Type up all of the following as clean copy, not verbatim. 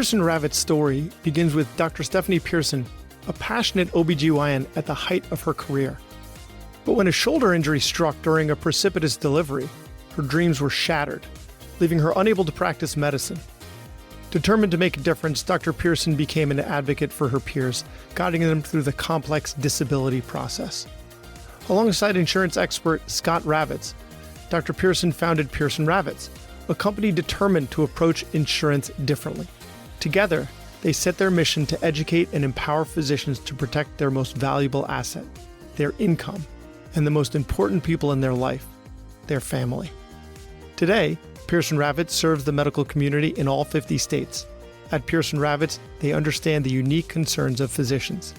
Pearson Ravit's story begins with Dr. Stephanie Pearson, a passionate OBGYN at the height of her career. But when a shoulder injury struck during a precipitous delivery, her dreams were shattered, leaving her unable to practice medicine. Determined to make a difference, Dr. Pearson became an advocate for her peers, guiding them through the complex disability process. Alongside insurance expert Scott Ravitz, Dr. Pearson founded Pearson Ravitz, a company determined to approach insurance differently. Together, they set their mission to educate and empower physicians to protect their most valuable asset, their income, and the most important people in their life, their family. Today, Pearson Ravitz serves the medical community in all 50 states. At Pearson Ravitz, they understand the unique concerns of physicians.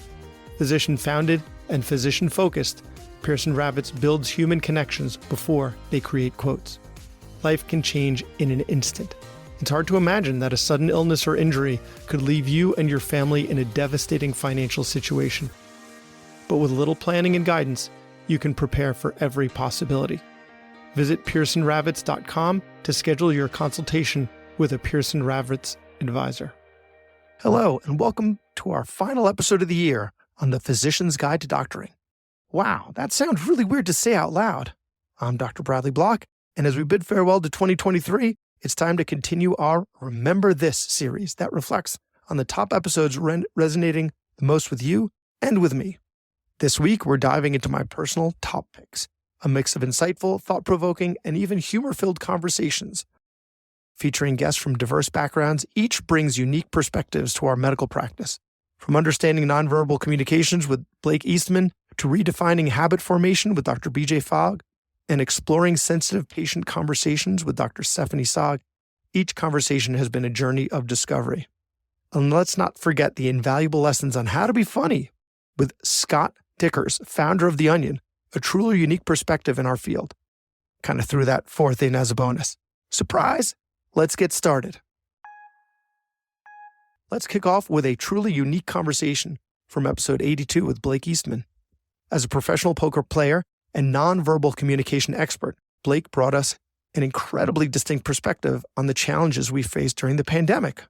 Physician-founded and physician-focused, Pearson Ravitz builds human connections before they create quotes. Life can change in an instant. It's hard to imagine that a sudden illness or injury could leave you and your family in a devastating financial situation. But with a little planning and guidance, you can prepare for every possibility. Visit PearsonRavitz.com to schedule your consultation with a Pearson Ravitz advisor. Hello, and welcome to our final episode of the year on the Physician's Guide to Doctoring. Wow, that sounds really weird to say out loud. I'm Dr. Bradley Block, and as we bid farewell to 2023, it's time to continue our Remember This series that reflects on the top episodes resonating the most with you and with me. This week, we're diving into my personal top picks, a mix of insightful, thought-provoking, and even humor-filled conversations. Featuring guests from diverse backgrounds, each brings unique perspectives to our medical practice. From understanding nonverbal communications with Blake Eastman to redefining habit formation with Dr. BJ Fogg, and exploring sensitive patient conversations with Dr. Stephanie Sogg, each conversation has been a journey of discovery. And let's not forget the invaluable lessons on how to be funny with Scott Dikkers, founder of The Onion, a truly unique perspective in our field. Kind of threw that fourth in as a bonus. Surprise! Let's get started. Let's kick off with a truly unique conversation from episode 82 with Blake Eastman. As a professional poker player and nonverbal communication expert, Blake brought us an incredibly distinct perspective on the challenges we faced during the pandemic.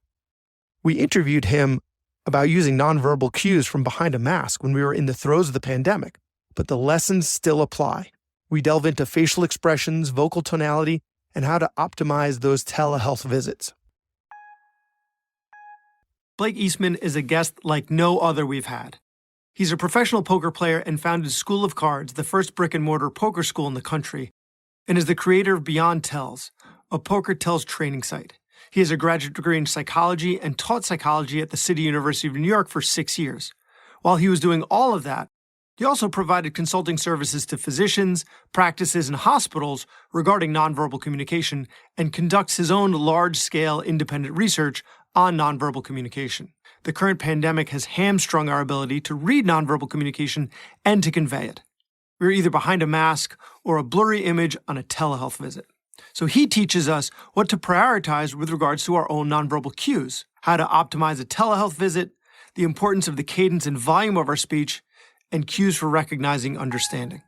We interviewed him about using nonverbal cues from behind a mask when we were in the throes of the pandemic, but the lessons still apply. We delve into facial expressions, vocal tonality, and how to optimize those telehealth visits. Blake Eastman is a guest like no other we've had. He's a professional poker player and founded School of Cards, the first brick-and-mortar poker school in the country, and is the creator of Beyond Tells, a poker tells training site. He has a graduate degree in psychology and taught psychology at the City University of New York for 6 years. While he was doing all of that, he also provided consulting services to physicians, practices, and hospitals regarding nonverbal communication and conducts his own large-scale independent research on nonverbal communication. The current pandemic has hamstrung our ability to read nonverbal communication and to convey it. We're either behind a mask or a blurry image on a telehealth visit. So he teaches us what to prioritize with regards to our own nonverbal cues, how to optimize a telehealth visit, the importance of the cadence and volume of our speech, and cues for recognizing understanding.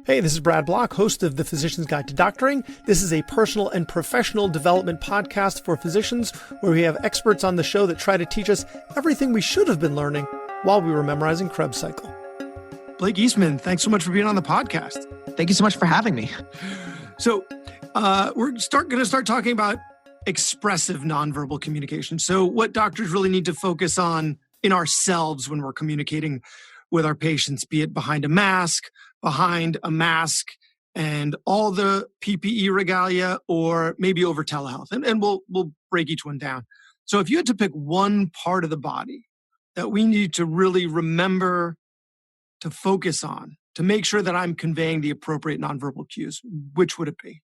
Hey, this is Brad Block, host of The Physician's Guide to Doctoring. This is a personal and professional development podcast for physicians where we have experts on the show that try to teach us everything we should have been learning while we were memorizing Krebs cycle. Blake Eastman, thanks so much for being on the podcast. Thank you so much for having me. So we're going to start talking about expressive nonverbal communication. So what doctors really need to focus on in ourselves when we're communicating with our patients, be it behind a mask, and all the PPE regalia, or maybe over telehealth. And we'll break each one down. So if you had to pick one part of the body that we need to really remember to focus on, to make sure that I'm conveying the appropriate nonverbal cues, which would it be?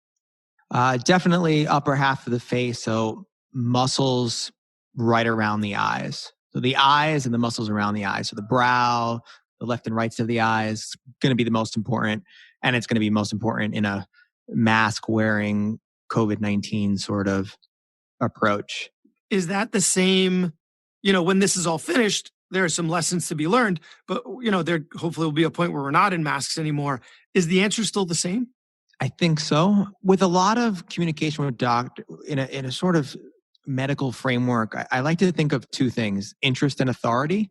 Definitely upper half of the face. So muscles right around the eyes. So the eyes and the muscles around the eyes. So the brow, the left and right side of the eyes, going to be the most important. And it's going to be most important in a mask wearing COVID-19 sort of approach. Is that the same, when this is all finished, there are some lessons to be learned, but there hopefully will be a point where we're not in masks anymore. Is the answer still the same? I think so. With a lot of communication with doctor in a sort of medical framework, I like to think of two things: interest and authority.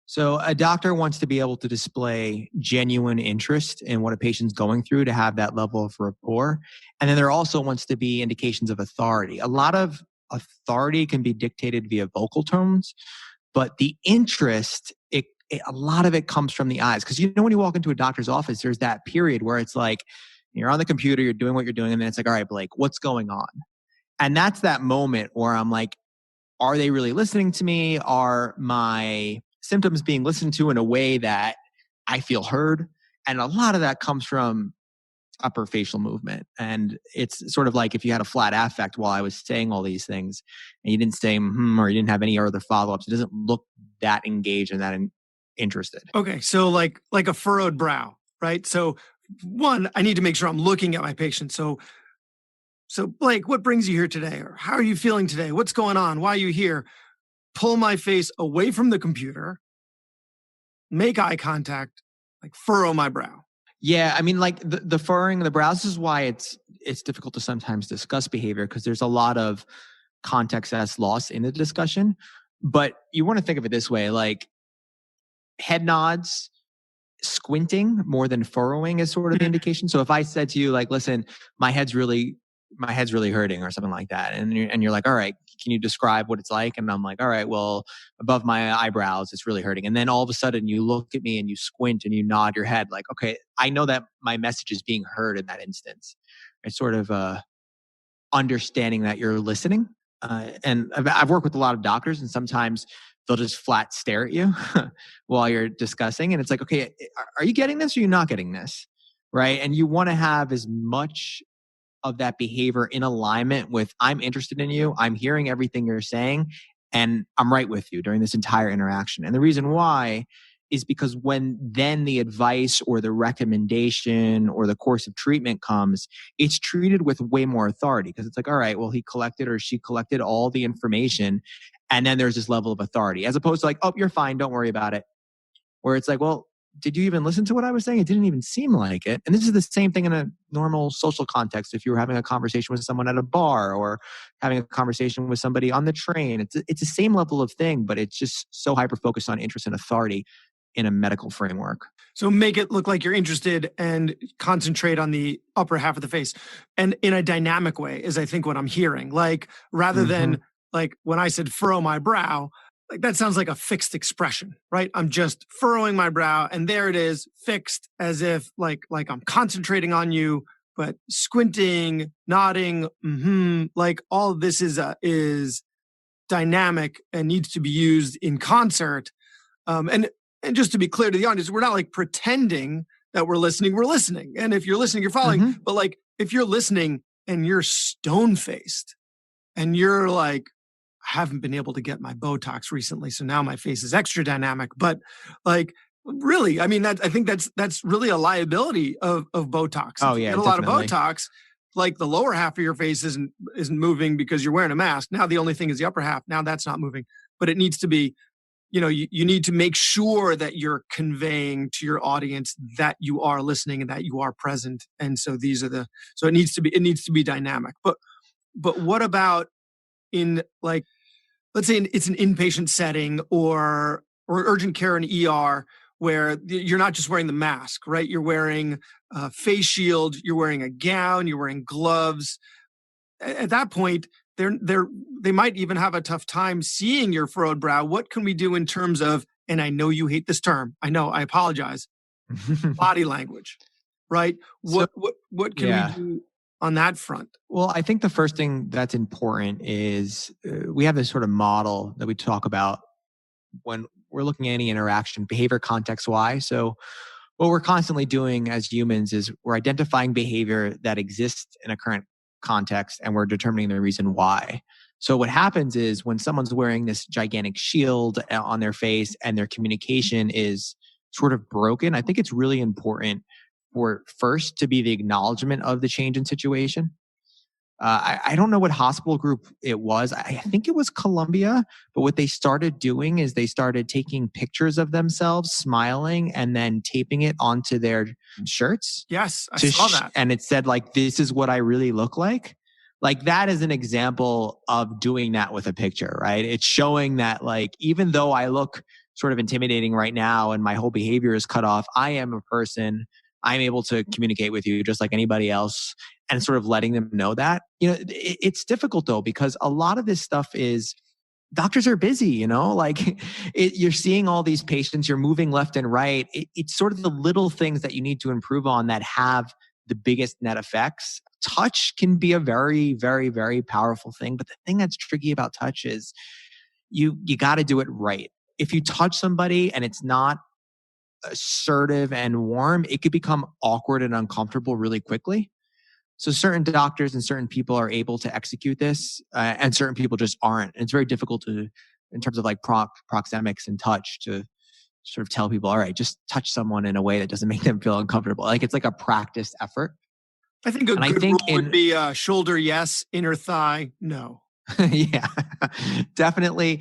So a doctor wants to be able to display genuine interest in what a patient's going through to have that level of rapport. And then there also wants to be indications of authority. A lot of authority can be dictated via vocal tones, but the interest, a lot of it comes from the eyes. Because when you walk into a doctor's office, there's that period where it's like, you're on the computer, you're doing what you're doing, and then it's like, all right, Blake, what's going on? And that's that moment where I'm like, are they really listening to me? Are my symptoms being listened to in a way that I feel heard? And a lot of that comes from upper facial movement. And it's sort of like if you had a flat affect while I was saying all these things and you didn't say, or you didn't have any other follow-ups, it doesn't look that engaged and that interested. Okay. So like a furrowed brow, right? So one, I need to make sure I'm looking at my patient. So Blake, what brings you here today? Or how are you feeling today? What's going on? Why are you here? Pull my face away from the computer, make eye contact, like furrow my brow. Yeah, I mean, like the furrowing of the brows is why it's difficult to sometimes discuss behavior, because there's a lot of context that's lost in the discussion. But you want to think of it this way, like head nods, squinting more than furrowing is sort of the indication. So if I said to you, like, listen, my head's really hurting or something like that. And you're like, all right, can you describe what it's like? And I'm like, all right, well, above my eyebrows, it's really hurting. And then all of a sudden you look at me and you squint and you nod your head like, okay, I know that my message is being heard in that instance. It's sort of understanding that you're listening. And I've worked with a lot of doctors, and sometimes they'll just flat stare at you while you're discussing. And it's like, okay, are you getting this or are you not getting this? Right. And you want to have as much of that behavior in alignment with, I'm interested in you, I'm hearing everything you're saying, and I'm right with you during this entire interaction. And the reason why is because when then the advice or the recommendation or the course of treatment comes, it's treated with way more authority, because it's like, all right, well, he collected or she collected all the information, and then there's this level of authority, as opposed to like, oh, you're fine, don't worry about it. Where it's like, well, did you even listen to what I was saying? It didn't even seem like it. And this is the same thing in a normal social context. If you were having a conversation with someone at a bar or having a conversation with somebody on the train, it's the same level of thing, but it's just so hyper-focused on interest and authority in a medical framework. So make it look like you're interested and concentrate on the upper half of the face. And in a dynamic way is, I think, what I'm hearing. Like, rather than like when I said furrow my brow, like that sounds like a fixed expression, right? I'm just furrowing my brow and there it is, fixed, as if like I'm concentrating on you, but squinting, nodding, like all of this is dynamic and needs to be used in concert. And just to be clear to the audience, we're not like pretending that we're listening. And if you're listening, you're following. But like if you're listening and you're stone-faced and you're like, haven't been able to get my Botox recently, so now my face is extra dynamic. But like, really, I mean, I think that's really a liability of Botox. Oh, if you yeah, get a lot of Botox, like the lower half of your face isn't moving because you're wearing a mask. Now the only thing is the upper half. Now that's not moving, but it needs to be. You need to make sure that you're conveying to your audience that you are listening and that you are present. And so so it needs to be dynamic. But what about in, like, let's say it's an inpatient setting or urgent care in ER, where you're not just wearing the mask, right? You're wearing a face shield, you're wearing a gown, you're wearing gloves. At that point, they might even have a tough time seeing your furrowed brow. What can we do in terms of, and I know you hate this term, I know, I apologize, body language, right? What can we do on that front? Well, I think the first thing that's important is we have this sort of model that we talk about when we're looking at any interaction, behavior, context, why. So what we're constantly doing as humans is we're identifying behavior that exists in a current context and we're determining the reason why. So what happens is when someone's wearing this gigantic shield on their face and their communication is sort of broken, I think it's really important for first to be the acknowledgement of the change in situation. I don't know what hospital group it was. I think it was Columbia. But what they started doing is they started taking pictures of themselves smiling and then taping it onto their shirts. Yes, I saw that. And it said like, this is what I really look like. Like that is an example of doing that with a picture, right? It's showing that like, even though I look sort of intimidating right now and my whole behavior is cut off, I am a person. I'm able to communicate with you just like anybody else, and sort of letting them know that. It's difficult though, because a lot of this stuff is doctors are busy, like you're seeing all these patients, you're moving left and right. It's sort of the little things that you need to improve on that have the biggest net effects. Touch can be a very, very, very powerful thing. But the thing that's tricky about touch is you got to do it right. If you touch somebody and it's not assertive and warm, it could become awkward and uncomfortable really quickly. So certain doctors and certain people are able to execute this, and certain people just aren't. And it's very difficult to, in terms of like proxemics and touch, to sort of tell people, all right, just touch someone in a way that doesn't make them feel uncomfortable. Like it's like a practiced effort. I think a good rule would be shoulder, yes, inner thigh, no. Yeah, definitely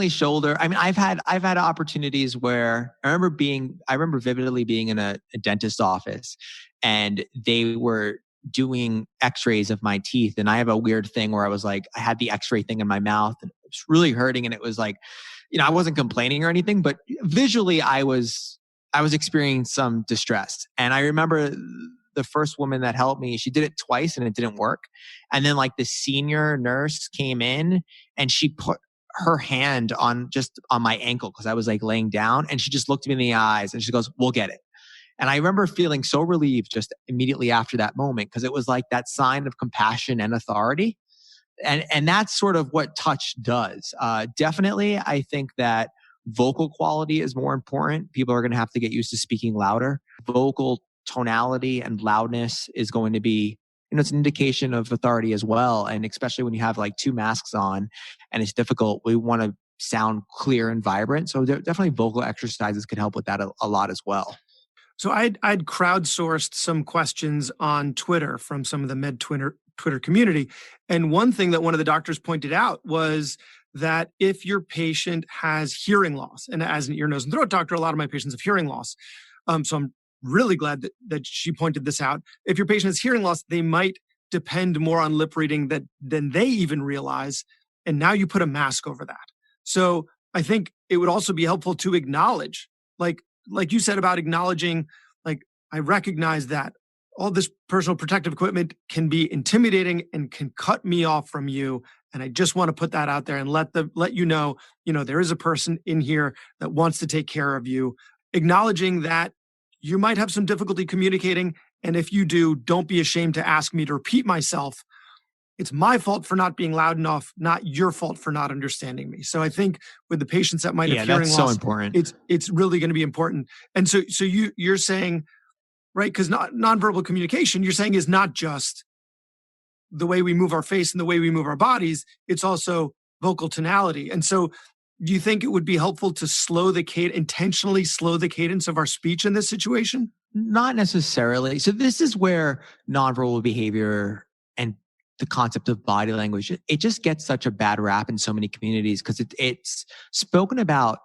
shoulder. I mean, I've had opportunities where I remember vividly being in a dentist's office, and they were doing x-rays of my teeth. And I have a weird thing where I was like, I had the x-ray thing in my mouth and it was really hurting. And it was like, I wasn't complaining or anything, but visually I was experiencing some distress. And I remember the first woman that helped me, she did it twice and it didn't work. And then like the senior nurse came in and she put her hand on my ankle because I was like laying down, and she just looked me in the eyes and she goes, "We'll get it." And I remember feeling so relieved just immediately after that moment, because it was like that sign of compassion and authority. And that's sort of what touch does. Definitely, I think that vocal quality is more important. People are going to have to get used to speaking louder. Vocal tonality and loudness is going to be, it's an indication of authority as well. And especially when you have like two masks on and it's difficult, we want to sound clear and vibrant. So definitely vocal exercises can help with that a lot as well. So I'd crowdsourced some questions on Twitter from some of the med Twitter community. And one thing that one of the doctors pointed out was that if your patient has hearing loss, and as an ear, nose, and throat doctor, a lot of my patients have hearing loss. So I'm really glad that she pointed this out. If your patient has hearing loss, they might depend more on lip reading than they even realize. And now you put a mask over that. So I think it would also be helpful to acknowledge, like you said about acknowledging, like, I recognize that all this personal protective equipment can be intimidating and can cut me off from you. And I just want to put that out there and let you know, there is a person in here that wants to take care of you. Acknowledging that you might have some difficulty communicating. And if you do, don't be ashamed to ask me to repeat myself. It's my fault for not being loud enough, not your fault for not understanding me. So I think with the patients that might have hearing loss, so important. It's really going to be important. And so you're saying, right? Because nonverbal communication, you're saying, is not just the way we move our face and the way we move our bodies. It's also vocal tonality. And so, do you think it would be helpful to intentionally slow the cadence of our speech in this situation? Not necessarily. So this is where nonverbal behavior and the concept of body language, it just gets such a bad rap in so many communities because it's spoken about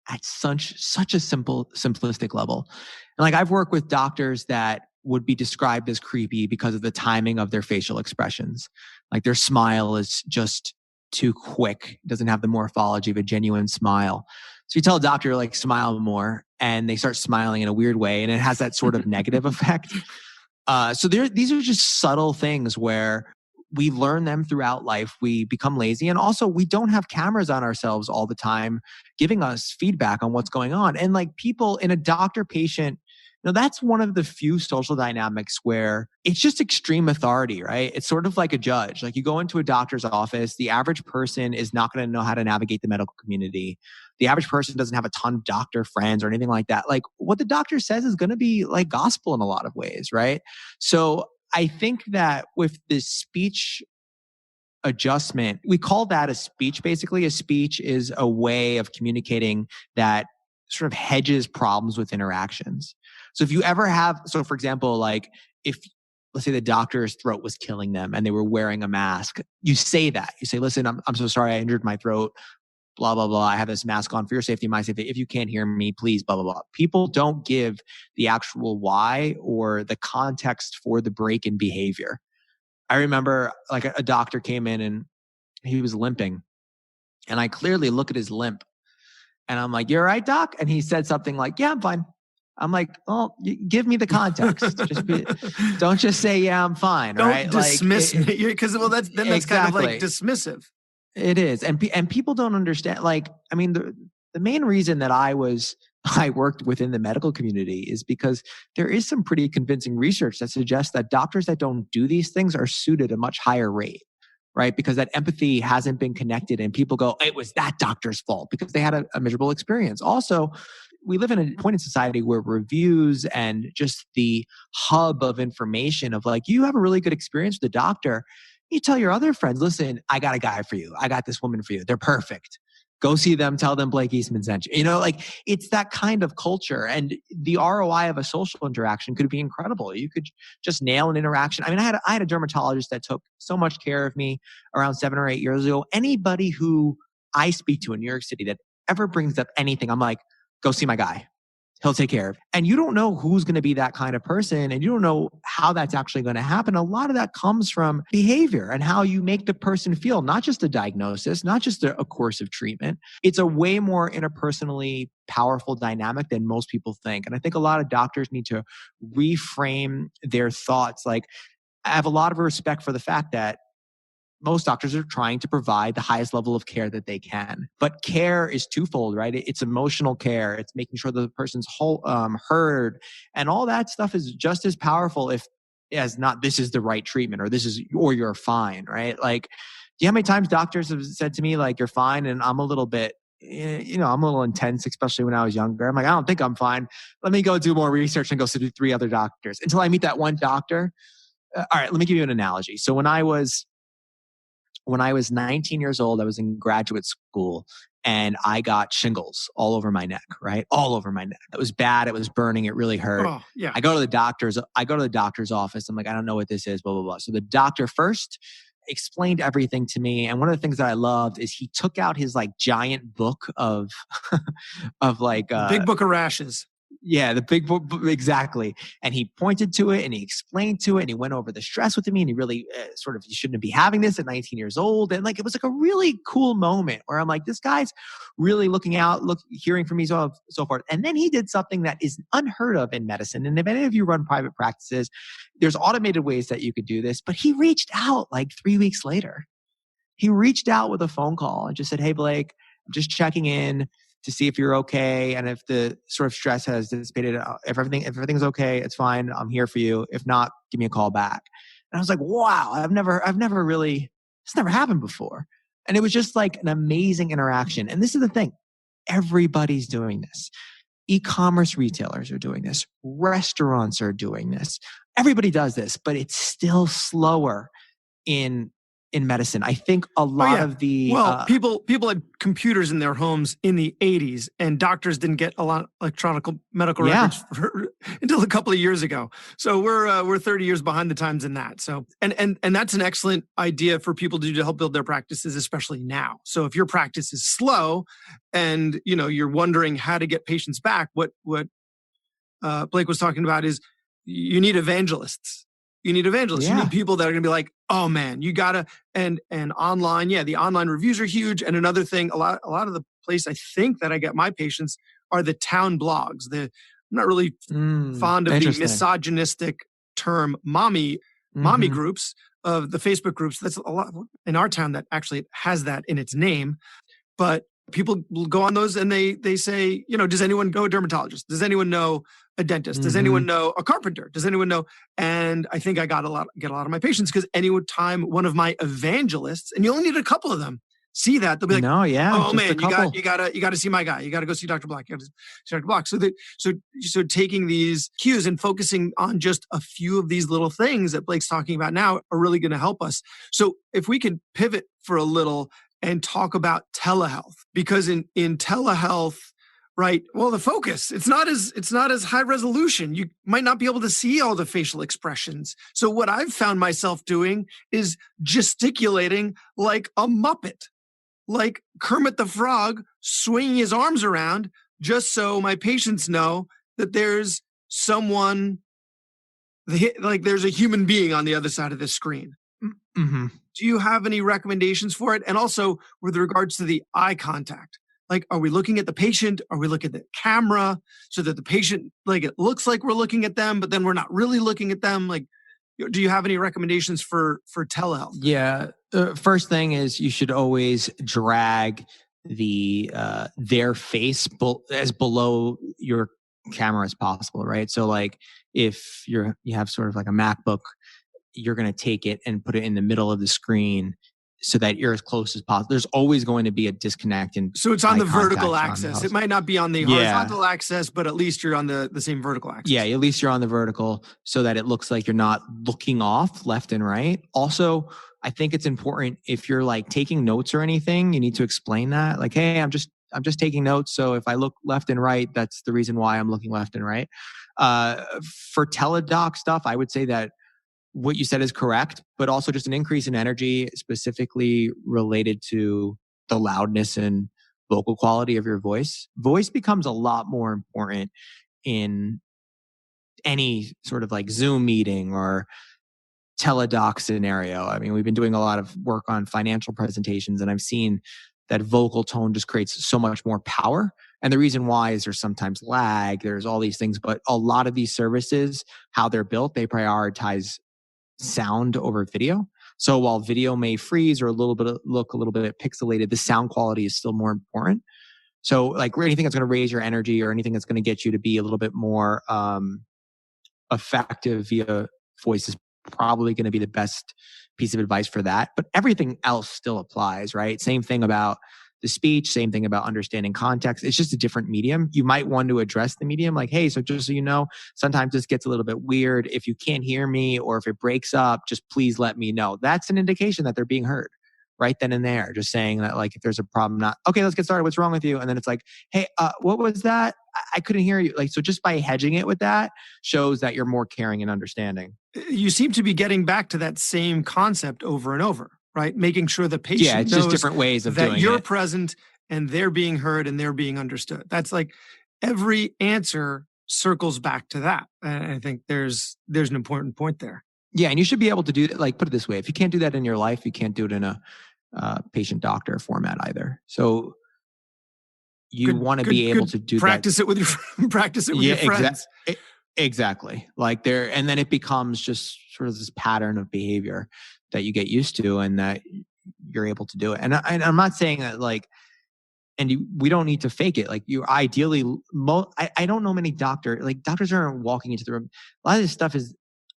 at such a simplistic level. And like I've worked with doctors that would be described as creepy because of the timing of their facial expressions. Like their smile is just too quick, doesn't have the morphology of a genuine smile. So you tell a doctor like smile more and they start smiling in a weird way and it has that sort of negative effect. So these are just subtle things where we learn them throughout life. We become lazy. And also we don't have cameras on ourselves all the time giving us feedback on what's going on. And like people in a doctor-patient, that's one of the few social dynamics where it's just extreme authority, right? It's sort of like a judge. Like you go into a doctor's office, the average person is not going to know how to navigate the medical community. The average person doesn't have a ton of doctor friends or anything like that. Like what the doctor says is going to be like gospel in a lot of ways, right? So I think that with this speech adjustment, we call that a speech. Basically, a speech is a way of communicating that sort of hedges problems with interactions. So if you ever have, for example, like if let's say the doctor's throat was killing them and they were wearing a mask. You say that. You say, listen, I'm so sorry I injured my throat. Blah, blah, blah. I have this mask on for your safety, my safety. If you can't hear me, please, blah, blah, blah. People don't give the actual why or the context for the break in behavior. I remember like a doctor came in and he was limping. And I clearly look at his limp and I'm like, you're right, doc? And he said something like, yeah, I'm fine. I'm like, well, give me the context. Don't just say, yeah, I'm fine. Don't right? dismiss me. Because that's exactly. kind of like dismissive. It is. And people don't understand. Like, I mean, the main reason that I worked within the medical community is because there is some pretty convincing research that suggests that doctors that don't do these things are sued at a much higher rate, right? Because that empathy hasn't been connected and people go, it was that doctor's fault because they had a miserable experience. Also, we live in a point in society where reviews and just the hub of information of like, you have a really good experience with the doctor. You tell your other friends, listen, I got a guy for you. I got this woman for you. They're perfect. Go see them. Tell them Blake Eastman sent you. Like it's that kind of culture. And the ROI of a social interaction could be incredible. You could just nail an interaction. I mean, I had a dermatologist that took so much care of me around 7 or 8 years ago. Anybody who I speak to in New York City that ever brings up anything, I'm like, go see my guy. He'll take care of it. And you don't know who's going to be that kind of person and you don't know how that's actually going to happen. A lot of that comes from behavior and how you make the person feel, not just a diagnosis, not just a course of treatment. It's a way more interpersonally powerful dynamic than most people think. And I think a lot of doctors need to reframe their thoughts. Like, I have a lot of respect for the fact that most doctors are trying to provide the highest level of care that they can. But care is twofold, right? It's emotional care. It's making sure that the person's heard. And all that stuff is just as powerful as not this is the right treatment or you're fine, right? Like, do you know how many times doctors have said to me, like, you're fine? And I'm a little bit, I'm a little intense, especially when I was younger. I'm like, I don't think I'm fine. Let me go do more research and go see 3 other doctors until I meet that one doctor. All right, let me give you an analogy. So when I was 19 years old, I was in graduate school and I got shingles all over my neck, right? All over my neck. It was bad. It was burning. It really hurt. Oh, yeah. I go to the doctor's office. I'm like, I don't know what this is, blah, blah, blah. So the doctor first explained everything to me. And one of the things that I loved is he took out his like giant book of like big book of rashes. Yeah, the big book, exactly. And he pointed to it and he explained to it and he went over the stress with me and he really you shouldn't be having this at 19 years old. And like, it was like a really cool moment where I'm like, this guy's really looking out, hearing from me, so forth. And then he did something that is unheard of in medicine. And if any of you run private practices, there's automated ways that you could do this, but he reached out like 3 weeks later. He reached out with a phone call and just said, hey, Blake, I'm just checking in to see if you're okay. And if the sort of stress has dissipated, if everything's okay, it's fine. I'm here for you. If not, give me a call back. And I was like, wow, it's never happened before. And it was just like an amazing interaction. And this is the thing. Everybody's doing this. E-commerce retailers are doing this. Restaurants are doing this. Everybody does this, but it's still slower in medicine. I think a lot of the... people had computers in their homes in the 80s and doctors didn't get a lot of electronic medical records until a couple of years ago. So we're 30 years behind the times in that. So, and that's an excellent idea for people to do to help build their practices, especially now. So if your practice is slow and, you're wondering how to get patients back, what Blake was talking about is you need evangelists. You need evangelists. Yeah. You need people that are going to be like, oh man, you gotta, and online. Yeah. The online reviews are huge. And another thing, a lot of the place I think that I get my patients are the town blogs. I'm not really fond of the misogynistic term mommy groups of the Facebook groups. That's a lot in our town that actually has that in its name, but people will go on those and they say, does anyone know a dermatologist? Does anyone know a dentist? Does anyone know a carpenter? Does anyone know? And I think I get a lot of my patients because any time one of my evangelists, and you only need a couple of them, see that, they'll be like, oh man, you gotta see my guy. You gotta go see Dr. Black. You gotta see Dr. Black. So taking these cues and focusing on just a few of these little things that Blake's talking about now are really going to help us. So if we could pivot for a little and talk about telehealth, because in telehealth, Right. Well, the focus, it's not as high resolution. You might not be able to see all the facial expressions. So what I've found myself doing is gesticulating like a Muppet, like Kermit the Frog swinging his arms around just so my patients know that there's someone, like there's a human being on the other side of the screen. Mm-hmm. Do you have any recommendations for it? And also with regards to the eye contact, like, are we looking at the patient? Are we looking at the camera so that the patient, like, it looks like we're looking at them, but then we're not really looking at them? Like, do you have any recommendations for telehealth? Yeah. First thing is you should always drag their face as below your camera as possible, right? So like if you have sort of like a MacBook, you're going to take it and put it in the middle of the screen so that you're as close as possible. There's always going to be a disconnect. So it's on the vertical axis. It might not be on the horizontal axis, but at least you're on the same vertical axis. Yeah, at least you're on the vertical so that it looks like you're not looking off left and right. Also, I think it's important if you're like taking notes or anything, you need to explain that. Like, hey, I'm just taking notes. So if I look left and right, that's the reason why I'm looking left and right. For teledoc stuff, I would say that what you said is correct, but also just an increase in energy specifically related to the loudness and vocal quality of your voice. Voice becomes a lot more important in any sort of like Zoom meeting or teledoc scenario. I mean, we've been doing a lot of work on financial presentations, and I've seen that vocal tone just creates so much more power. And the reason why is there's sometimes lag, there's all these things, but a lot of these services, how they're built, they prioritize sound over video. So while video may freeze or look a little bit pixelated, the sound quality is still more important. So like anything that's going to raise your energy or anything that's going to get you to be a little bit more effective via voice is probably going to be the best piece of advice for that. But everything else still applies, right? Same thing about the speech, same thing about understanding context. It's just a different medium. You might want to address the medium like, hey, so just so you know, sometimes this gets a little bit weird. If you can't hear me or if it breaks up, just please let me know. That's an indication that they're being heard right then and there. Just saying that like, if there's a problem, not, okay, let's get started. What's wrong with you? And then it's like, hey, what was that? I couldn't hear you. Like, so just by hedging it with that shows that you're more caring and understanding. You seem to be getting back to that same concept over and over. Right? Making sure the patient it's knows just different ways of that doing you're it. present and they're being heard and they're being understood. That's like every answer circles back to that. And I think there's an important point there. Yeah. And you should be able to do that. Like, put it this way. If you can't do that in your life, you can't do it in a patient doctor format either. So you want to be able to do practice that. It with your friends. Exactly. Like there, and then it becomes just sort of this pattern of behavior that you get used to and that you're able to do it. And I'm not saying that like, we don't need to fake it. Like you ideally, I don't know many doctors aren't walking into the room. A lot of this stuff is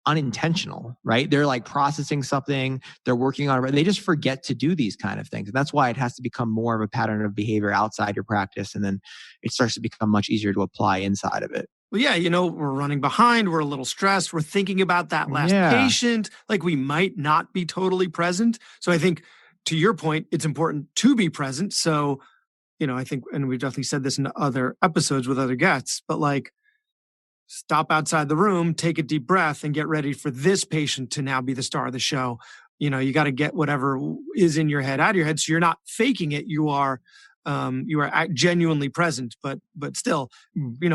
unintentional, right? They're like processing something, they're working on it. They just forget to do these kind of things. And that's why it has to become more of a pattern of behavior outside your practice. And then it starts to become much easier to apply inside of it. Well, yeah, we're running behind. We're a little stressed. We're thinking about that last patient. Like we might not be totally present. So I think to your point, it's important to be present. So, I think, and we've definitely said this in other episodes with other guests, but like stop outside the room, take a deep breath and get ready for this patient to now be the star of the show. You got to get whatever is in your head out of your head. So you're not faking it. You are genuinely present, but still,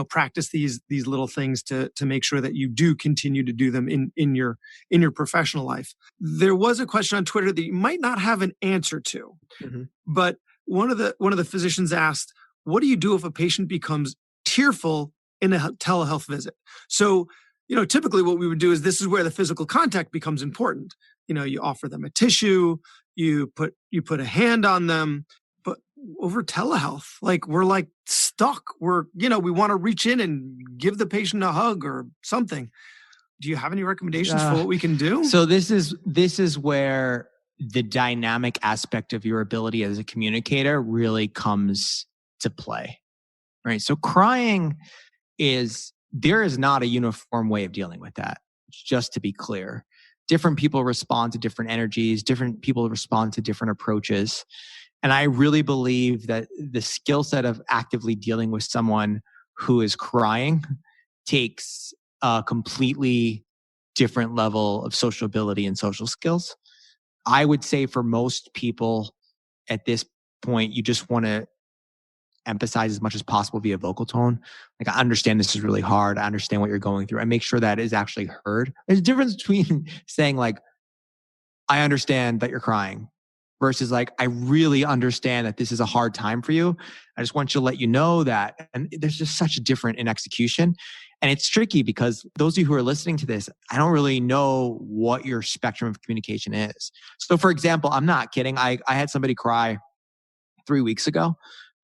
practice these little things to make sure that you do continue to do them in your professional life. There was a question on Twitter that you might not have an answer to, but one of the physicians asked, "What do you do if a patient becomes tearful in a telehealth visit?" So, typically what we would do is this is where the physical contact becomes important. You offer them a tissue, you put a hand on them. But over telehealth, like we're like stuck. We want to reach in and give the patient a hug or something. Do you have any recommendations for what we can do? So this is where the dynamic aspect of your ability as a communicator really comes to play, right? So crying there is not a uniform way of dealing with that. Just to be clear, different people respond to different energies. Different people respond to different approaches. And I really believe that the skill set of actively dealing with someone who is crying takes a completely different level of social ability and social skills. I would say for most people at this point, you just want to emphasize as much as possible via vocal tone. Like, I understand this is really hard. I understand what you're going through, and make sure that is actually heard. There's a difference between saying like, I understand that you're crying versus like, I really understand that this is a hard time for you. I just want you to let you know that. And there's just such a different in execution. And it's tricky because those of you who are listening to this, I don't really know what your spectrum of communication is. So for example, I'm not kidding. I had somebody cry 3 weeks ago.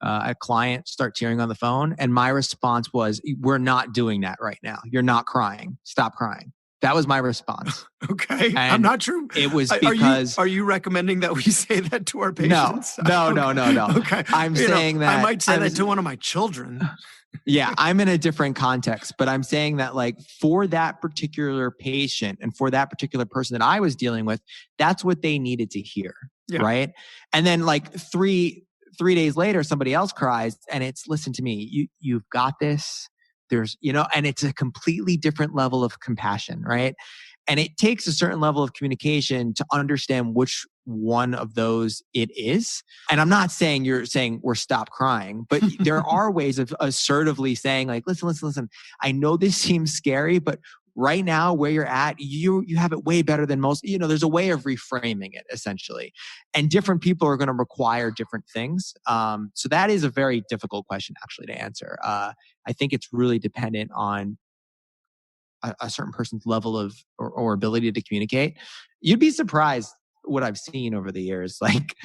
A client start tearing on the phone. And my response was, we're not doing that right now. You're not crying. Stop crying. That was my response. Okay. And I'm not sure. It was because... Are you recommending that we say that to our patients? No. Okay. I'm saying that... I might say that to one of my children. Yeah, I'm in a different context, but I'm saying that like for that particular patient and for that particular person that I was dealing with, that's what they needed to hear. Yeah. Right. And then like three days later, somebody else cries and it's, listen to me, you've got this. There's, and it's a completely different level of compassion. Right. And it takes a certain level of communication to understand which one of those it is. And I'm not saying you're saying we're stop crying, but there are ways of assertively saying like, listen, I know this seems scary, but right now where you're at, you have it way better than most. There's a way of reframing it essentially. And different people are going to require different things. So that is a very difficult question actually to answer. I think it's really dependent on a certain person's level of or ability to communicate. You'd be surprised what I've seen over the years, like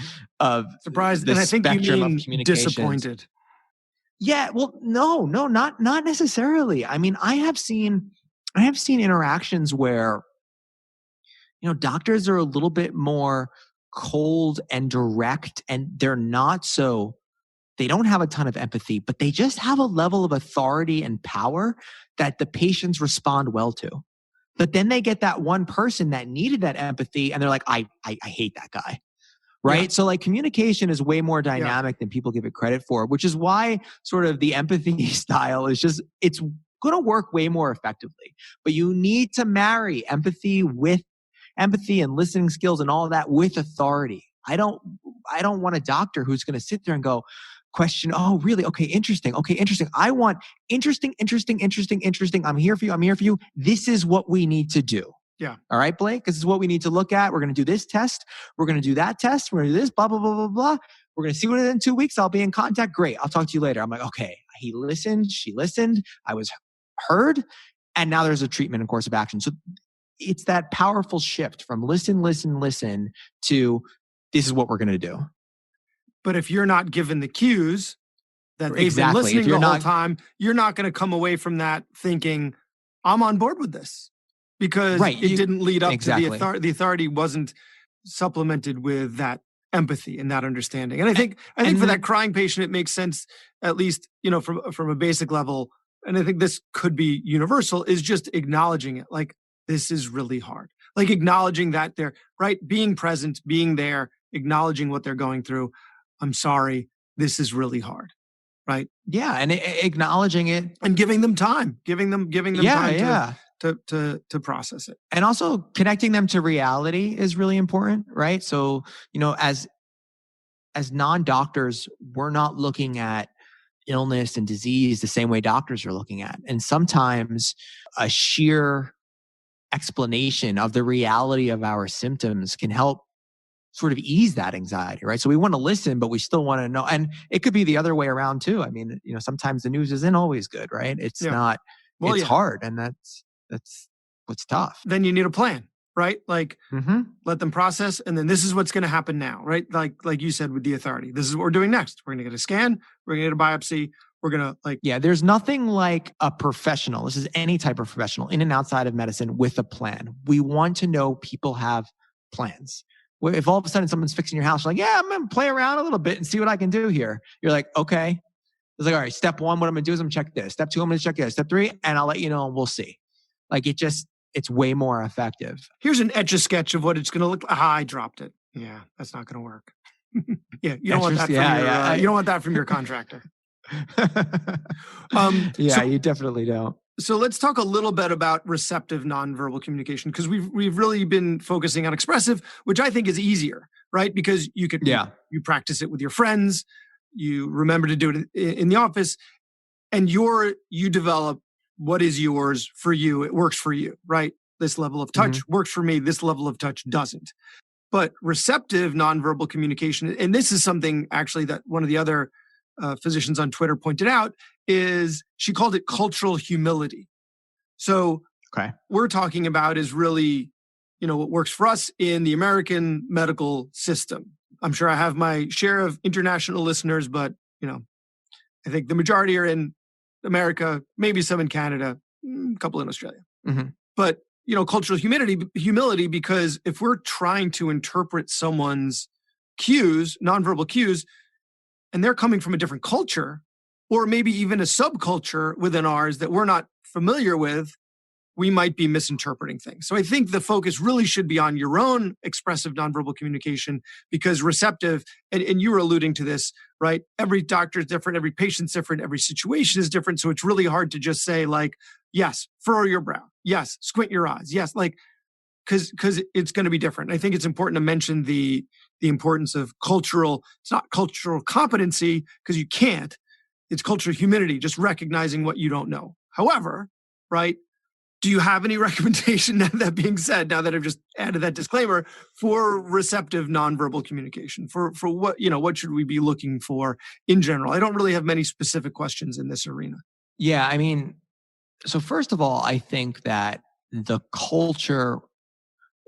of surprised, the and I think you mean disappointed. Yeah, well, no, not necessarily. I mean, I have seen interactions where doctors are a little bit more cold and direct, and they don't have a ton of empathy, but they just have a level of authority and power that the patients respond well to. But then they get that one person that needed that empathy and they're like, I hate that guy. Right. Yeah. So like communication is way more dynamic than people give it credit for, which is why sort of the empathy style is just, it's going to work way more effectively. But you need to marry empathy and listening skills and all of that with authority. I don't want a doctor who's going to sit there and go, question, oh, really? Okay, interesting. I want interesting. I'm here for you. This is what we need to do. Yeah. All right, Blake, this is what we need to look at. We're going to do this test. We're going to do that test. We're going to do this, blah, blah, blah, blah, blah. We're going to see what it is in 2 weeks. I'll be in contact. Great. I'll talk to you later. I'm like, okay, he listened. She listened. I was heard. And now there's a treatment and course of action. So it's that powerful shift from listen to this is what we're going to do. But if you're not given the cues that they've been listening the whole time, you're not going to come away from that thinking, I'm on board with this. Because it didn't lead up to the authority. The authority wasn't supplemented with that empathy and that understanding. And I think for that crying patient, it makes sense, at least, from a basic level. And I think this could be universal, is just acknowledging it. Like, this is really hard. Like acknowledging that they're right, being present, being there, acknowledging what they're going through. I'm sorry, this is really hard. Right. Yeah. And acknowledging it and giving them time, giving them time to process it. And also connecting them to reality is really important, right? So, as non-doctors, we're not looking at illness and disease the same way doctors are looking at. And sometimes a sheer explanation of the reality of our symptoms can help sort of ease that anxiety, right? So we want to listen, but we still want to know. And it could be the other way around too. I mean, sometimes the news isn't always good, right? It's not, it's hard. And that's what's tough. Then you need a plan, right? Like let them process. And then this is what's going to happen now, right? Like you said with the authority, this is what we're doing next. We're going to get a scan. We're going to get a biopsy. We're going to there's nothing like a professional. This is any type of professional in and outside of medicine with a plan. We want to know people have plans. If all of a sudden someone's fixing your house, you're like, yeah, I'm going to play around a little bit and see what I can do here. You're like, okay. It's like, all right, step 1, what I'm going to do is I'm going to check this. Step 2, I'm going to check this. Step 3, and I'll let you know and we'll see. Like it's way more effective. Here's an Etch-a-Sketch of what it's going to look like. I dropped it. Yeah, that's not going to work. Yeah, you don't want that from you don't want that from your contractor. You definitely don't. So let's talk a little bit about receptive nonverbal communication, because we've really been focusing on expressive, which I think is easier, right? Because you you practice it with your friends, you remember to do it in the office, and you develop what is yours for you. It works for you, right? This level of touch works for me. This level of touch doesn't. But receptive nonverbal communication, and this is something actually that one of the other physicians on Twitter pointed out, is she called it cultural humility. So we're talking about is really, what works for us in the American medical system. I'm sure I have my share of international listeners, but, I think the majority are in America, maybe some in Canada, a couple in Australia. But, cultural humility, because if we're trying to interpret someone's cues, nonverbal cues, and they're coming from a different culture, or maybe even a subculture within ours that we're not familiar with, we might be misinterpreting things. So I think the focus really should be on your own expressive nonverbal communication, because receptive, and you were alluding to this, right? Every doctor is different, every patient's different, every situation is different. So it's really hard to just say like, yes, furrow your brow. Yes, squint your eyes. Yes, because it's going to be different. I think it's important to mention the importance of it's not cultural competency, because you can't. It's cultural humility, just recognizing what you don't know. However, right, do you have any recommendation, that being said, now that I've just added that disclaimer, for receptive nonverbal communication? For what, what should we be looking for in general? I don't really have many specific questions in this arena. Yeah, I mean, so first of all, I think that the culture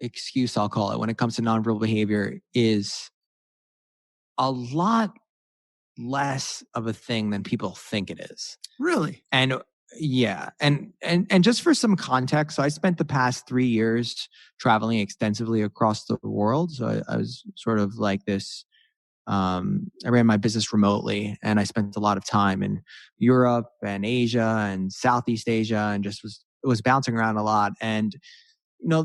excuse, I'll call it, when it comes to nonverbal behavior is a lot less of a thing than people think it is. Really? And yeah. And just for some context, so I spent the past 3 years traveling extensively across the world. So I was sort of like this, I ran my business remotely, and I spent a lot of time in Europe and Asia and Southeast Asia, and just was bouncing around a lot. And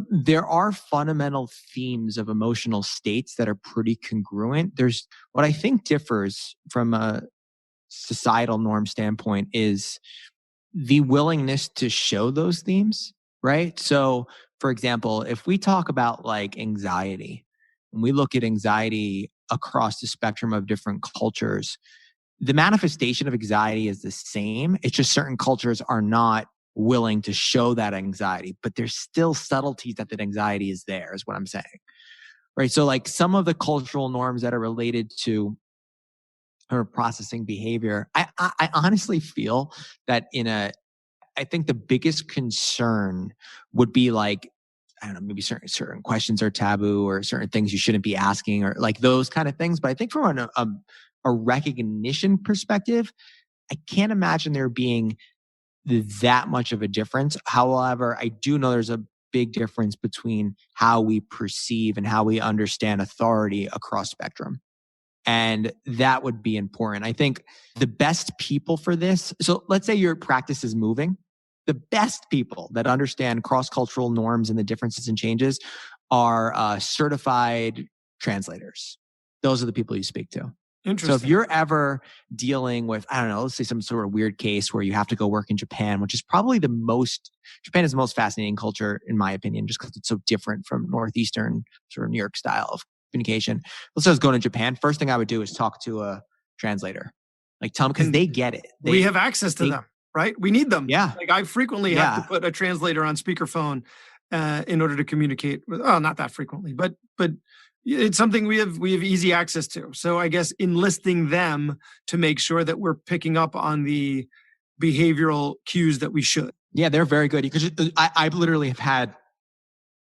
there are fundamental themes of emotional states that are pretty congruent. There's what I think differs from a societal norm standpoint is the willingness to show those themes, right? So, for example, if we talk about like anxiety, and we look at anxiety across the spectrum of different cultures, the manifestation of anxiety is the same. It's just certain cultures are not willing to show that anxiety, but there's still subtleties that anxiety is there, is what I'm saying. Right. So like some of the cultural norms that are related to or processing behavior, I honestly feel that I think the biggest concern would be like, I don't know, maybe certain questions are taboo, or certain things you shouldn't be asking, or like those kind of things. But I think from a recognition perspective, I can't imagine there being that much of a difference. However, I do know there's a big difference between how we perceive and how we understand authority across spectrum. And that would be important. I think the best people for this, so let's say your practice is moving, the best people that understand cross-cultural norms and the differences and changes are certified translators. Those are the people you speak to. So if you're ever dealing with, I don't know, let's say some sort of weird case where you have to go work in Japan, which is probably Japan is the most fascinating culture, in my opinion, just because it's so different from Northeastern sort of New York style of communication. Let's say I was going to Japan. First thing I would do is talk to a translator. Like tell them, because they get it. We have access to them, right? We need them. Yeah. Like I frequently have to put a translator on speakerphone in order to communicate with, not that frequently, but it's something we have easy access to. So I guess enlisting them to make sure that we're picking up on the behavioral cues that we should. Yeah, they're very good. Because I literally have had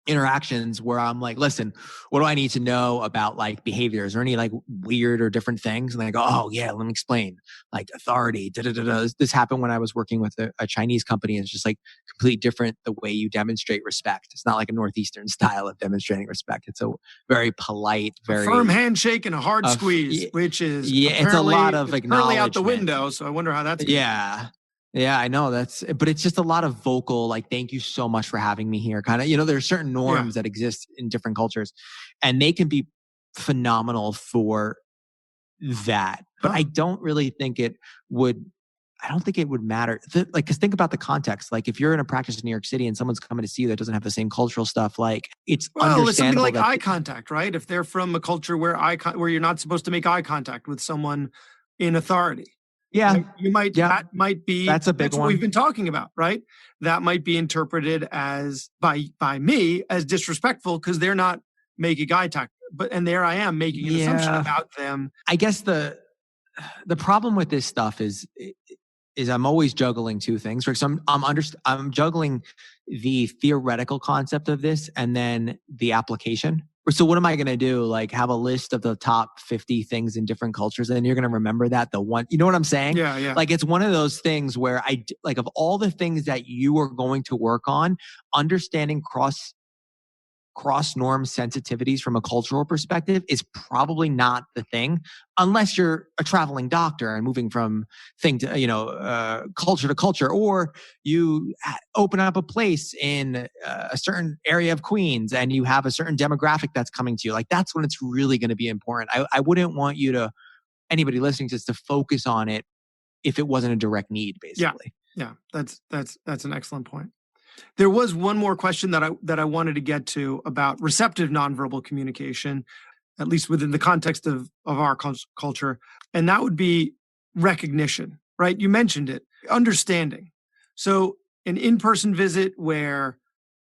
interactions where I'm like, listen, what do I need to know about like behaviors or any like weird or different things? And they go, oh yeah, let me explain, like authority. This happened when I was working with a Chinese company. It's just like completely different the way you demonstrate respect. It's not like a Northeastern style of demonstrating respect. It's a very polite, very a firm handshake and a hard squeeze, which is it's a lot of acknowledgement out the window. So I wonder how that's going. Yeah, I know but it's just a lot of vocal, like, thank you so much for having me here. Kind of, there are certain norms that exist in different cultures, and they can be phenomenal for that. But I don't really think it would. I don't think it would matter. Because think about the context. Like if you're in a practice in New York City and someone's coming to see you that doesn't have the same cultural stuff, like it's understandable. It's something like eye contact, right? If they're from a culture where you're not supposed to make eye contact with someone in authority. Yeah. Right? That might be, that's a big one. What we've been talking about, right? That might be interpreted as by me as disrespectful because they're not making eye contact. And there I am making an assumption about them. I guess the problem with this stuff is I'm always juggling two things. So I'm juggling the theoretical concept of this and then the application. So what am I going to do? Like have a list of the top 50 things in different cultures and then you're going to remember that the one, you know what I'm saying? Yeah. Like it's one of those things where of all the things that you are going to work on, understanding cross norm sensitivities from a cultural perspective is probably not the thing unless you're a traveling doctor and moving from thing to, culture to culture, or you open up a place in a certain area of Queens and you have a certain demographic that's coming to you. Like that's when it's really going to be important. I wouldn't want anybody listening to this to focus on it if it wasn't a direct need, basically. Yeah. That's an excellent point. There was one more question that I wanted to get to about receptive nonverbal communication, at least within the context of our culture, and that would be recognition, right? You mentioned it, understanding. So an in-person visit where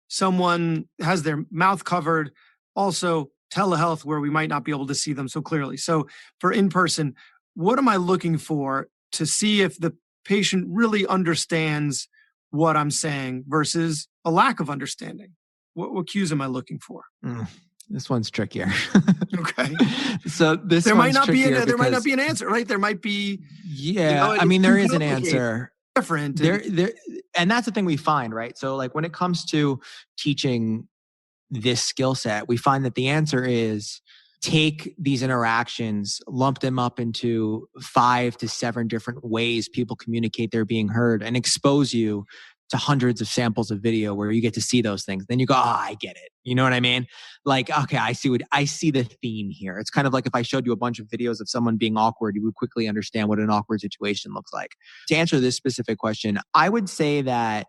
someone has their mouth covered, also telehealth where we might not be able to see them so clearly. So for in-person, what am I looking for to see if the patient really understands what I'm saying versus a lack of understanding? What cues am I looking for? This one's trickier. Okay. So there might not be an answer, right? There might be. Yeah. There is an answer. Different. And that's the thing we find, right? So like when it comes to teaching this skill set, we find that the answer is take these interactions, lump them up into 5 to 7 different ways people communicate they're being heard, and expose you to hundreds of samples of video where you get to see those things. Then you go, I get it. You know what I mean? Like, okay, I see the theme here. It's kind of like if I showed you a bunch of videos of someone being awkward, you would quickly understand what an awkward situation looks like. To answer this specific question, I would say that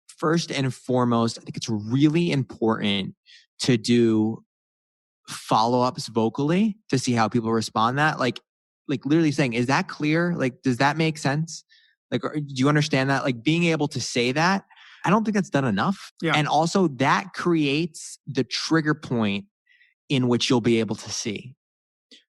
first and foremost, I think it's really important to do follow-ups vocally to see how people respond that. Like literally saying, is that clear? Like, does that make sense? Like, do you understand that? Like being able to say that, I don't think that's done enough. Yeah. And also that creates the trigger point in which you'll be able to see.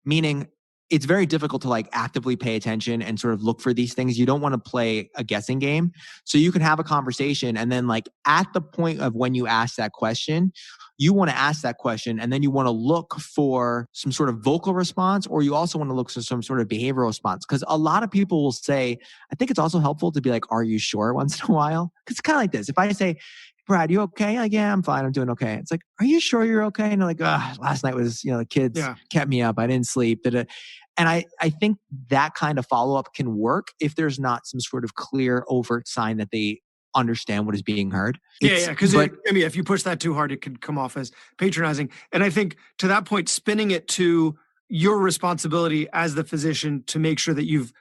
Meaning it's very difficult to like actively pay attention and sort of look for these things. You don't want to play a guessing game. So you can have a conversation and then like at the point of when you ask that question, you want to ask that question and then you want to look for some sort of vocal response, or you also want to look for some sort of behavioral response. Because a lot of people will say, I think it's also helpful to be like, are you sure once in a while? Because it's kind of like this. If I say, Brad, you okay? Like, yeah, I'm fine. I'm doing okay. It's like, are you sure you're okay? And they're like, last night was, the kids kept me up. I didn't sleep. And I think that kind of follow-up can work if there's not some sort of clear, overt sign that they understand what is being heard. Because if you push that too hard, it could come off as patronizing. And I think to that point, spinning it to your responsibility as the physician to make sure that you've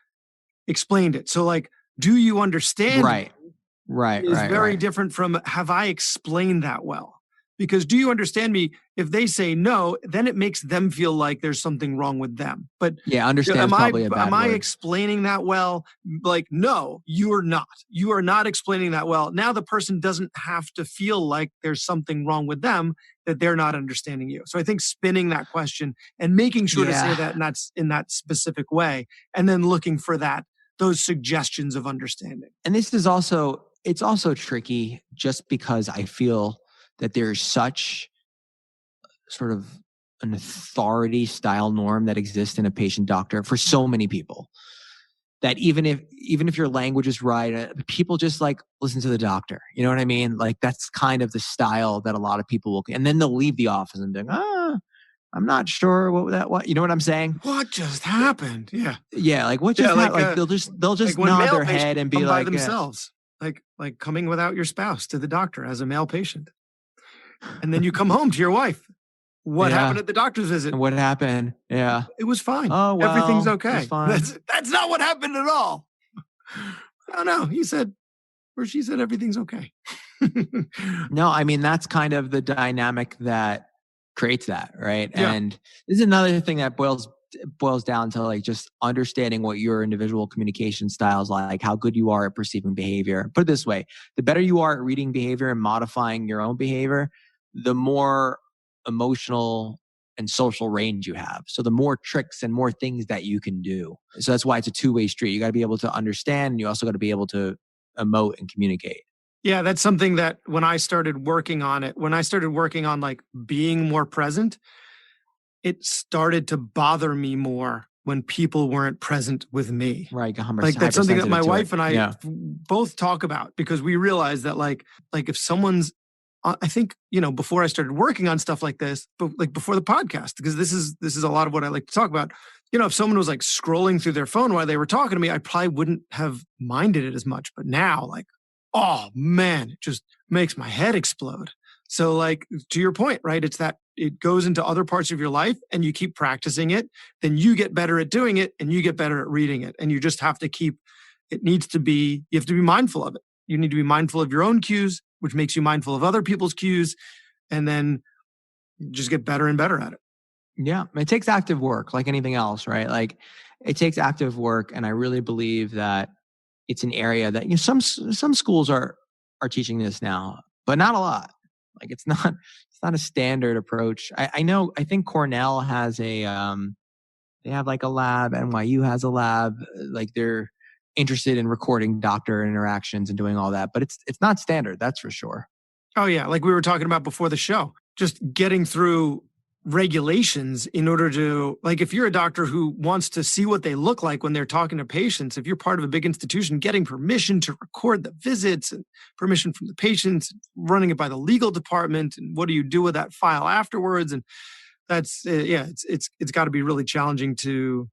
explained it. So like, do you understand? Right. Is very different from, have I explained that well? Because do you understand me? If they say no, then it makes them feel like there's something wrong with them. But understand probably a bad am word. I explaining that well? Like, no, you are not. You are not explaining that well. Now the person doesn't have to feel like there's something wrong with them, that they're not understanding you. So I think spinning that question and making sure to say that in that specific way, and then looking for those suggestions of understanding. And this is it's also tricky just because I feel that there's such sort of an authority style norm that exists in a patient doctor for so many people that even if your language is right, people just like listen to the doctor. You know what I mean? Like that's kind of the style that a lot of people will, and then they'll leave the office and be like, I'm not sure what, you know what I'm saying? What just happened? Yeah. Yeah. Like what just happened? Like they'll just nod their head and be like, by themselves, like coming without your spouse to the doctor as a male patient. And then you come home to your wife What Yeah. happened at the doctor's visit? And what happened? Yeah. It was fine. Oh, well, everything's it okay. was fine. That's not what happened at all. Oh no, he said, or she said, everything's okay. No, I mean, that's kind of the dynamic that creates that, right? Yeah. And this is another thing that boils down to like just understanding what your individual communication style is like, how good you are at perceiving behavior. Put it this way, the better you are at reading behavior and modifying your own behavior, the more emotional and social range you have. So the more tricks and more things that you can do. So that's why it's a two-way street. You got to be able to understand, and you also got to be able to emote and communicate. Yeah, that's something that when I started working on like being more present, it started to bother me more when people weren't present with me. Right. Like that's something that my wife and I Yeah. both talk about, because we realize that like if someone's, I think, before I started working on stuff like this, but like before the podcast, because this is a lot of what I like to talk about. If someone was like scrolling through their phone while they were talking to me, I probably wouldn't have minded it as much. But now, like, oh man, it just makes my head explode. So like, to your point, right? It's that it goes into other parts of your life and you keep practicing it, then you get better at doing it and you get better at reading it. And you just have to you have to be mindful of it. You need to be mindful of your own cues, which makes you mindful of other people's cues. And then just get better and better at it. Yeah. It takes active work like anything else, right? Like it takes active work. And I really believe that it's an area that some schools are teaching this now, but not a lot. Like it's not a standard approach. I think Cornell has they have like a lab. NYU has a lab. Like they're interested in recording doctor interactions and doing all that, but it's not standard. That's for sure. Oh yeah. Like we were talking about before the show, just getting through regulations in order to, like, if you're a doctor who wants to see what they look like when they're talking to patients, if you're part of a big institution, getting permission to record the visits and permission from the patients, running it by the legal department, and what do you do with that file afterwards? And that's it's got to be really challenging to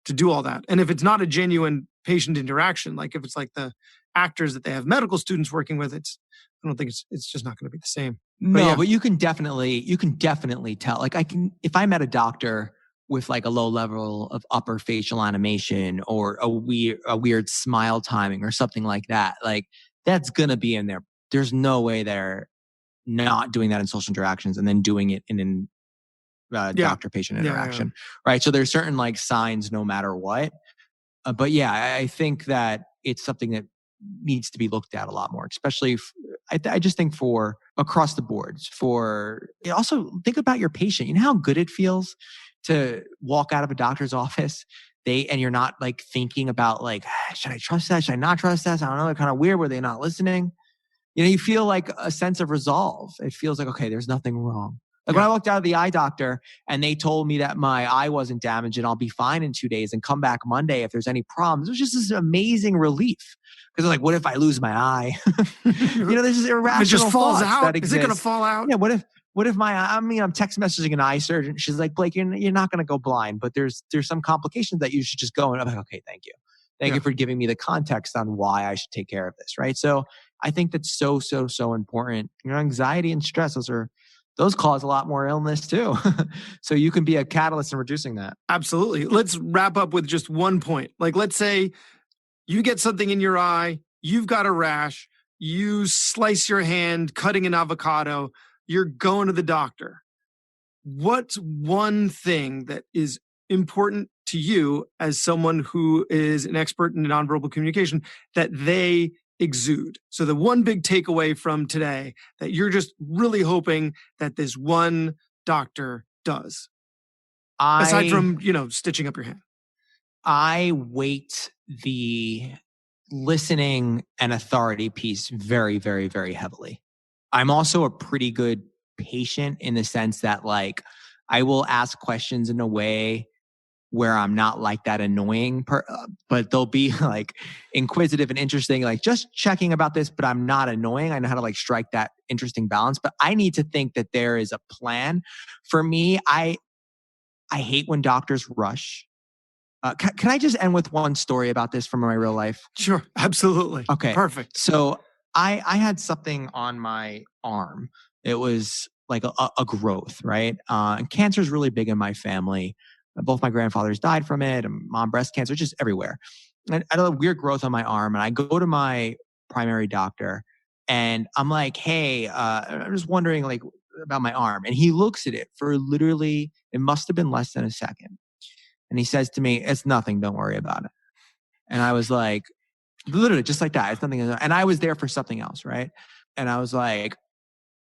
do all that. And if it's not a genuine patient interaction, like if it's like the actors that they have medical students working with, I don't think it's just not going to be the same. But you can definitely tell. Like if I met a doctor with like a low level of upper facial animation or a weird smile timing or something like that, like that's going to be in there. There's no way they're not doing that in social interactions and then doing it in doctor-patient interaction, right? So there's certain like signs no matter what. But yeah, I think that it's something that needs to be looked at a lot more, especially I just think for across the boards. Also think about your patient. You know how good it feels to walk out of a doctor's office and you're not like thinking about like, should I trust that? Should I not trust that? I don't know. They're kind of weird. Were they not listening? You feel like a sense of resolve. It feels like, okay, there's nothing wrong. Like when I walked out of the eye doctor and they told me that my eye wasn't damaged and I'll be fine in 2 days and come back Monday if there's any problems. It was just this amazing relief. Because like, what if I lose my eye? This is irrational. It just falls out. Is it going to fall out? Yeah. What if I'm text messaging an eye surgeon. She's like, Blake, you're not going to go blind, but there's some complications that you should just go. And I'm like, okay, thank you. Thank you for giving me the context on why I should take care of this. Right. So I think that's so, so, so important. Anxiety and stress, those cause a lot more illness too. So you can be a catalyst in reducing that. Absolutely. Let's wrap up with just one point. Like, let's say you get something in your eye, you've got a rash, you slice your hand cutting an avocado, you're going to the doctor. What's one thing that is important to you as someone who is an expert in nonverbal communication that they exude? So the one big takeaway from today that you're just really hoping that this one doctor does, aside from, stitching up your hand. I weight the listening and authority piece very, very, very heavily. I'm also a pretty good patient in the sense that like I will ask questions in a way where I'm not like that annoying, but they'll be like inquisitive and interesting, like just checking about this, but I'm not annoying. I know how to like strike that interesting balance, but I need to think that there is a plan. For me, I hate when doctors rush. Can I just end with one story about this from my real life? Sure, absolutely. Okay. Perfect. So I had something on my arm. It was like a growth, right? And cancer is really big in my family. Both my grandfathers died from it, and mom breast cancer, just everywhere. And I had a weird growth on my arm, and I go to my primary doctor, and I'm like, "Hey, I'm just wondering, like, about my arm." And he looks at it for literally, it must have been less than a second, and he says to me, "It's nothing. Don't worry about it." And I was like, literally, just like that. It's nothing. And I was there for something else, right? And I was like,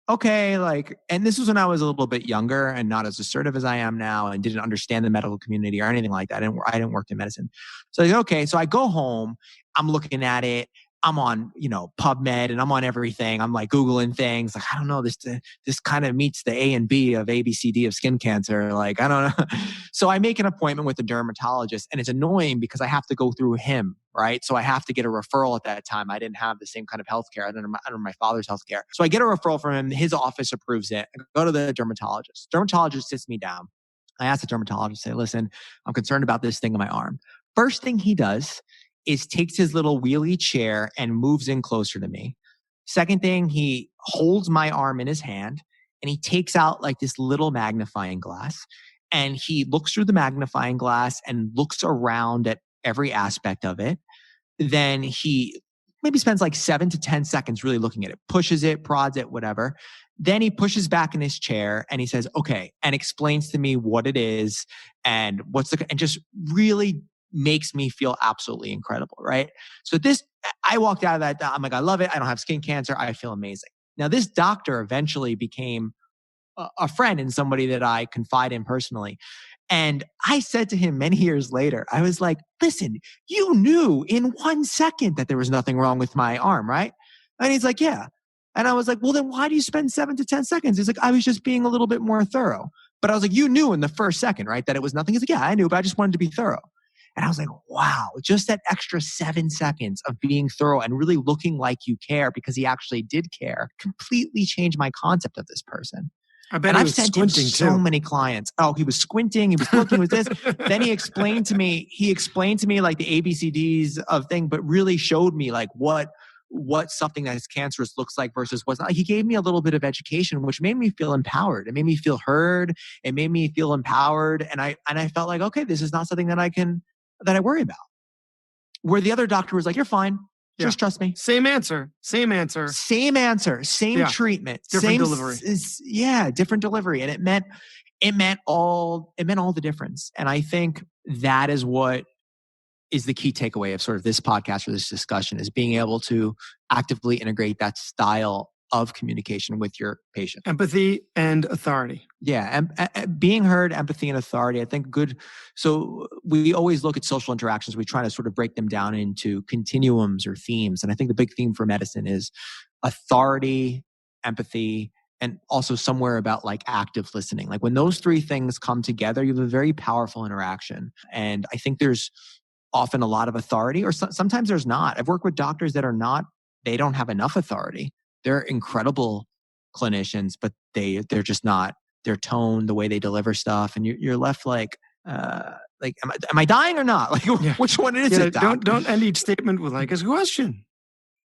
okay, like, and this was when I was a little bit younger and not as assertive as I am now, and didn't understand the medical community or anything like that. I didn't work in medicine. So I said, okay. So I go home, I'm looking at it. I'm on, PubMed, and I'm on everything. I'm like Googling things. Like, I don't know, this kind of meets the A and B of ABCD of skin cancer. Like, I don't know. So I make an appointment with a dermatologist, and it's annoying because I have to go through him, right? So I have to get a referral at that time. I didn't have the same kind of healthcare. I don't know my father's healthcare. So I get a referral from him. His office approves it. I go to the dermatologist. Dermatologist sits me down. I ask the dermatologist, say, listen, I'm concerned about this thing in my arm. First thing he does is takes his little wheelie chair and moves in closer to me. Second thing, he holds my arm in his hand, and he takes out like this little magnifying glass, and he looks through the magnifying glass and looks around at every aspect of it. Then he maybe spends like 7 to 10 seconds really looking at it, pushes it, prods it, whatever. Then he pushes back in his chair and he says, okay, and explains to me what it is and and just really makes me feel absolutely incredible, right? So I walked out of that, I'm like, I love it. I don't have skin cancer. I feel amazing. Now, this doctor eventually became a friend and somebody that I confide in personally. And I said to him many years later, I was like, listen, you knew in 1 second that there was nothing wrong with my arm, right? And he's like, yeah. And I was like, well, then why do you spend 7 to 10 seconds? He's like, I was just being a little bit more thorough. But I was like, you knew in the first second, right, that it was nothing? He's like, yeah, I knew, but I just wanted to be thorough. And I was like, wow, just that extra 7 seconds of being thorough and really looking like you care, because he actually did care, completely changed my concept of this person. I bet and he I've was sent him squinting so too. many clients. Oh, he was squinting. He was looking with this. Then he explained to me like the ABCDs of thing, but really showed me like what something that is cancerous looks like versus what's not. He gave me a little bit of education, which made me feel empowered. It made me feel heard. It made me feel empowered. And I felt like, okay, this is not something that I worry about. Where the other doctor was like, you're fine. Just trust me. Same answer. Same treatment. Different delivery. Different delivery. And it meant all the difference. And I think that is what is the key takeaway of sort of this podcast or this discussion, is being able to actively integrate that style of communication with your patient. Empathy and authority. Yeah. And being heard, empathy, and authority, I think good. So we always look at social interactions. We try to sort of break them down into continuums or themes. And I think the big theme for medicine is authority, empathy, and also somewhere about like active listening. Like when those three things come together, you have a very powerful interaction. And I think there's often a lot of authority, or sometimes there's not. I've worked with doctors that they don't have enough authority. They're incredible clinicians, but they're just not, their tone, the way they deliver stuff. And you're left like, am I dying or not? Like, which one is it, doc? Don't end each statement with like, it's a question.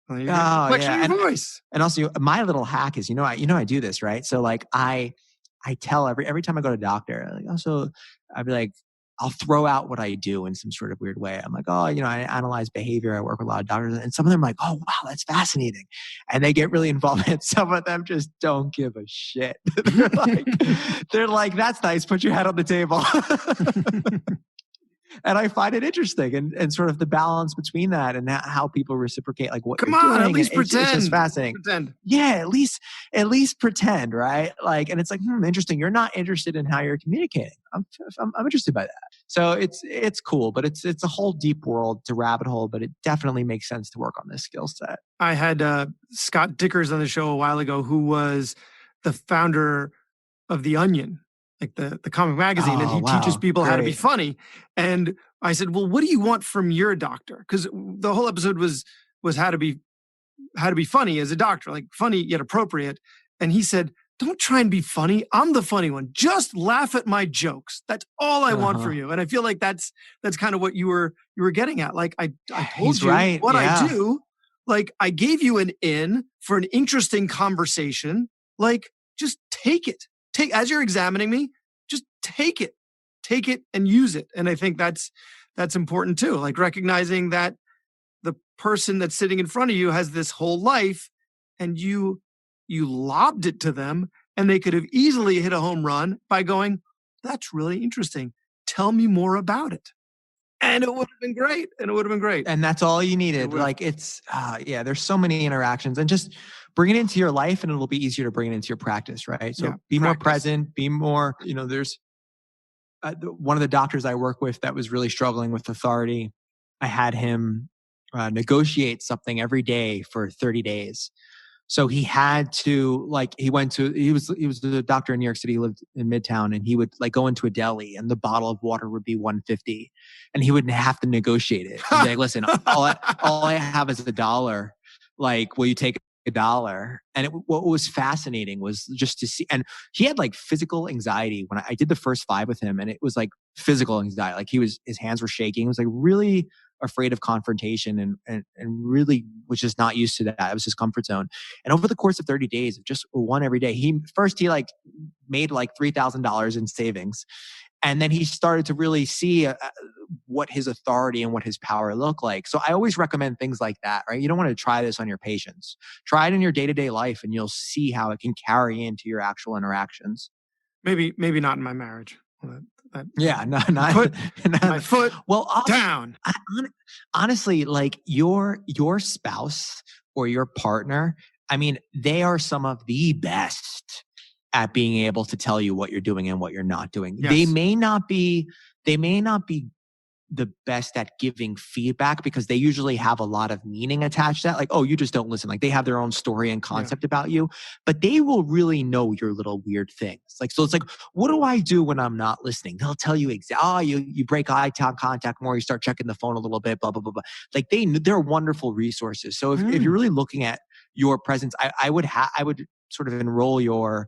Like, your voice. And also my little hack is, I do this, right? So like I tell every time I go to a doctor, like, also I'd be like, I'll throw out what I do in some sort of weird way. I'm like, I analyze behavior. I work with a lot of doctors. And some of them are like, oh, wow, that's fascinating. And they get really involved. And some of them just don't give a shit. they're like, that's nice. Put your head on the table. And I find it interesting and sort of the balance between that and how people reciprocate, like what Come you're on, doing. at least pretend. It's just fascinating. Pretend. Yeah, at least pretend, right? Like, and it's like, interesting. You're not interested in how you're communicating. I'm interested by that. So it's cool, but it's a whole deep world. It's a rabbit hole, but it definitely makes sense to work on this skill set. I had Scott Dikkers on the show a while ago, who was the founder of The Onion, like the comic magazine, and he teaches people how to be funny. And I said, well, what do you want from your doctor? Because the whole episode was how to be funny as a doctor, like funny yet appropriate. And he said, don't try and be funny. I'm the funny one. Just laugh at my jokes. That's all I want from you. And I feel like that's kind of what you were getting at. Like I told you what I do. Like I gave you an in for an interesting conversation. Like just take it. As you're examining me, just take it and use it. And I think that's important too. Like recognizing that the person that's sitting in front of you has this whole life and you lobbed it to them and they could have easily hit a home run by going, that's really interesting. Tell me more about it. And it would have been great. And that's all you needed. Like it's, there's so many interactions, and just bring it into your life and it'll be easier to bring it into your practice, right? So be more present, be more, there's one of the doctors I work with that was really struggling with authority. I had him negotiate something every day for 30 days. So he had to he was a doctor in New York City, he lived in Midtown, and he would go into a deli and the bottle of water would be $1.50 and he wouldn't have to negotiate it. He'd be like, listen, all I have is $1. Will you take $1? And what was fascinating was just to see, and he had physical anxiety when I did the first 5 with him, and it was physical anxiety. His hands were shaking. He was really afraid of confrontation and really was just not used to that. It was his comfort zone. And over the course of 30 days, just one every day, he made $3,000 in savings. And then he started to really see what his authority and what his power looked like. So I always recommend things like that, right? You don't want to try this on your patients. Try it in your day-to-day life and you'll see how it can carry into your actual interactions. Maybe not in my marriage. Not my foot down. Honestly, your spouse or your partner, they are some of the best at being able to tell you what you're doing and what you're not doing. Yes. They may not be the best at giving feedback because they usually have a lot of meaning attached to that. Oh, you just don't listen. They have their own story and concept about you, but they will really know your little weird things. So it's what do I do when I'm not listening? They'll tell you exactly, you break eye contact more, you start checking the phone a little bit, blah, blah, blah, blah. They're wonderful resources. So if you're really looking at your presence, I would sort of enroll your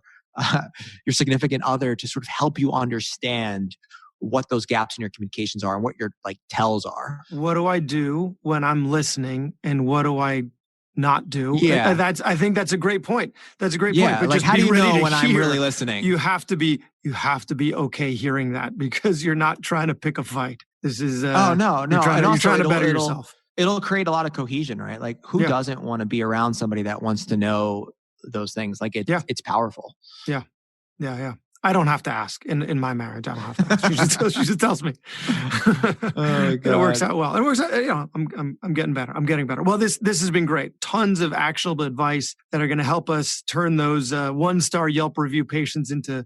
significant other to sort of help you understand what those gaps in your communications are and what your tells are. What do I do when I'm listening and what do I not do? Yeah. I think that's a great point. That's a great point. But just how do you know when I'm really listening? You have to be okay hearing that because you're not trying to pick a fight. This is no. You're trying to better yourself. It'll create a lot of cohesion, right? Who doesn't want to be around somebody that wants to know those things? It's powerful. Yeah. I don't have to ask in my marriage. I don't have to ask. She just tells me. Oh, God. It works out well. It works out. I'm getting better. I'm getting better. Well, this has been great. Tons of actionable advice that are going to help us turn those 1-star Yelp review patients into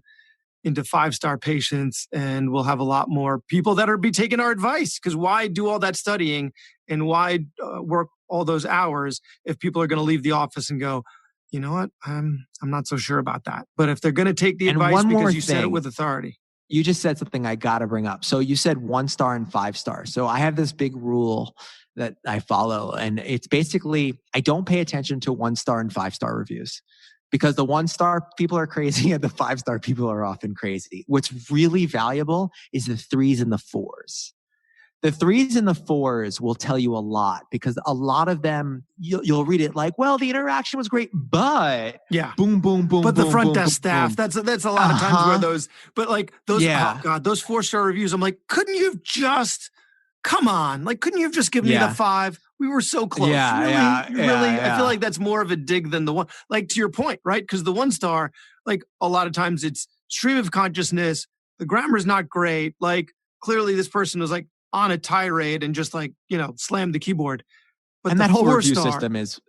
5-star patients, and we'll have a lot more people that are be taking our advice. Because why do all that studying and why work all those hours if people are going to leave the office and go, you know what? I'm not so sure about that. But if they're going to take the advice because you said it with authority. You just said something I got to bring up. So you said 1-star and 5-star. So I have this big rule that I follow. And it's basically, I don't pay attention to 1-star and 5-star reviews because the 1-star people are crazy and the 5-star people are often crazy. What's really valuable is the 3s and the 4s. The 3s and the 4s will tell you a lot because a lot of them, you'll read it the interaction was great, but boom, boom, boom, but boom, the front boom, desk boom, staff, boom. that's a lot of times where those, but those, oh God, those 4-star reviews, I'm couldn't you have just, come on, couldn't you have just given me the 5? We were so close. Really? I feel like that's more of a dig than the one, to your point, right? Because the 1-star, a lot of times it's stream of consciousness. The grammar is not great. Clearly this person was on a tirade and just slammed the keyboard. But and that whole review system is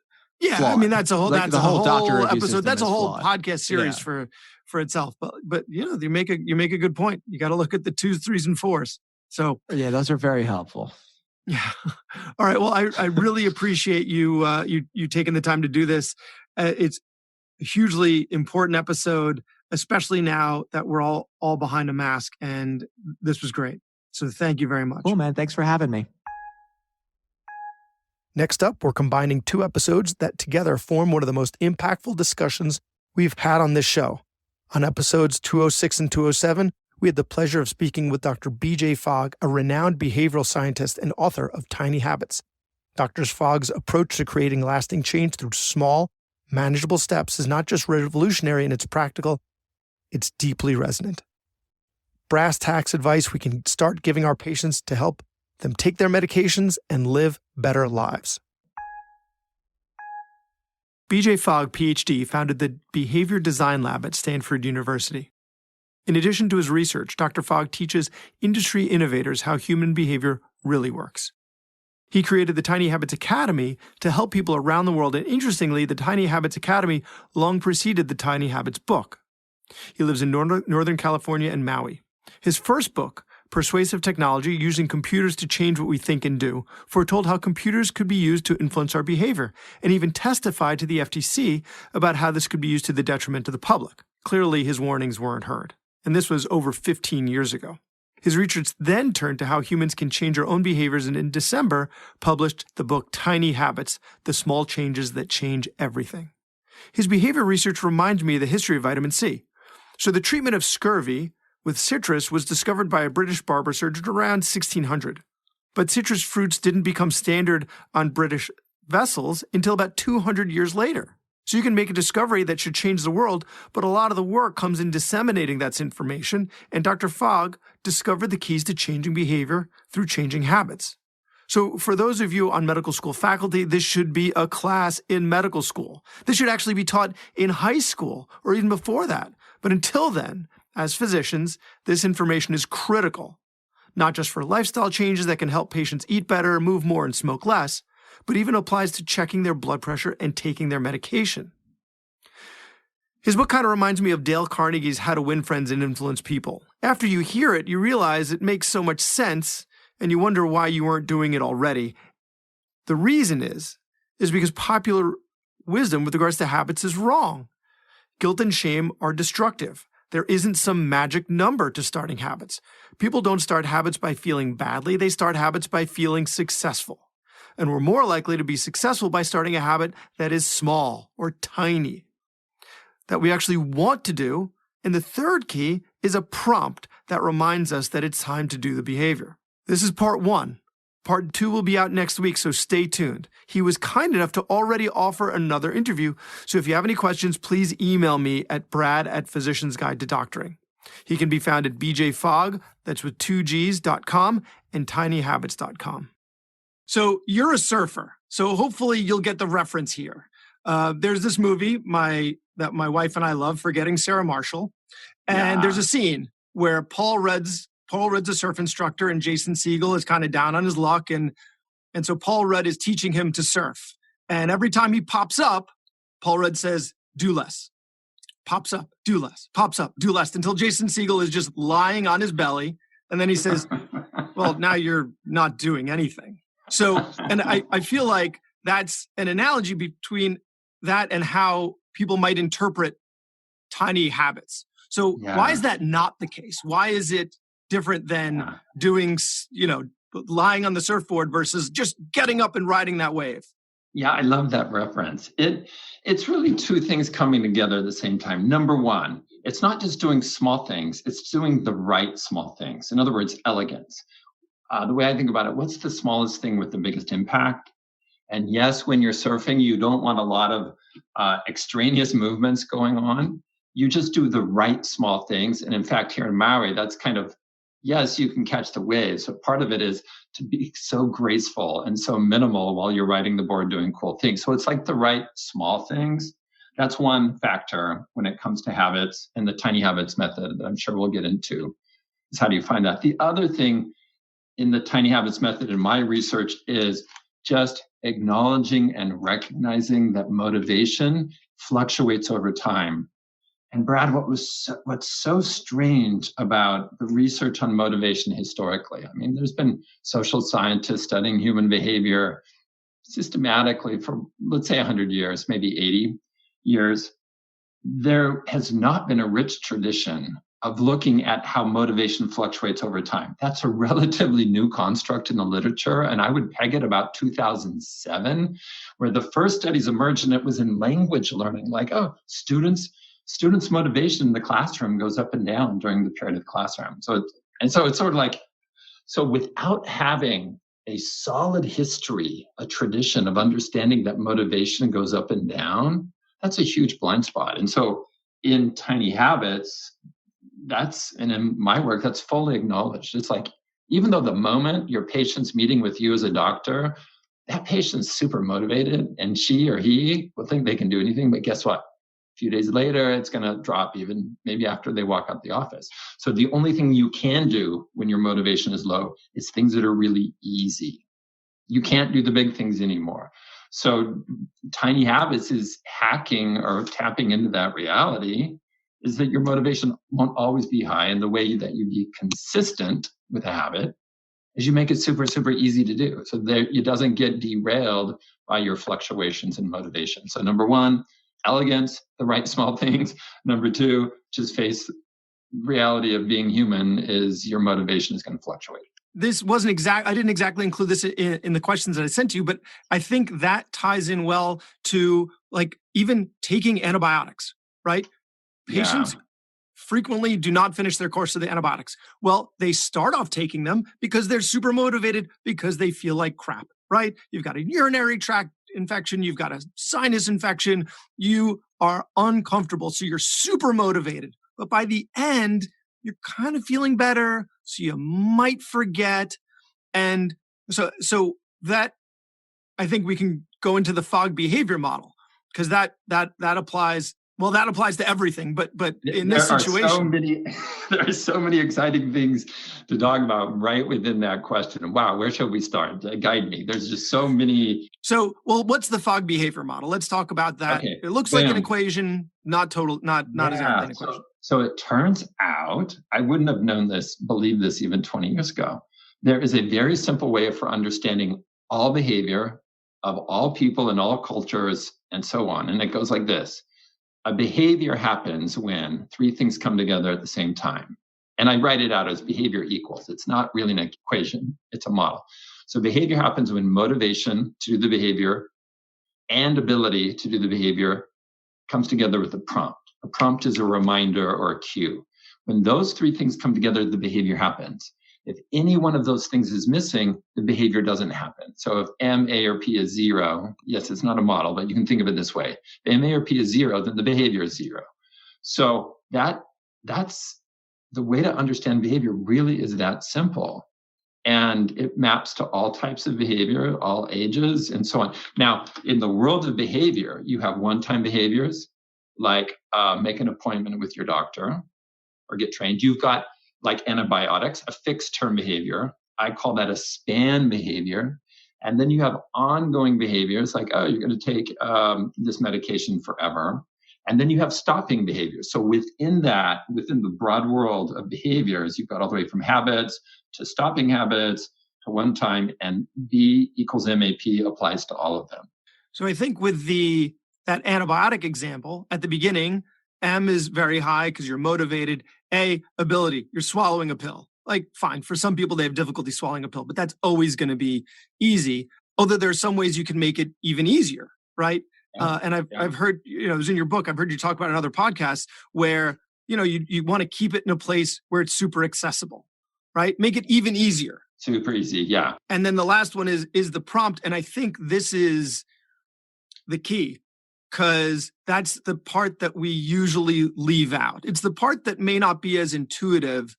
flawed. That's a whole doctor episode. That's a whole flawed. podcast series for itself. But you make a good point. You got to look at the 2s, 3s, and 4s. So those are very helpful. Yeah. All right. Well, I really appreciate you taking the time to do this. It's a hugely important episode, especially now that we're all behind a mask. And this was great. So thank you very much. Cool, man. Thanks for having me. Next up, we're combining 2 episodes that together form one of the most impactful discussions we've had on this show. On episodes 206 and 207, we had the pleasure of speaking with Dr. B.J. Fogg, a renowned behavioral scientist and author of Tiny Habits. Dr. Fogg's approach to creating lasting change through small, manageable steps is not just revolutionary in its practical, it's deeply resonant. Brass tacks advice we can start giving our patients to help them take their medications and live better lives. B.J. Fogg, PhD, founded the Behavior Design Lab at Stanford University. In addition to his research, Dr. Fogg teaches industry innovators how human behavior really works. He created the Tiny Habits Academy to help people around the world, and interestingly, the Tiny Habits Academy long preceded the Tiny Habits book. He lives in Northern California and Maui. His first book, Persuasive Technology, Using Computers to Change What We Think and Do, foretold how computers could be used to influence our behavior, and even testified to the FTC about how this could be used to the detriment of the public. Clearly, his warnings weren't heard, and this was over 15 years ago. His research then turned to how humans can change our own behaviors, and in December, published the book Tiny Habits, The Small Changes That Change Everything. His behavior research reminds me of the history of vitamin C. So the treatment of scurvy with citrus was discovered by a British barber surgeon around 1600. But citrus fruits didn't become standard on British vessels until about 200 years later. So you can make a discovery that should change the world, but a lot of the work comes in disseminating that information, and Dr. Fogg discovered the keys to changing behavior through changing habits. So for those of you on medical school faculty, this should be a class in medical school. This should actually be taught in high school or even before that. But until then, as physicians, this information is critical, not just for lifestyle changes that can help patients eat better, move more, and smoke less, but even applies to checking their blood pressure and taking their medication. His book kind of reminds me of Dale Carnegie's How to Win Friends and Influence People. After you hear it, you realize it makes so much sense, and you wonder why you weren't doing it already. The reason is because popular wisdom with regards to habits is wrong. Guilt and shame are destructive. There isn't some magic number to starting habits. People don't start habits by feeling badly. They start habits by feeling successful. And we're more likely to be successful by starting a habit that is small or tiny, that we actually want to do. And the third key is a prompt that reminds us that it's time to do the behavior. This is part 1. Part 2 will be out next week, so stay tuned. He was kind enough to already offer another interview, so if you have any questions, please email me at brad@Physician's Guide to Doctoring. He can be found at bjfogg, that's with 2gs.com, and tinyhabits.com. So you're a surfer, so hopefully you'll get the reference here. There's this movie that my wife and I love, Forgetting Sarah Marshall, and there's a scene where Paul Rudd's a surf instructor, and Jason Segel is kind of down on his luck, and so Paul Rudd is teaching him to surf. And every time he pops up, Paul Rudd says, "Do less." Pops up, do less. Pops up, do less, until Jason Segel is just lying on his belly, and then he says, "Well, now you're not doing anything." So, and I feel like that's an analogy between that and how people might interpret tiny habits. So why is that not the case? Why is it different than doing, lying on the surfboard versus just getting up and riding that wave? Yeah, I love that reference. It's really two things coming together at the same time. Number one, it's not just doing small things, it's doing the right small things. In other words, elegance. The way I think about it, what's the smallest thing with the biggest impact? And yes, when you're surfing, you don't want a lot of extraneous movements going on. You just do the right small things. And in fact, here in Maui, that's kind of, yes, you can catch the waves, but part of it is to be so graceful and so minimal while you're riding the board doing cool things. So it's like the right small things. That's one factor when it comes to habits, and the tiny habits method that I'm sure we'll get into is how do you find that. The other thing in the tiny habits method in my research is just acknowledging and recognizing that motivation fluctuates over time. And Brad, what's so strange about the research on motivation historically? I mean, there's been social scientists studying human behavior systematically for, let's say, 100 years, maybe 80 years. There has not been a rich tradition of looking at how motivation fluctuates over time. That's a relatively new construct in the literature, and I would peg it about 2007, where the first studies emerged, and it was in language learning, like, students' motivation in the classroom goes up and down during the period of the classroom. So it's sort of like, so without having a solid history, a tradition of understanding that motivation goes up and down, that's a huge blind spot. And so in Tiny Habits, and in my work, that's fully acknowledged. It's like, even though the moment your patient's meeting with you as a doctor, that patient's super motivated and she or he will think they can do anything. But guess what? A few days later, it's going to drop, even maybe after they walk out the office. So the only thing you can do when your motivation is low is things that are really easy. You can't do the big things anymore. So Tiny Habits is hacking or tapping into that reality, is that your motivation won't always be high. And the way that you be consistent with a habit is you make it super, super easy to do. So that it doesn't get derailed by your fluctuations in motivation. So number one, elegance, the right small things. Number two, just face reality of being human, is your motivation is going to fluctuate. This wasn't I didn't exactly include this in the questions that I sent to you, but I think that ties in well to like even taking antibiotics, right? Patients frequently do not finish their course of the antibiotics. Well, they start off taking them because they're super motivated because they feel like crap, right? You've got a urinary tract infection, you've got a sinus infection, you are uncomfortable, so you're super motivated. But by the end, you're kind of feeling better, so you might forget. And so that, I think we can go into the Fogg behavior model, because that applies. Well, that applies to everything, but in this situation, there are so many exciting things to talk about right within that question. Wow, where should we start? Guide me. There's just so many. So, well, what's the Fogg behavior model? Let's talk about that. Okay. It looks like an equation, not exactly an equation. So it turns out, I wouldn't have believed this even 20 years ago. There is a very simple way for understanding all behavior of all people in all cultures and so on. And it goes like this. A behavior happens when three things come together at the same time. And I write it out as behavior equals. It's not really an equation, it's a model. So behavior happens when motivation to do the behavior and ability to do the behavior comes together with a prompt. A prompt is a reminder or a cue. When those three things come together, the behavior happens. If any one of those things is missing, the behavior doesn't happen. So if M, A, or P is 0, yes, it's not a model, but you can think of it this way. If M, A, or P is 0, then the behavior is 0. So that's the way to understand behavior. Really is that simple. And it maps to all types of behavior, all ages, and so on. Now, in the world of behavior, you have one-time behaviors, like make an appointment with your doctor or get trained. You've got like antibiotics, a fixed term behavior. I call that a span behavior. And then you have ongoing behaviors like, oh, you're going to take this medication forever. And then you have stopping behaviors. So within the broad world of behaviors, you've got all the way from habits to stopping habits to one time, and B equals MAP applies to all of them. So I think with that antibiotic example at the beginning, M is very high because you're motivated. A, ability, you're swallowing a pill. Like, fine, for some people, they have difficulty swallowing a pill, but that's always going to be easy. Although there are some ways you can make it even easier, right? Yeah. And I've heard, it was in your book, I've heard you talk about in other podcasts where, you want to keep it in a place where it's super accessible, right? Make it even easier. Super easy, yeah. And then the last one is the prompt. And I think this is the key, because that's the part that we usually leave out. It's the part that may not be as intuitive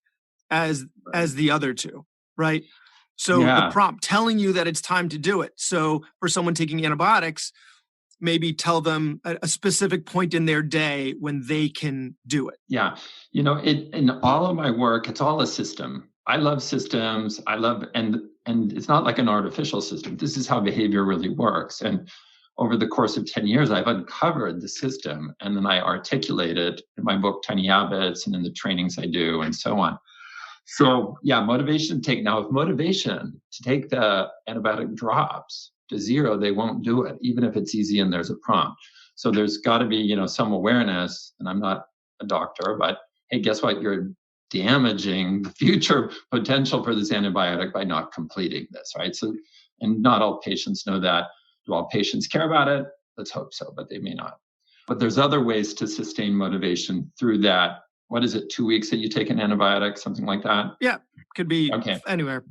as the other two, right? So the prompt telling you that it's time to do it. So for someone taking antibiotics, maybe tell them a specific point in their day when they can do it. Yeah. In all of my work, it's all a system. I love systems. And it's not like an artificial system. This is how behavior really works. And over the course of 10 years, I've uncovered the system, and then I articulate it in my book, Tiny Habits, and in the trainings I do, and so on. So motivation to take the antibiotic drops to 0, they won't do it, even if it's easy and there's a prompt. So there's got to be, some awareness, and I'm not a doctor, but hey, guess what? You're damaging the future potential for this antibiotic by not completing this, right? So, and not all patients know that. Do all patients care about it? Let's hope so, but they may not. But there's other ways to sustain motivation through that. What is it, 2 weeks that you take an antibiotic, something like that? Yeah, could be anywhere.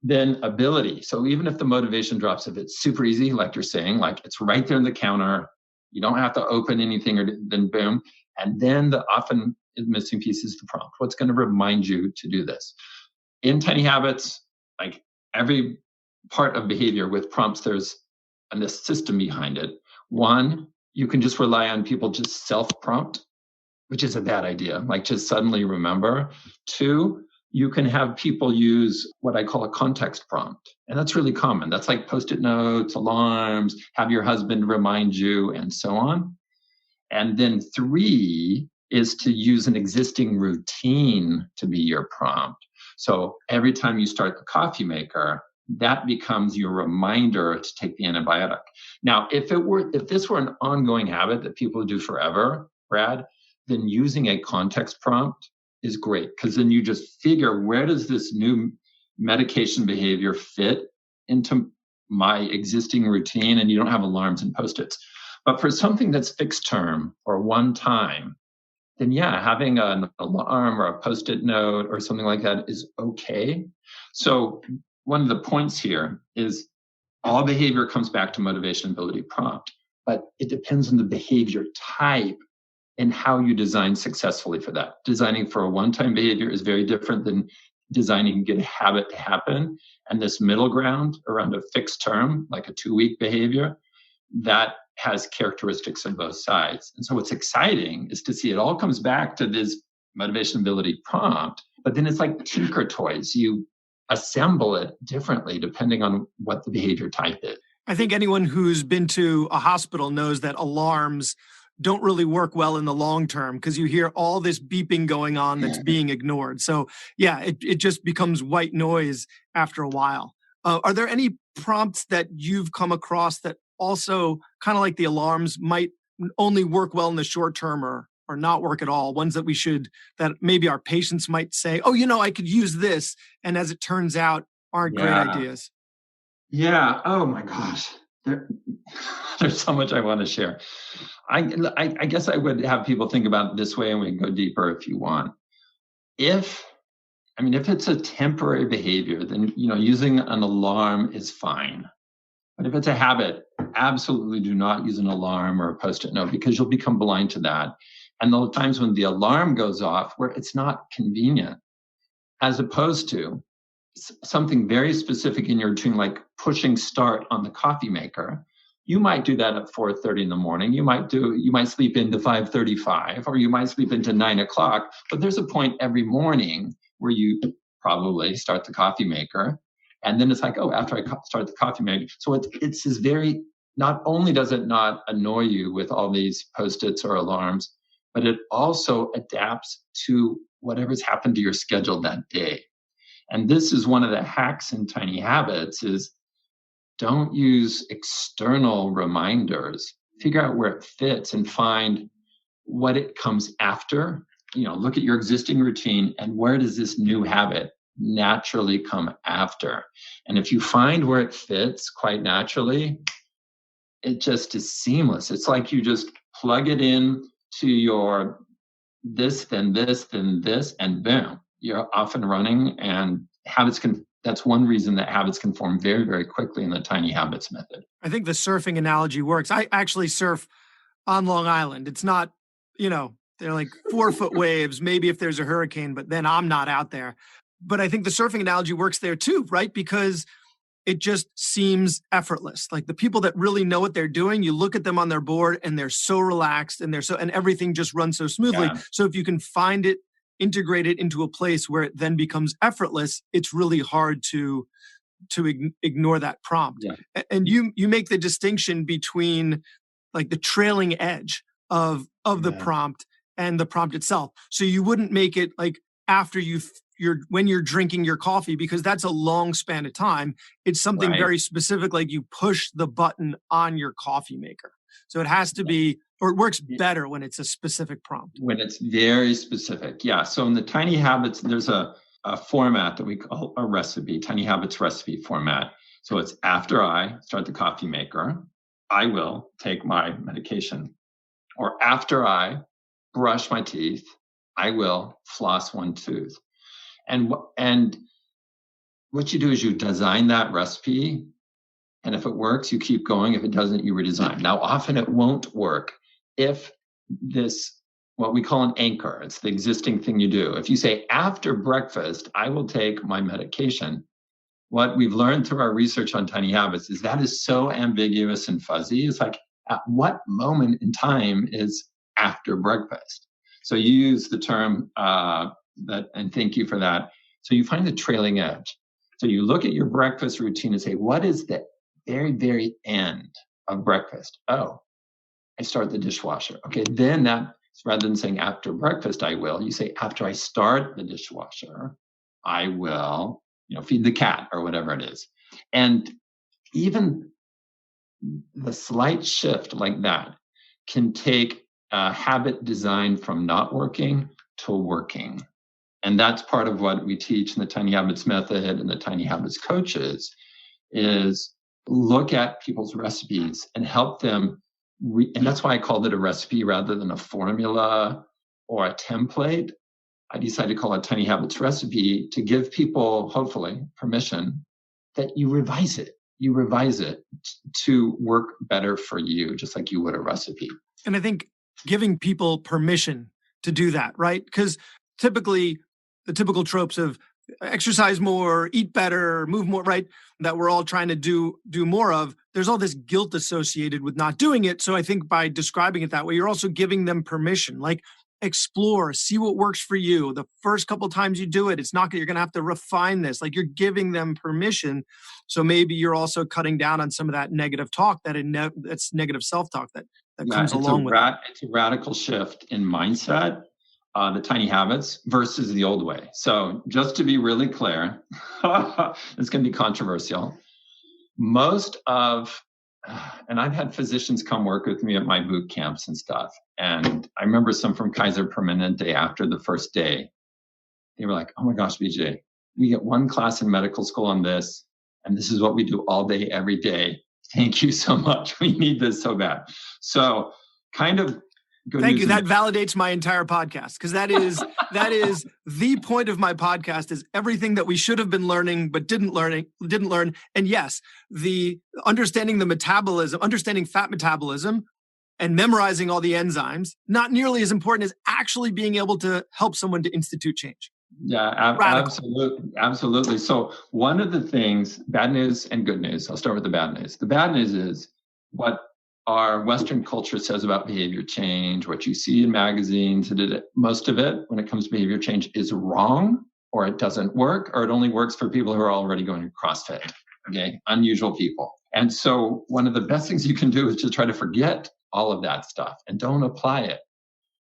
Then ability. So even if the motivation drops, if it's super easy, like you're saying, like it's right there on the counter, You don't have to open anything, or then boom. And then the often missing piece is the prompt. What's going to remind you to do this? In Tiny Habits, like every part of behavior with prompts, there's a system behind it. One, you can just rely on people just self-prompt, which is a bad idea, like just suddenly remember. Two, you can have people use what I call a context prompt. And that's really common. That's like Post-it notes, alarms, have your husband remind you, and so on. And then three is to use an existing routine to be your prompt. So every time you start the coffee maker, that becomes your reminder to take the antibiotic. Now, if this were an ongoing habit that people do forever, Brad, then using a context prompt is great, because then you just figure, where does this new medication behavior fit into my existing routine? And you don't have alarms and Post-its. But for something that's fixed term or one time, then yeah, having an alarm or a Post-it note or something like that is okay. So one of the points here is all behavior comes back to motivation, ability, prompt, but it depends on the behavior type and how you design successfully for that. Designing for a one-time behavior is very different than designing to get a habit to happen. And this middle ground around a fixed term, like a 2-week behavior, that has characteristics of both sides. And so what's exciting is to see it all comes back to this motivation, ability, prompt, but then it's like tinker toys. You assemble it differently depending on what the behavior type is. I think anyone who's been to a hospital knows that alarms don't really work well in the long term, because you hear all this beeping going on that's being ignored. So yeah, it just becomes white noise after a while. Are there any prompts that you've come across that also, kind of like the alarms, might only work well in the short term or not work at all? Ones that maybe our patients might say, oh, I could use this. And as it turns out, aren't great ideas. Yeah. Oh my gosh. There's so much I want to share. I guess I would have people think about it this way, and we can go deeper if you want. If it's a temporary behavior, then, using an alarm is fine. But if it's a habit, absolutely do not use an alarm or a Post-it note, because you'll become blind to that. And the times when the alarm goes off where it's not convenient, as opposed to something very specific in your routine, like pushing start on the coffee maker. You might do that at 4:30 in the morning. You might sleep into 5:35, or you might sleep into 9 o'clock. But there's a point every morning where you probably start the coffee maker. And then it's like, oh, after I start the coffee maker. So it's this very, not only does it not annoy you with all these Post-its or alarms, but it also adapts to whatever's happened to your schedule that day. And this is one of the hacks in Tiny Habits, is don't use external reminders. Figure out where it fits and find what it comes after. Look at your existing routine and where does this new habit naturally come after. And if you find where it fits quite naturally, it just is seamless. It's like you just plug it in to your this, then this, then this, and boom, you're off and running. And that's one reason that habits can form very, very quickly in the Tiny Habits method. I think the surfing analogy works. I actually surf on Long Island. It's not, they're like 4-foot waves, maybe if there's a hurricane, but then I'm not out there. But I think the surfing analogy works there too, right? Because it just seems effortless. Like the people that really know what they're doing, you look at them on their board and they're so relaxed and and everything just runs so smoothly. Yeah. So if you can find it, integrate it into a place where it then becomes effortless, it's really hard to ignore that prompt. Yeah. And you make the distinction between like the trailing edge of the prompt and the prompt itself. So you wouldn't make it like after when you're drinking your coffee, because that's a long span of time. It's something very specific, like you push the button on your coffee maker. So it has to be, or it works better when it's a specific prompt. When it's very specific. Yeah. So in the Tiny Habits, there's a format that we call a recipe, Tiny Habits recipe format. So it's after I start the coffee maker, I will take my medication. Or after I brush my teeth, I will floss one tooth. And what you do is you design that recipe And if it works, you keep going. If it doesn't, you redesign. Now, often it won't work if what we call an anchor, it's the existing thing you do. If you say, after breakfast, I will take my medication, what we've learned through our research on tiny habits is that is so ambiguous and fuzzy. It's like, at what moment in time is after breakfast? So you use the term and thank you for that. So you find the trailing edge. So you look at your breakfast routine and say, what is the very, very end of breakfast? Oh, I start the dishwasher. Okay, then that, rather than saying after breakfast, I will, you say after I start the dishwasher, I will, feed the cat or whatever it is. And even the slight shift like that can take a habit design from not working to working. And that's part of what we teach in the Tiny Habits method and the Tiny Habits coaches is look at people's recipes and help them. And that's why I called it a recipe rather than a formula or a template. I decided to call it Tiny Habits recipe to give people, hopefully, permission that you revise it. You revise it to work better for you, just like you would a recipe. And I think giving people permission to do that, right? Because typically the typical tropes of exercise more, eat better, move more, right? That we're all trying to do more of. There's all this guilt associated with not doing it. So I think by describing it that way, you're also giving them permission, like explore, see what works for you. The first couple of times you do it, it's not that you're going to have to refine this. Like you're giving them permission. So maybe you're also cutting down on some of that negative talk, that's negative self-talk that comes along with it. It's a radical shift in mindset. The tiny habits versus the old way. So just to be really clear, it's going to be controversial. And I've had physicians come work with me at my boot camps and stuff. And I remember some from Kaiser Permanente after the first day. They were like, oh my gosh, BJ, we get one class in medical school on this, and this is what we do all day, every day. Thank you so much. We need this so bad. So kind of Thank you. That validates my entire podcast because that is the point of my podcast is everything that we should have been learning but didn't learn. And yes, the understanding fat metabolism and memorizing all the enzymes, not nearly as important as actually being able to help someone to institute change. Yeah, absolutely. So one of the things, bad news and good news, I'll start with the bad news. The bad news is what our Western culture says about behavior change, what you see in magazines, most of it, when it comes to behavior change, is wrong, or it doesn't work, or it only works for people who are already going to CrossFit, okay? Unusual people. And so one of the best things you can do is to try to forget all of that stuff and don't apply it.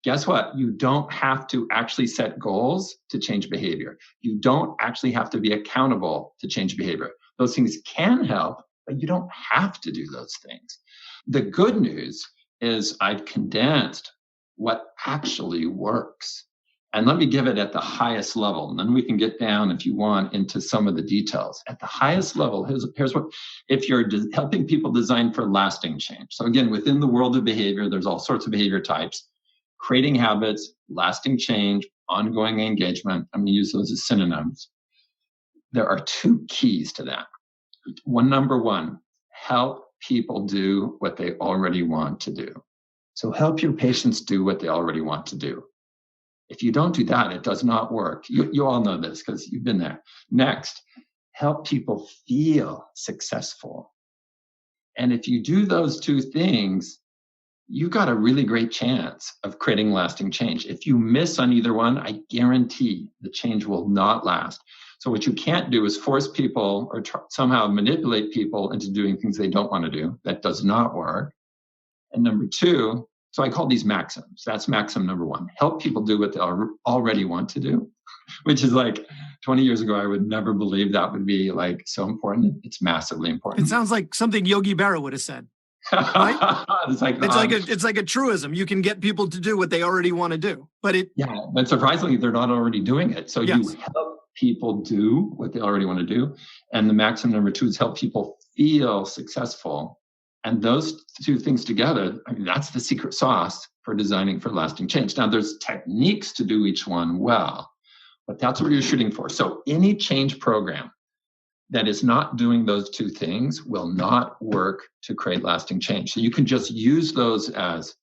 Guess what? You don't have to actually set goals to change behavior. You don't actually have to be accountable to change behavior. Those things can help, but you don't have to do those things. The good news is I've condensed what actually works. And let me give it at the highest level. And then we can get down, if you want, into some of the details. At the highest level, here's what, if you're helping people design for lasting change. So again, within the world of behavior, there's all sorts of behavior types. Creating habits, lasting change, ongoing engagement. I'm going to use those as synonyms. There are two keys to that. Number one, help people do what they already want to do. So help your patients do what they already want to do. If you don't do that, it does not work. You all know this because you've been there. Next, help people feel successful. And if you do those two things, you got a really great chance of creating lasting change. If you miss on either one, I guarantee the change will not last. So what you can't do is force people or somehow manipulate people into doing things they don't want to do. That does not work. And number two, so I call these maxims. That's maxim number one. Help people do what they already want to do, which is like 20 years ago, I would never believe that would be like so important. It's massively important. It sounds like something Yogi Berra would have said. Right? It's like a truism. You can get people to do what they already want to do, but surprisingly, they're not already doing it. So yes. You help people do what they already want to do. And the maxim number two is help people feel successful. And those two things together, that's the secret sauce for designing for lasting change. Now, there's techniques to do each one well, but that's what you're shooting for. So any change program, that is not doing those two things will not work to create lasting change. So you can just use those as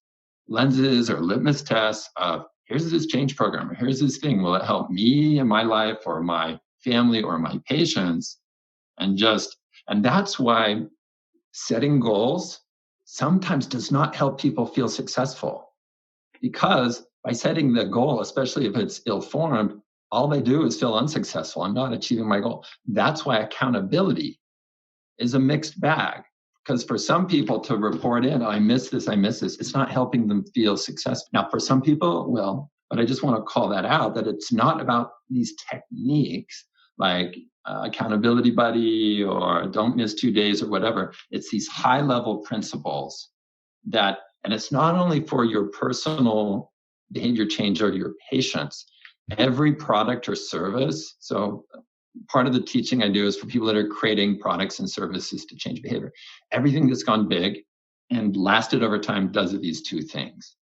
lenses or litmus tests of, here's this change program, or here's this thing. Will it help me in my life or my family or my patients? And that's why setting goals sometimes does not help people feel successful, because by setting the goal, especially if it's ill-formed, all they do is feel unsuccessful. I'm not achieving my goal. That's why accountability is a mixed bag. Because for some people to report in, I miss this, it's not helping them feel successful. Now, for some people, well, but I just want to call that out, that it's not about these techniques like accountability buddy or don't miss 2 days or whatever. It's these high-level principles that, and it's not only for your personal behavior change or your patients, every product or service. So part of the teaching I do is for people that are creating products and services to change behavior. Everything that's gone big and lasted over time does these two things.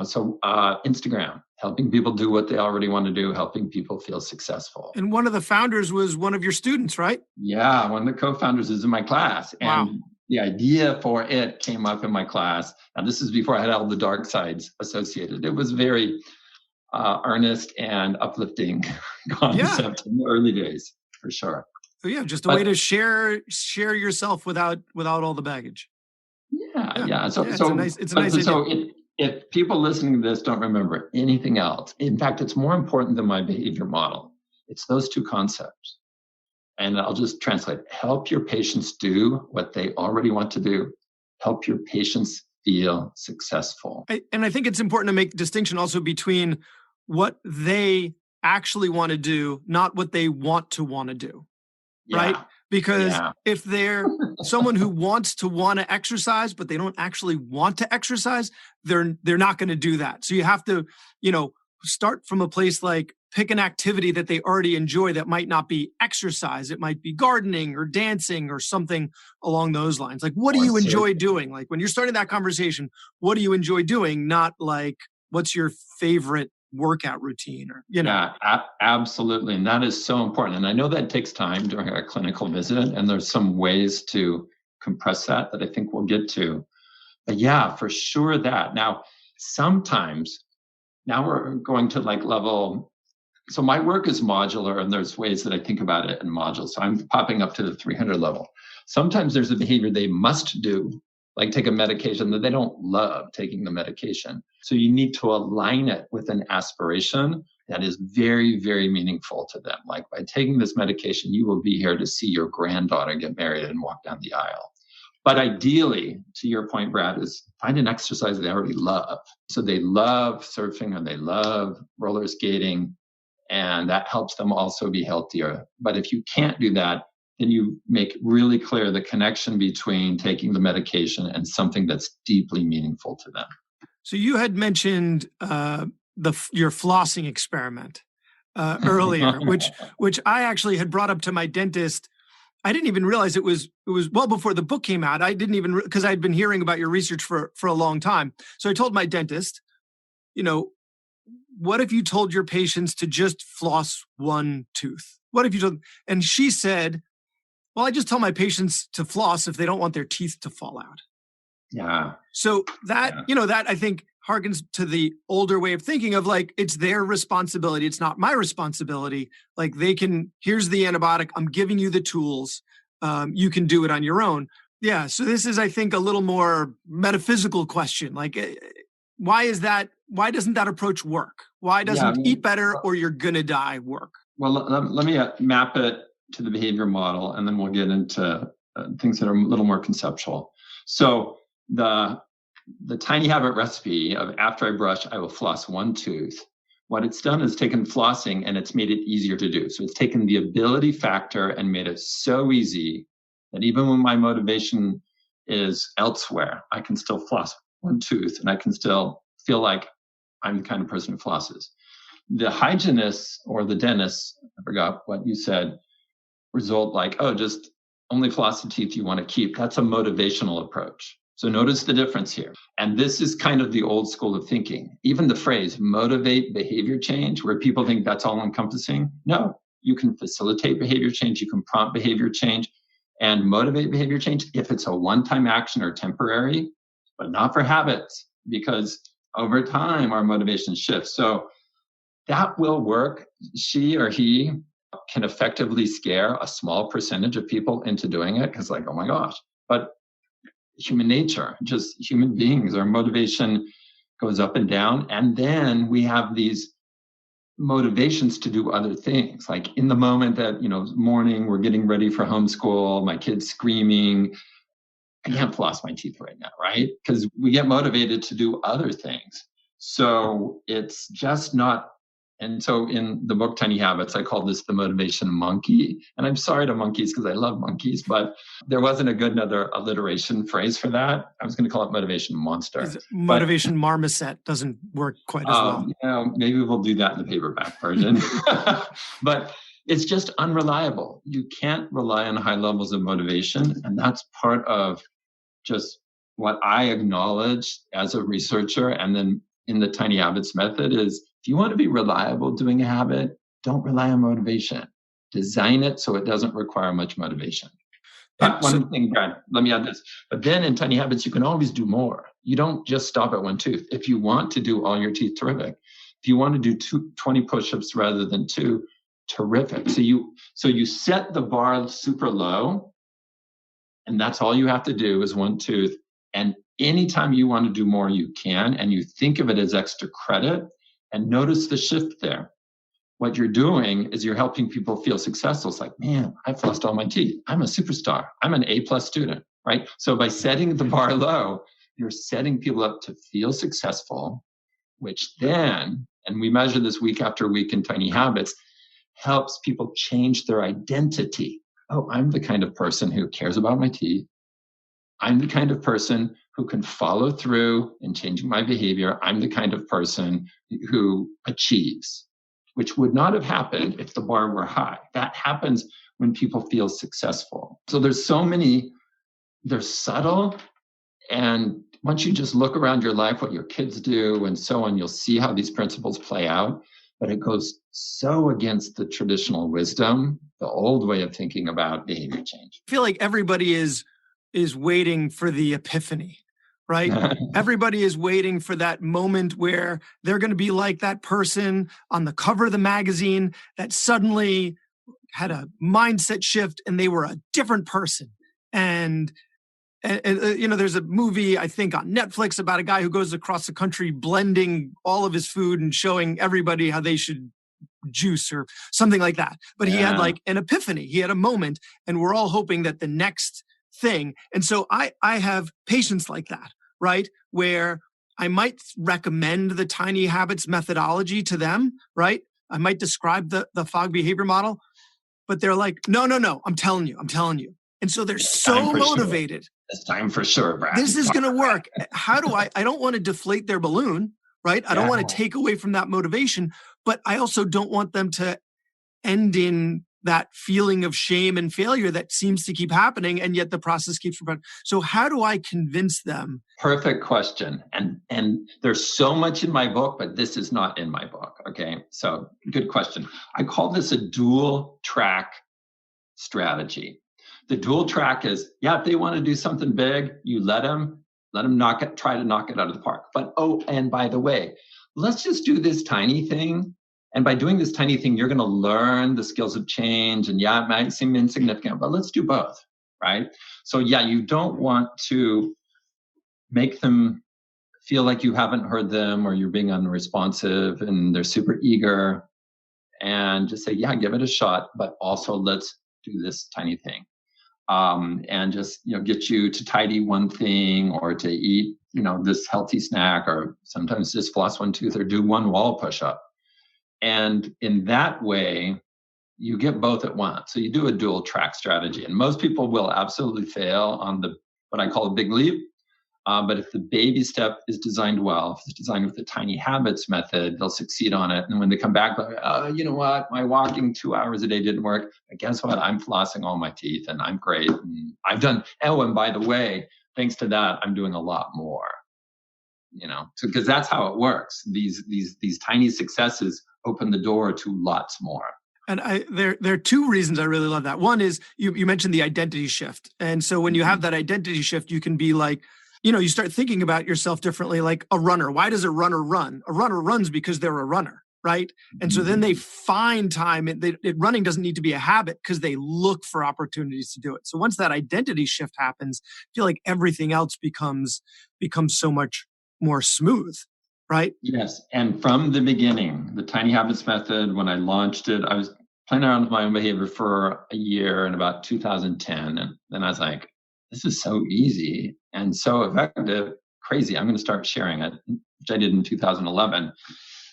So Instagram, helping people do what they already want to do, helping people feel successful. And one of the founders was one of your students, right? Yeah, one of the co-founders is in my class. Wow. And the idea for it came up in my class. Now, this is before I had all the dark sides associated. It was very earnest and uplifting concept in the early days, for sure. So yeah, just a way to share yourself without all the baggage. Yeah. So if people listening to this don't remember anything else, in fact, it's more important than my behavior model. It's those two concepts. And I'll just translate. Help your patients do what they already want to do. Help your patients feel successful. And I think it's important to make distinction also between what they actually want to do, not what they want to do, right? Because if they're someone who want to exercise, but they don't actually want to exercise, they're not going to do that. So you have to, start from a place like pick an activity that they already enjoy that might not be exercise. It might be gardening or dancing or something along those lines. Like, what do you enjoy doing? Like when you're starting that conversation, what do you enjoy doing? Not like, what's your favorite workout routine or, Yeah, absolutely. And that is so important. And I know that takes time during a clinical visit, and there's some ways to compress that I think we'll get to. But yeah, for sure that. Now, sometimes, now we're going to like level. So my work is modular, and there's ways that I think about it in modules. So I'm popping up to the 300 level. Sometimes there's a behavior they must do, like take a medication that they don't love taking the medication. So you need to align it with an aspiration that is very, very meaningful to them. Like by taking this medication, you will be here to see your granddaughter get married and walk down the aisle. But ideally, to your point, Brad, is find an exercise they already love. So they love surfing or they love roller skating, and that helps them also be healthier. But if you can't do that, then you make really clear the connection between taking the medication and something that's deeply meaningful to them. So you had mentioned your flossing experiment earlier, which I actually had brought up to my dentist. I didn't even realize it was well before the book came out. I didn't even, because I'd been hearing about your research for a long time. So I told my dentist, what if you told your patients to just floss one tooth? What if you told, and she said, well, I just tell my patients to floss if they don't want their teeth to fall out. Yeah. So that, that I think harkens to the older way of thinking of like, it's their responsibility. It's not my responsibility. Like here's the antibiotic. I'm giving you the tools. You can do it on your own. Yeah. So this is, I think, a little more metaphysical question. Like, why doesn't that approach work? Why doesn't eat better or you're going to die work? Well, let me map it to the behavior model, and then we'll get into things that are a little more conceptual. So the tiny habit recipe of after I brush, I will floss one tooth. What it's done is taken flossing and it's made it easier to do. So it's taken the ability factor and made it so easy that even when my motivation is elsewhere, I can still floss one tooth and I can still feel like I'm the kind of person who flosses. The hygienist or the dentist, I forgot what you said, result like, oh, just only floss the teeth you want to keep. That's a motivational approach. So notice the difference here. And this is kind of the old school of thinking. Even the phrase motivate behavior change, where people think that's all encompassing. No, you can facilitate behavior change, you can prompt behavior change and motivate behavior change if it's a one-time action or temporary, but not for habits, because over time our motivation shifts. So that will work. She or he can effectively scare a small percentage of people into doing it because, like, oh my gosh. But human nature, just human beings, our motivation goes up and down. And then we have these motivations to do other things. Like in the moment that, morning, we're getting ready for homeschool, my kid's screaming, I can't floss my teeth right now, right? Because we get motivated to do other things. So it's just not. And so in the book, Tiny Habits, I call this the motivation monkey. And I'm sorry to monkeys because I love monkeys, but there wasn't a good another alliteration phrase for that. I was going to call it motivation monster. Motivation marmoset doesn't work quite as well. Maybe we'll do that in the paperback version. But it's just unreliable. You can't rely on high levels of motivation. And that's part of just what I acknowledge as a researcher. And then in the Tiny Habits method is, if you want to be reliable doing a habit, don't rely on motivation. Design it so it doesn't require much motivation. But one thing, Brad, let me add this. But then in Tiny Habits, you can always do more. You don't just stop at one tooth. If you want to do all your teeth, terrific. If you want to do 20 push-ups rather than 2, terrific. So you set the bar super low, and that's all you have to do is one tooth. And anytime you want to do more, you can, and you think of it as extra credit. And notice the shift there. What you're doing is you're helping people feel successful. It's like, man, I've flossed all my teeth. I'm a superstar. I'm an A+ student, right? So by setting the bar low, you're setting people up to feel successful, which then, and we measure this week after week in Tiny Habits, helps people change their identity. Oh, I'm the kind of person who cares about my teeth. I'm the kind of person who can follow through in changing my behavior. I'm the kind of person who achieves, which would not have happened if the bar were high. That happens when people feel successful. So there's so many, they're subtle. And once you just look around your life, what your kids do and so on, you'll see how these principles play out. But it goes so against the traditional wisdom, the old way of thinking about behavior change. I feel like everybody is waiting for the epiphany, right? Everybody is waiting for that moment where they're going to be like that person on the cover of the magazine that suddenly had a mindset shift and they were a different person. And there's a movie, I think, on Netflix about a guy who goes across the country blending all of his food and showing everybody how they should juice or something like that. But he had like an epiphany. He had a moment, and we're all hoping that the next thing. And so I have patients like that, right? Where I might recommend the Tiny Habits methodology to them, right? I might describe the Fogg behavior model, but they're like, no, I'm telling you. And so they're so motivated. Sure. It's time for sure, Brad. This is going to work. How do I don't want to deflate their balloon, right? I don't want to take away from that motivation, but I also don't want them to end in that feeling of shame and failure that seems to keep happening, and yet the process keeps repeating. So how do I convince them? Perfect question. And there's so much in my book, but this is not in my book. Okay. So good question. I call this a dual track strategy. The dual track is, if they want to do something big, you let them try to knock it out of the park. But, and by the way, let's just do this tiny thing. And by doing this tiny thing, you're going to learn the skills of change. And it might seem insignificant, but let's do both, right? So you don't want to make them feel like you haven't heard them or you're being unresponsive and they're super eager, and just say, give it a shot, but also let's do this tiny thing. And just, get you to tidy one thing or to eat, this healthy snack, or sometimes just floss one tooth or do one wall push-up. And in that way, you get both at once. So you do a dual track strategy. And most people will absolutely fail on what I call a big leap. But if the baby step is designed well, if it's designed with the Tiny Habits method, they'll succeed on it. And when they come back, you know what? My walking 2 hours a day didn't work. But guess what? I'm flossing all my teeth and I'm great. And I've done, and by the way, thanks to that, I'm doing a lot more. Because that's how it works. These tiny successes open the door to lots more. And there are two reasons I really love that. One is you mentioned the identity shift. And so when you have that identity shift, you can be like, you start thinking about yourself differently, like a runner. Why does a runner run? A runner runs because they're a runner, right? And so then they find time. Running doesn't need to be a habit because they look for opportunities to do it. So once that identity shift happens, I feel like everything else becomes so much more smooth, right? Yes. And from the beginning, the Tiny Habits method, when I launched it, I was playing around with my own behavior for a year in about 2010. And then I was like, this is so easy and so effective, crazy. I'm going to start sharing it, which I did in 2011.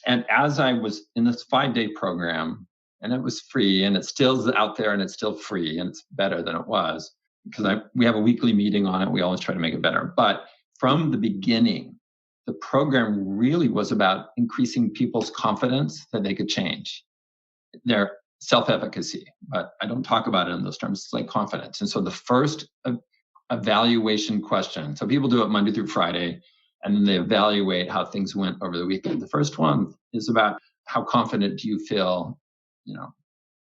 And as I was in this 5-day program, and it was free, and it's still out there, and it's still free, and it's better than it was, because we have a weekly meeting on it. We always try to make it better. But from the beginning, the program really was about increasing people's confidence that they could change their self-efficacy. But I don't talk about it in those terms. It's like confidence. And so the first evaluation question, so people do it Monday through Friday, and then they evaluate how things went over the weekend. The first one is about how confident do you feel,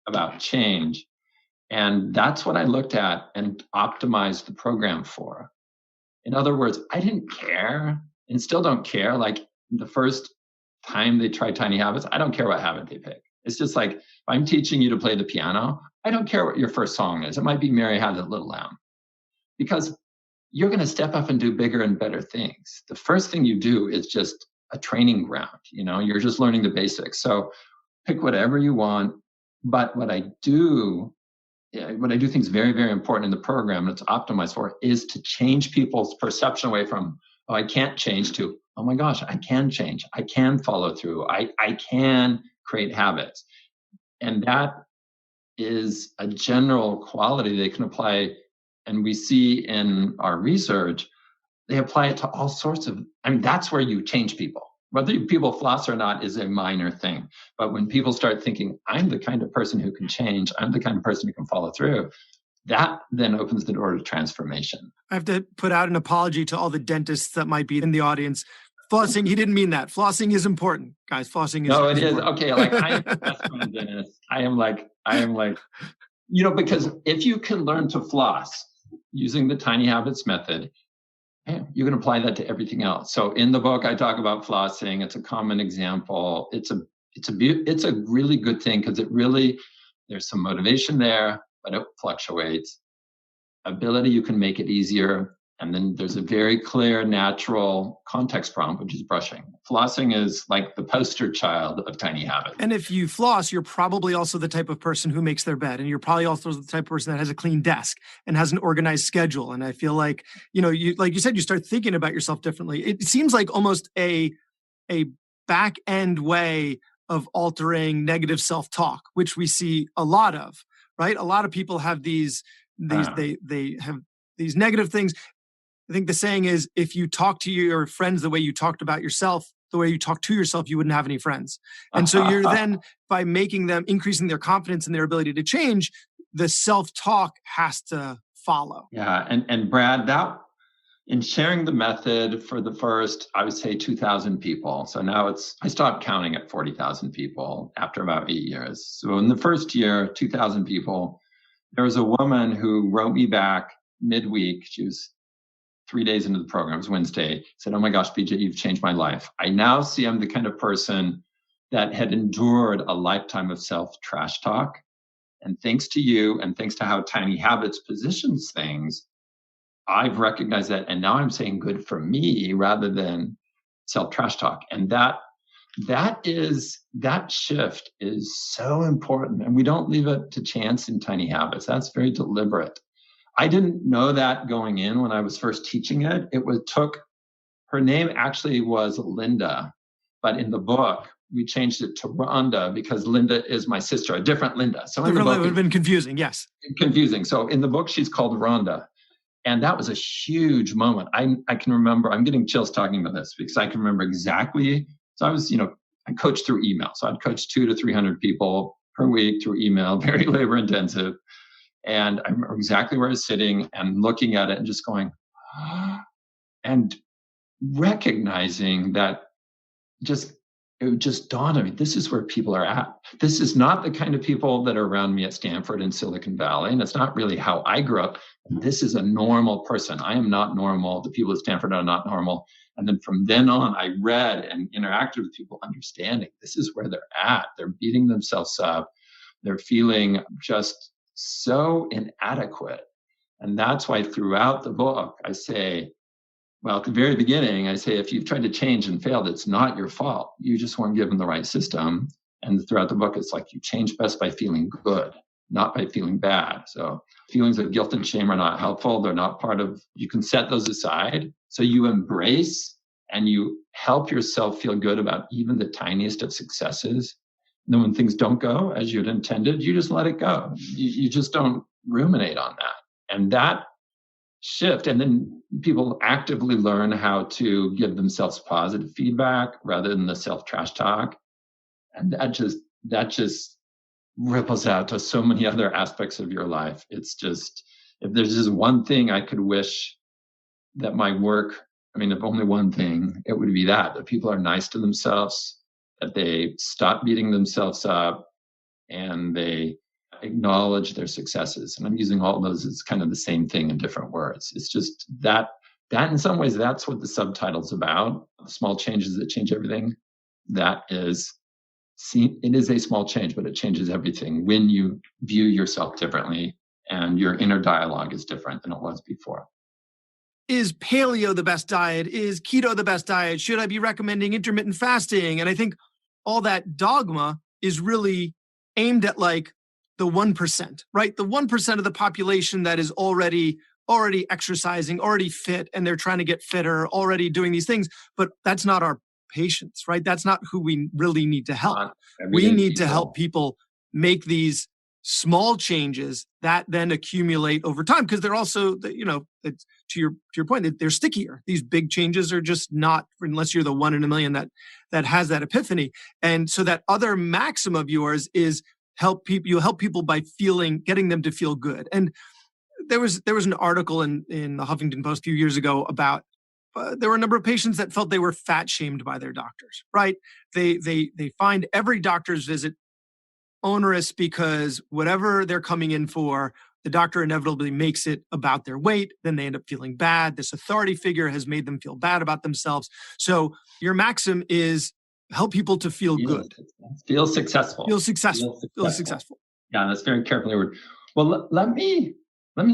about change. And that's what I looked at and optimized the program for. In other words, I didn't care and still don't care. Like the first time they try Tiny Habits, I don't care what habit they pick. It's just like, if I'm teaching you to play the piano, I don't care what your first song is. It might be Mary Had That Little Lamb, because you're going to step up and do bigger and better things. The first thing you do is just a training ground. You're just learning the basics. So pick whatever you want. But what I do think is very, very important in the program, and it's optimized for, is to change people's perception away from, oh, I can't change, to, oh my gosh, I can change. I can follow through. I can create habits. And that is a general quality they can apply. And we see in our research, they apply it to all sorts of, that's where you change people. Whether people floss or not is a minor thing. But when people start thinking, I'm the kind of person who can change, I'm the kind of person who can follow through, that then opens the door to transformation. I have to put out an apology to all the dentists that might be in the audience. Flossing, he didn't mean that. Flossing is important, guys. Flossing is No, it is. important. Okay, like I am the best friend dentist. I am like, because if you can learn to floss using the Tiny Habits method, you can apply that to everything else. So in the book, I talk about flossing. It's a common example. It's a really good thing, because there's some motivation there, but it fluctuates. Ability, you can make it easier. And then there's a very clear, natural context prompt, which is brushing. Flossing is like the poster child of Tiny Habits. And if you floss, you're probably also the type of person who makes their bed. And you're probably also the type of person that has a clean desk and has an organized schedule. And I feel like, like you said, you start thinking about yourself differently. It seems like almost a back end way of altering negative self-talk, which we see a lot of, right? A lot of people have they have these negative things. I think the saying is, if you talk to your friends the way you talked about yourself, the way you talk to yourself, you wouldn't have any friends. And so you're then, by making them, increasing their confidence in their ability to change, the self-talk has to follow. Yeah. And Brad, that in sharing the method for the first, I would say 2,000 people. So now I stopped counting at 40,000 people after about 8 years. So in the first year, 2,000 people, there was a woman who wrote me back midweek. She was 3 days into the program, it was Wednesday, said, oh my gosh, BJ, you've changed my life. I now see I'm the kind of person that had endured a lifetime of self-trash talk. And thanks to you, and thanks to how Tiny Habits positions things, I've recognized that. And now I'm saying good for me rather than self-trash talk. And that shift is so important. And we don't leave it to chance in Tiny Habits. That's very deliberate. I didn't know that going in when I was first teaching it. Her name actually was Linda, but in the book, we changed it to Rhonda because Linda is my sister, a different Linda. So in the book, it would have been confusing, yes. Confusing. So in the book, she's called Rhonda. And that was a huge moment. I can remember, I'm getting chills talking about this because I can remember exactly. So I was, I coached through email. So I'd coach 200 to 300 people per week through email, very labor intensive. And I remember exactly where I was sitting and looking at it and just going, and recognizing that just it would just dawn on me, this is where people are at. This is not the kind of people that are around me at Stanford and Silicon Valley. And it's not really how I grew up. This is a normal person. I am not normal. The people at Stanford are not normal. And then from then on, I read and interacted with people understanding this is where they're at. They're beating themselves up. They're feeling just so inadequate. And that's why throughout the book, I say, well, at the very beginning, I say, if you've tried to change and failed, it's not your fault. You just weren't given the right system. And throughout the book, it's like you change best by feeling good, not by feeling bad. So feelings of guilt and shame are not helpful. They're not part of, you can set those aside. So you embrace and you help yourself feel good about even the tiniest of successes. And then when things don't go as you'd intended, you just let it go. You just don't ruminate on that. And that shift, and then people actively learn how to give themselves positive feedback rather than the self-trash talk. And that just ripples out to so many other aspects of your life. It's just, if there's just one thing I could wish that my work, I mean, if only one thing, it would be that people are nice to themselves, that they stop beating themselves up, and they acknowledge their successes. And I'm using all those as kind of the same thing in different words. It's just that in some ways, that's what the subtitle's about. The small changes that change everything. That is, it is a small change, but it changes everything when you view yourself differently and your inner dialogue is different than it was before. Is paleo the best diet? Is keto the best diet? Should I be recommending intermittent fasting? And I think all that dogma is really aimed at like the 1%, right? The 1% of the population that is already exercising, already fit, and they're trying to get fitter, already doing these things. But that's not our patients, right? That's not who we really need to help. We need to help people make these small changes that then accumulate over time, because they're also, it's, to your point, that they're stickier. These big changes are just not, unless you're the 1 in a million that has that epiphany. And so that other maxim of yours is you help people by getting them to feel good. And there was an article in the Huffington Post a few years ago about there were a number of patients that felt they were fat shamed by their doctors, right? They find every doctor's visit onerous because whatever they're coming in for, the doctor inevitably makes it about their weight. Then they end up feeling bad. This authority figure has made them feel bad about themselves. So your maxim is help people to feel good. Feel successful. Feel successful. Yeah, that's very carefully worded. Well, let me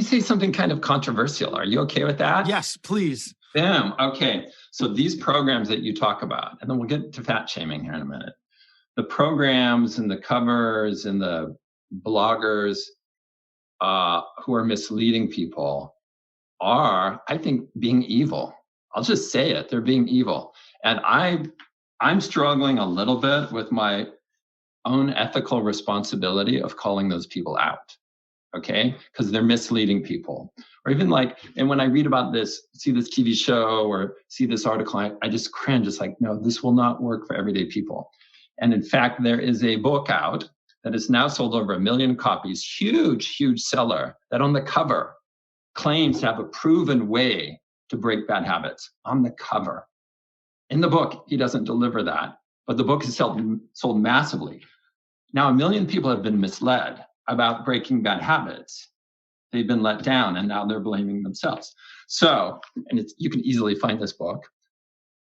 say something kind of controversial. Are you okay with that? Yes, please. Bam. Okay. So these programs that you talk about, and then we'll get to fat shaming here in a minute. The programs and the covers and the bloggers who are misleading people are, I think, being evil. I'll just say it. They're being evil. And I'm struggling a little bit with my own ethical responsibility of calling those people out, okay? Because they're misleading people. Or even and when I read about this, see this TV show or see this article, I just cringe. It's like, no, this will not work for everyday people. And in fact, there is a book out that has now sold over 1 million copies, huge, huge seller, that on the cover claims to have a proven way to break bad habits on the cover. In the book, he doesn't deliver that, but the book is sold massively. Now, 1 million people have been misled about breaking bad habits. They've been let down, and now they're blaming themselves. So, and you can easily find this book.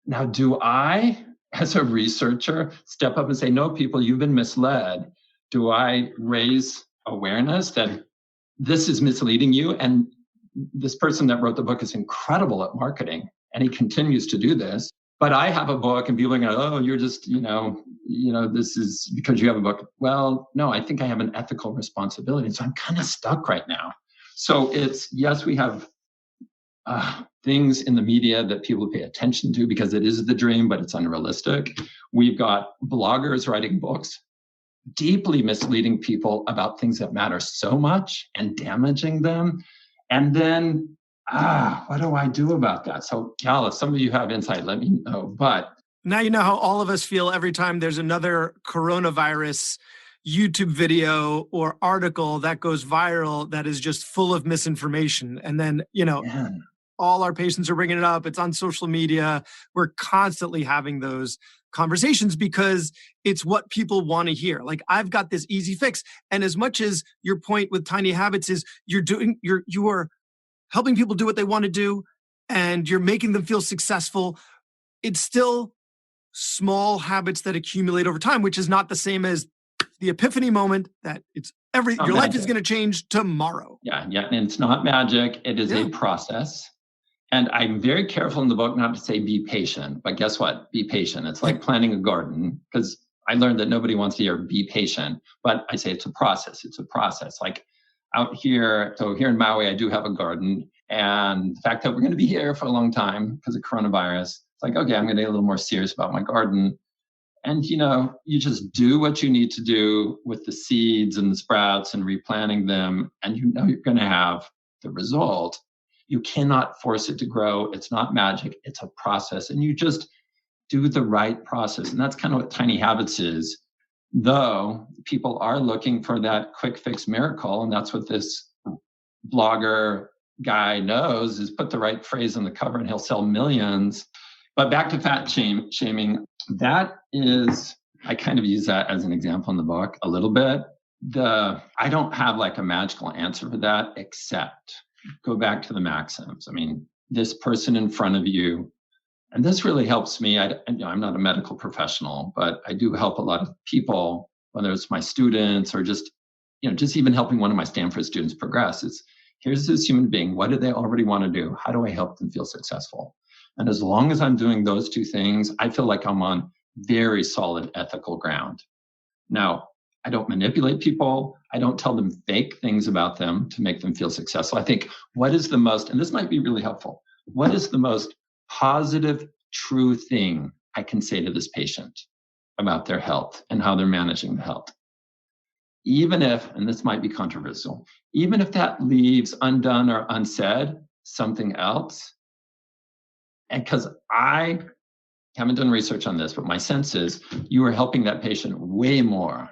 Now, do I, as a researcher, step up and say, no, people, you've been misled? Do I raise awareness that this is misleading you? And this person that wrote the book is incredible at marketing, and he continues to do this. But I have a book and people are going, oh, you're just, this is because you have a book. Well, no, I think I have an ethical responsibility. So I'm kind of stuck right now. So it's, yes, we have things in the media that people pay attention to because it is the dream, but it's unrealistic. We've got bloggers writing books, deeply misleading people about things that matter so much and damaging them. And then, what do I do about that? So, Cal, if some of you have insight, let me know. But now you know how all of us feel every time there's another coronavirus YouTube video or article that goes viral that is just full of misinformation. And then, all our patients are bringing it up. It's on social media. We're constantly having those conversations because it's what people want to hear. Like, I've got this easy fix. And as much as your point with tiny habits is you are helping people do what they want to do and you're making them feel successful, it's still small habits that accumulate over time, which is not the same as the epiphany moment that your life is going to change tomorrow. Yeah. And it's not magic. It is a process. And I'm very careful in the book not to say be patient, but guess what? Be patient. It's like planting a garden, because I learned that nobody wants to hear be patient, but I say it's a process. It's a process. Like out here, so here in Maui, I do have a garden, and the fact that we're going to be here for a long time because of coronavirus, it's like, okay, I'm going to get a little more serious about my garden. And, you just do what you need to do with the seeds and the sprouts and replanting them. And you're going to have the result. You cannot force it to grow. It's not magic. It's a process. And you just do the right process. And that's kind of what Tiny Habits is. Though people are looking for that quick fix miracle. And that's what this blogger guy knows, is put the right phrase on the cover and he'll sell millions. But back to fat shaming, that is, I kind of use that as an example in the book a little bit. I don't have like a magical answer for that, except go back to the maxims. I mean, this person in front of you, and this really helps me. I'm not a medical professional, but I do help a lot of people, whether it's my students or just even helping one of my Stanford students progress. Here's this human being. What do they already want to do? How do I help them feel successful? And as long as I'm doing those two things, I feel like I'm on very solid ethical ground. Now, I don't manipulate people. I don't tell them fake things about them to make them feel successful. I think what is the most, and this might be really helpful, what is the most positive, true thing I can say to this patient about their health and how they're managing the health? Even if, and this might be controversial, even if that leaves undone or unsaid something else, and because I haven't done research on this, but my sense is you are helping that patient way more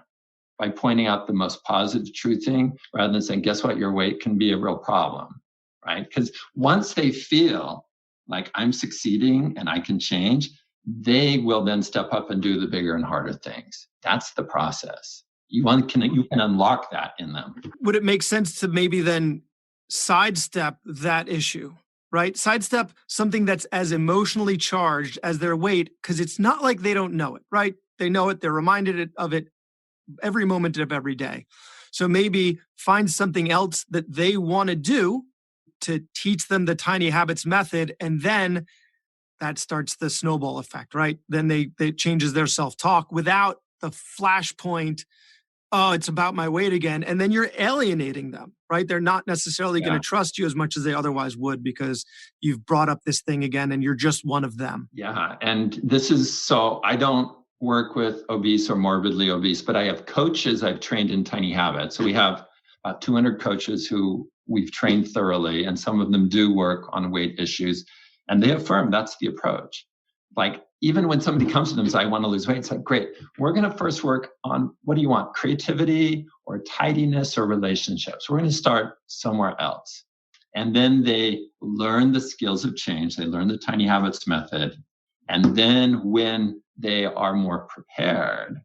by pointing out the most positive, true thing, rather than saying, guess what, your weight can be a real problem, right? Because once they feel like I'm succeeding and I can change, they will then step up and do the bigger and harder things. That's the process. You can unlock that in them. Would it make sense to maybe then sidestep that issue, right? Sidestep something that's as emotionally charged as their weight, because it's not like they don't know it, right? They know it. They're reminded of it every moment of every day. So maybe find something else that they want to do to teach them the Tiny Habits method. And then that starts the snowball effect, right? Then it changes their self-talk without the flashpoint. Oh, it's about my weight again. And then you're alienating them, right? They're not necessarily going to trust you as much as they otherwise would, because you've brought up this thing again and you're just one of them. Yeah. And this is, so I don't work with obese or morbidly obese, but I have coaches I've trained in Tiny Habits. So we have about 200 coaches who we've trained thoroughly, and some of them do work on weight issues, and they affirm that's the approach. Like, even when somebody comes to them and says, I want to lose weight, it's like, great, we're going to first work on, what do you want? Creativity or tidiness or relationships? We're going to start somewhere else. And then they learn the skills of change. They learn the Tiny Habits method. And then when they are more prepared,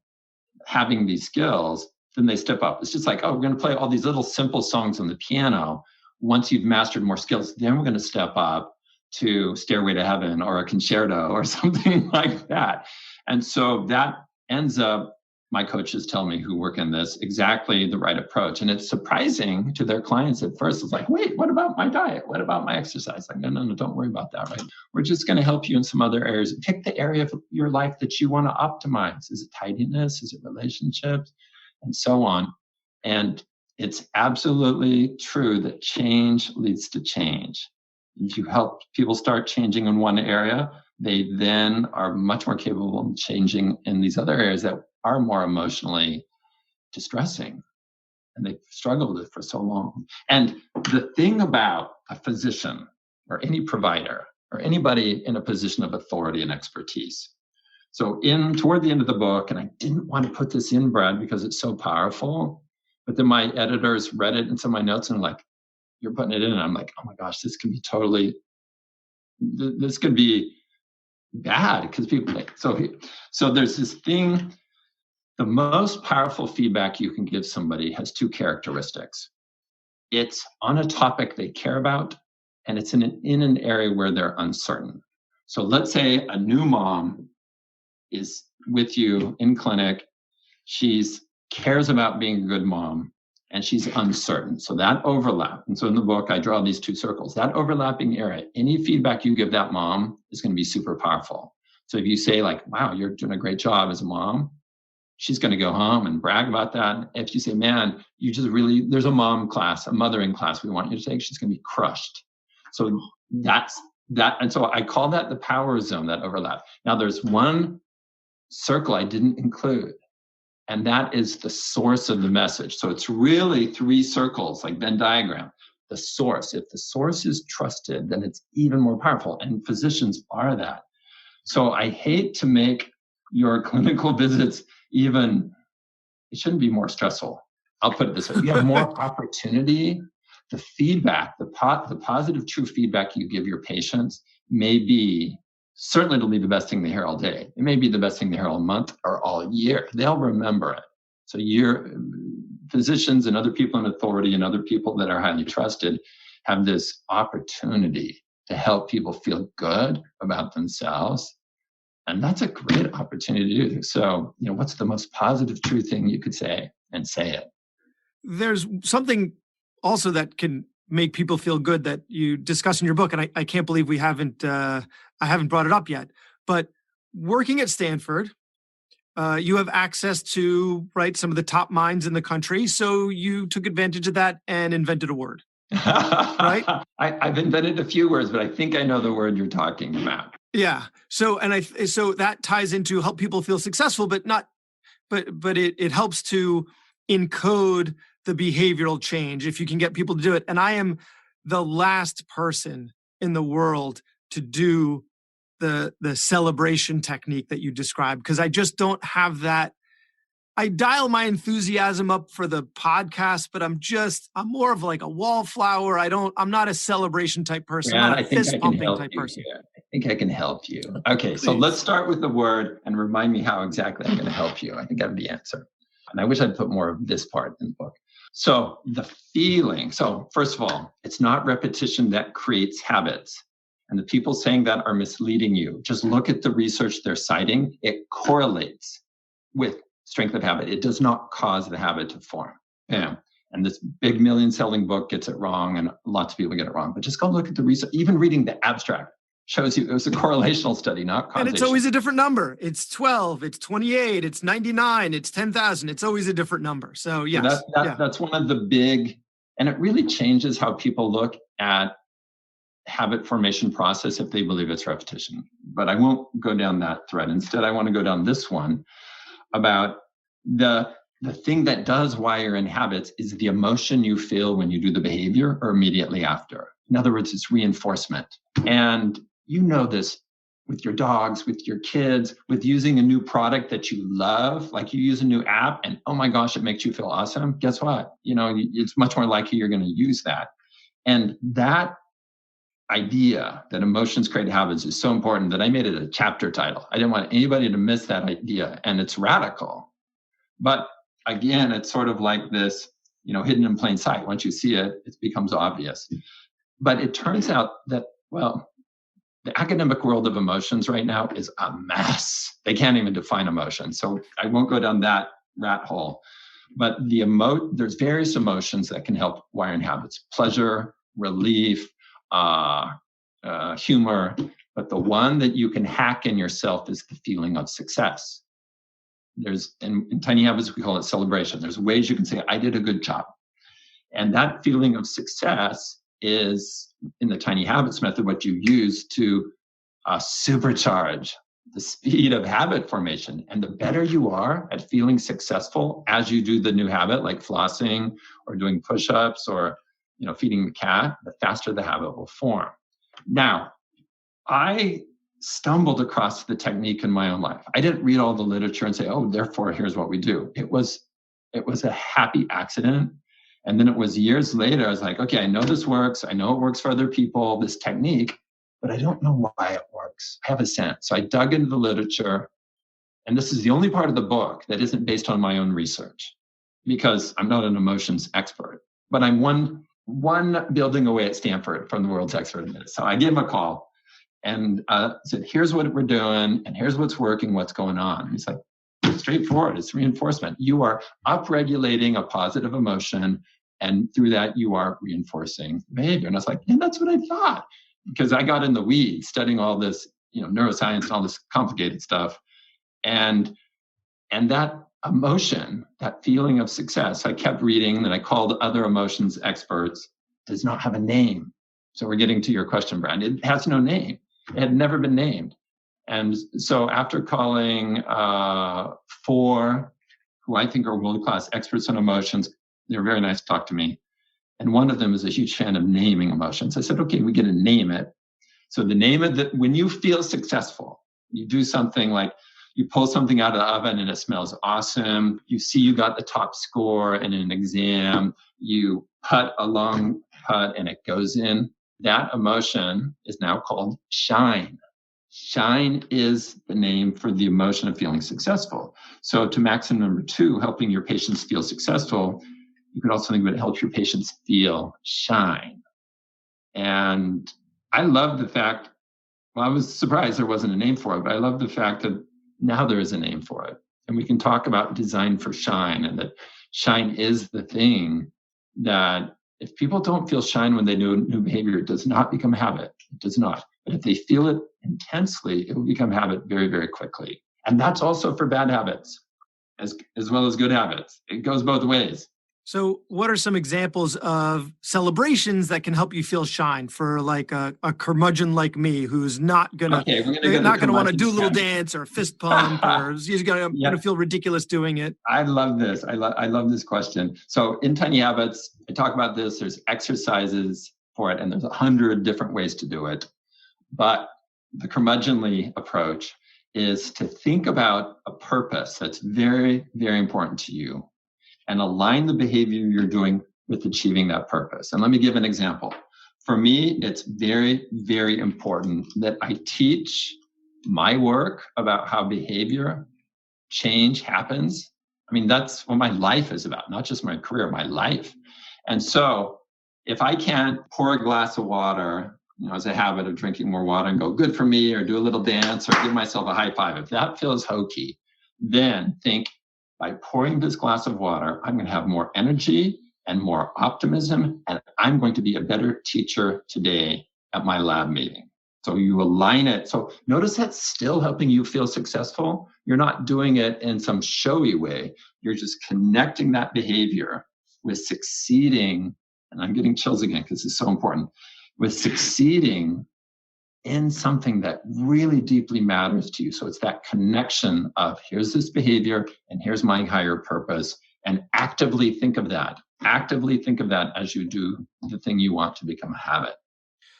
having these skills, then they step up. It's just like, oh, we're going to play all these little simple songs on the piano. Once you've mastered more skills, then we're going to step up to Stairway to Heaven or a concerto or something like that. And so that ends up, my coaches tell me who work in this, exactly the right approach. And it's surprising to their clients at first. It's like, wait, what about my diet? What about my exercise? Like, no, don't worry about that, right? We're just going to help you in some other areas. Pick the area of your life that you want to optimize. Is it tidiness? Is it relationships? And so on. And it's absolutely true that change leads to change. If you help people start changing in one area, they then are much more capable of changing in these other areas that are more emotionally distressing. And they've struggled with it for so long. And the thing about a physician or any provider or anybody in a position of authority and expertise. So toward the end of the book, and I didn't want to put this in, Brad, because it's so powerful, but then my editors read it in some of my notes and like, you're putting it in. And I'm like, oh my gosh, this can be totally this could be bad because people like, so there's this thing. The most powerful feedback you can give somebody has two characteristics. It's on a topic they care about, and it's in an area where they're uncertain. So let's say a new mom is with you in clinic. She's cares about being a good mom, and she's uncertain. So that overlap. And so in the book, I draw these two circles. That overlapping area, any feedback you give that mom is going to be super powerful. So if you say like, wow, you're doing a great job as a mom, she's going to go home and brag about that. If you say, man, you just really, there's a mom class, a mothering class we want you to take, she's going to be crushed. So that's that. And so I call that the power zone, that overlap. Now there's one circle I didn't include, and that is the source of the message. So it's really three circles, like Venn diagram. The source. If the source is trusted, then it's even more powerful. And physicians are that. So I hate to make your clinical visits even, it shouldn't be more stressful. I'll put it this way. You have more opportunity. The feedback, the positive, true feedback you give your patients may be, certainly it'll be the best thing they hear all day. It may be the best thing they hear all month or all year. They'll remember it. So your physicians and other people in authority and other people that are highly trusted have this opportunity to help people feel good about themselves. And that's a great opportunity to do. So, what's the most positive, true thing you could say, and say it? There's something also that can make people feel good that you discuss in your book. And I can't believe I haven't brought it up yet, but working at Stanford, you have access to, right, some of the top minds in the country. So you took advantage of that and invented a word, right? I've invented a few words, but I think I know the word you're talking about. Yeah. So, so that ties into help people feel successful, but it helps to encode the behavioral change if you can get people to do it. And I am the last person in the world to do the celebration technique that you described, because I just don't have that. I dial my enthusiasm up for the podcast, but I'm more of like a wallflower. I'm not a celebration type person. Man, I'm not a fist pumping type person. Here. I think I can help you. Okay, so let's start with the word and remind me how exactly I'm going to help you. I think I have the answer. And I wish I'd put more of this part in the book. So the feeling. So first of all, it's not repetition that creates habits. And the people saying that are misleading you. Just look at the research they're citing. It correlates with strength of habit. It does not cause the habit to form. Yeah. And this big million-selling book gets it wrong, and lots of people get it wrong. But just go look at the research. Even reading the abstract shows you it was a correlational study, not causation. And it's always a different number. It's 12, it's 28, it's 99, it's 10,000. It's always a different number. So yes. That's one of the big, and it really changes how people look at habit formation process if they believe it's repetition. But I won't go down that thread. Instead, I want to go down this one about the thing that does wire in habits is the emotion you feel when you do the behavior or immediately after. In other words, it's reinforcement. And you know this with your dogs, with your kids, with using a new product that you love, like you use a new app and, oh my gosh, it makes you feel awesome. Guess what? It's much more likely you're going to use that. And that idea that emotions create habits is so important that I made it a chapter title. I didn't want anybody to miss that idea. And it's radical. But again, it's sort of like this, hidden in plain sight. Once you see it, it becomes obvious. But it turns out that, the academic world of emotions right now is a mess. They can't even define emotion. So I won't go down that rat hole. But there's various emotions that can help wire in habits: pleasure, relief, humor. But the one that you can hack in yourself is the feeling of success. There's in Tiny Habits, we call it celebration. There's ways you can say, I did a good job. And that feeling of success is, in the Tiny Habits method, what you use to supercharge the speed of habit formation. And the better you are at feeling successful as you do the new habit, like flossing or doing push-ups or feeding the cat, the faster the habit will form. Now, I stumbled across the technique in my own life. I didn't read all the literature and say, oh, therefore, here's what we do. It was a happy accident. And then it was years later, I was like, okay, I know this works. I know it works for other people, this technique, but I don't know why it works. I have a sense. So I dug into the literature, and this is the only part of the book that isn't based on my own research, because I'm not an emotions expert, but I'm one building away at Stanford from the world's expert in this. So I gave him a call and said, here's what we're doing, and here's what's working, what's going on. And he's like, straightforward, it's reinforcement. You are upregulating a positive emotion, and through that, you are reinforcing behavior. And I was like, yeah, that's what I thought. Because I got in the weeds studying all this, neuroscience and all this complicated stuff. And that emotion, that feeling of success, I kept reading, and I called other emotions experts, does not have a name. So we're getting to your question, Brad. It has no name. It had never been named. And so after calling 4 who I think are world-class experts on emotions, they were very nice to talk to me. And one of them is a huge fan of naming emotions. I said, okay, we get to name it. So the name of when you feel successful, you do something like you pull something out of the oven and it smells awesome. You see you got the top score in an exam. You putt a long putt and it goes in. That emotion is now called shine. Shine is the name for the emotion of feeling successful. So to maxim number 2, helping your patients feel successful, you could also think of it helps your patients feel shine. And I love the fact, I was surprised there wasn't a name for it, but I love the fact that now there is a name for it. And we can talk about design for shine, and that shine is the thing that if people don't feel shine when they do new behavior, it does not become habit. It does not. But if they feel it intensely, it will become habit very, very quickly. And that's also for bad habits as well as good habits. It goes both ways. So what are some examples of celebrations that can help you feel shine for like a curmudgeon like me who's not gonna want to do a little dance or a fist pump or he's gonna feel ridiculous doing it? I love this. I love this question. So in Tiny Habits, I talk about this. There's exercises for it, and there's 100 different ways to do it. But the curmudgeonly approach is to think about a purpose that's very, very important to you and align the behavior you're doing with achieving that purpose. And let me give an example. For me, it's very, very important that I teach my work about how behavior change happens. I mean, that's what my life is about, not just my career, my life. And so if I can't pour a glass of water, as a habit of drinking more water and go, good for me, or do a little dance or give myself a high five, if that feels hokey, then think, by pouring this glass of water, I'm going to have more energy and more optimism, and I'm going to be a better teacher today at my lab meeting. So you align it. So notice that's still helping you feel successful. You're not doing it in some showy way. You're just connecting that behavior with succeeding. And I'm getting chills again because it's so important. With succeeding in something that really deeply matters to you. So it's that connection of here's this behavior and here's my higher purpose, and actively think of that. Actively think of that as you do the thing you want to become a habit.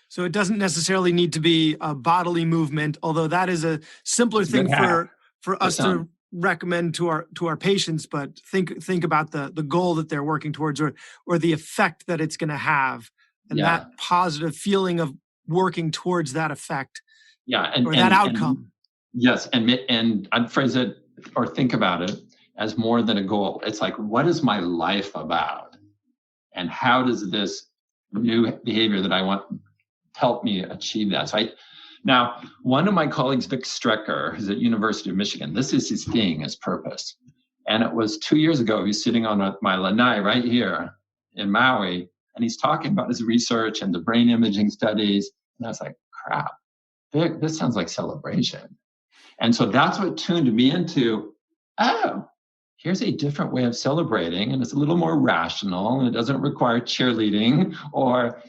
So it doesn't necessarily need to be a bodily movement, although that is a simpler thing for us to recommend to our patients. But think about the goal that they're working towards, or the effect that it's going to have, and that positive feeling of working towards that effect, or that outcome. Yes, and I'd phrase it or think about it as more than a goal. It's like, what is my life about, and how does this new behavior that I want help me achieve that? So now, one of my colleagues, Vic Strecker, who's at University of Michigan, this is his thing, his purpose. And it was 2 years ago, he was sitting on my lanai right here in Maui, and he's talking about his research and the brain imaging studies. And I was like, crap, Vic, this sounds like celebration. And so that's what tuned me into, here's a different way of celebrating, and it's a little more rational, and it doesn't require cheerleading or,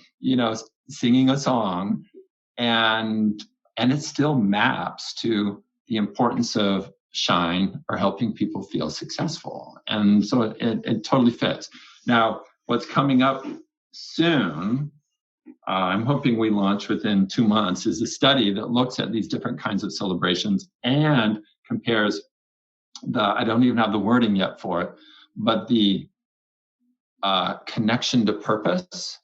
singing a song. And it still maps to the importance of shine or helping people feel successful. And so it totally fits. Now, what's coming up soon, I'm hoping we launch within 2 months, is a study that looks at these different kinds of celebrations and compares I don't even have the wording yet for it, but the connection to purpose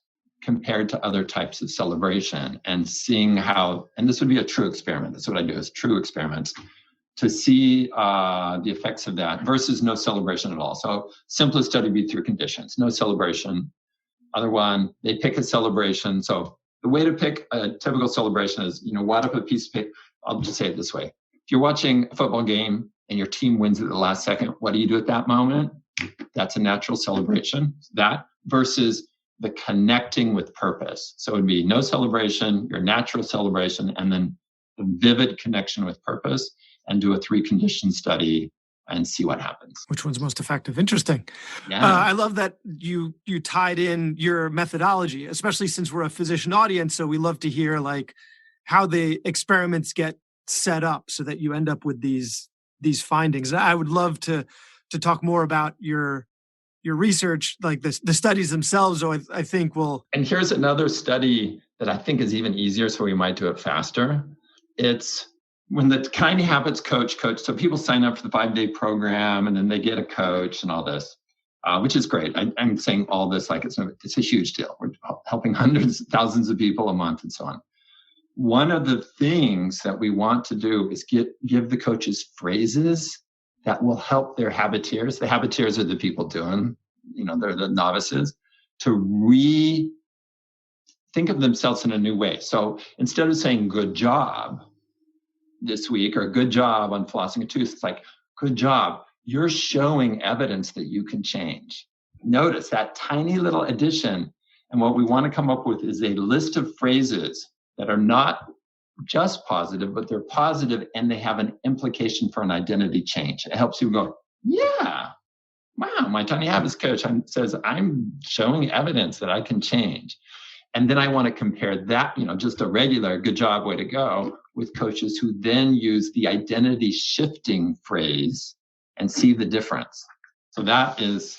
compared to other types of celebration and seeing how, and this would be a true experiment. That's what I do, is true experiments to see the effects of that versus no celebration at all. So simplest study would be 3 conditions: no celebration. Other one, they pick a celebration. So the way to pick a typical celebration is, wad up a piece of paper. I'll just say it this way. If you're watching a football game and your team wins at the last second, what do you do at that moment? That's a natural celebration. That versus the connecting with purpose. So it would be no celebration, your natural celebration, and then the vivid connection with purpose, and do a 3-condition study and see what happens. Which one's most effective? Interesting. Yeah. I love that you tied in your methodology, especially since we're a physician audience. So we love to hear like how the experiments get set up so that you end up with these findings. I would love to talk more about your research, like the studies themselves. So I think will. And here's another study that I think is even easier, so we might do it faster. It's when the Tiny Habits coach, so people sign up for the 5-day program and then they get a coach and all this, which is great. I'm saying all this like it's a huge deal. We're helping hundreds, thousands of people a month and so on. One of the things that we want to do is give the coaches phrases that will help their habiteers. The habiteers are the people doing, they're the novices, to think of themselves in a new way. So instead of saying good job this week or good job on flossing a tooth, it's like, good job. You're showing evidence that you can change. Notice that tiny little addition. And what we want to come up with is a list of phrases that are not just positive, but they're positive and they have an implication for an identity change. It helps you go, yeah, wow, my Tiny Habits coach says I'm showing evidence that I can change. And then I want to compare that, just a regular good job, way to go, with coaches who then use the identity shifting phrase and see the difference. So that is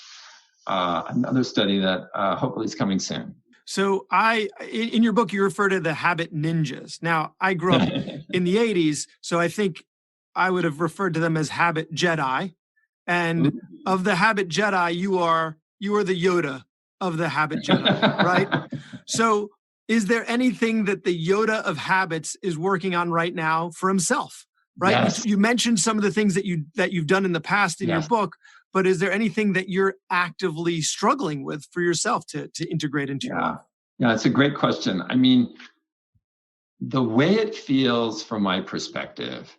another study that hopefully is coming soon. So in your book, you refer to the habit ninjas. Now, I grew up in the 80s, so I think I would have referred to them as habit Jedi. And of the habit Jedi, you are the Yoda of the habit Jedi, right? So is there anything that the Yoda of habits is working on right now for himself, right? Yes. You mentioned some of the things that you've done in the past in your book, but is there anything that you're actively struggling with for yourself to integrate into your life? Yeah, it's a great question. I mean, the way it feels from my perspective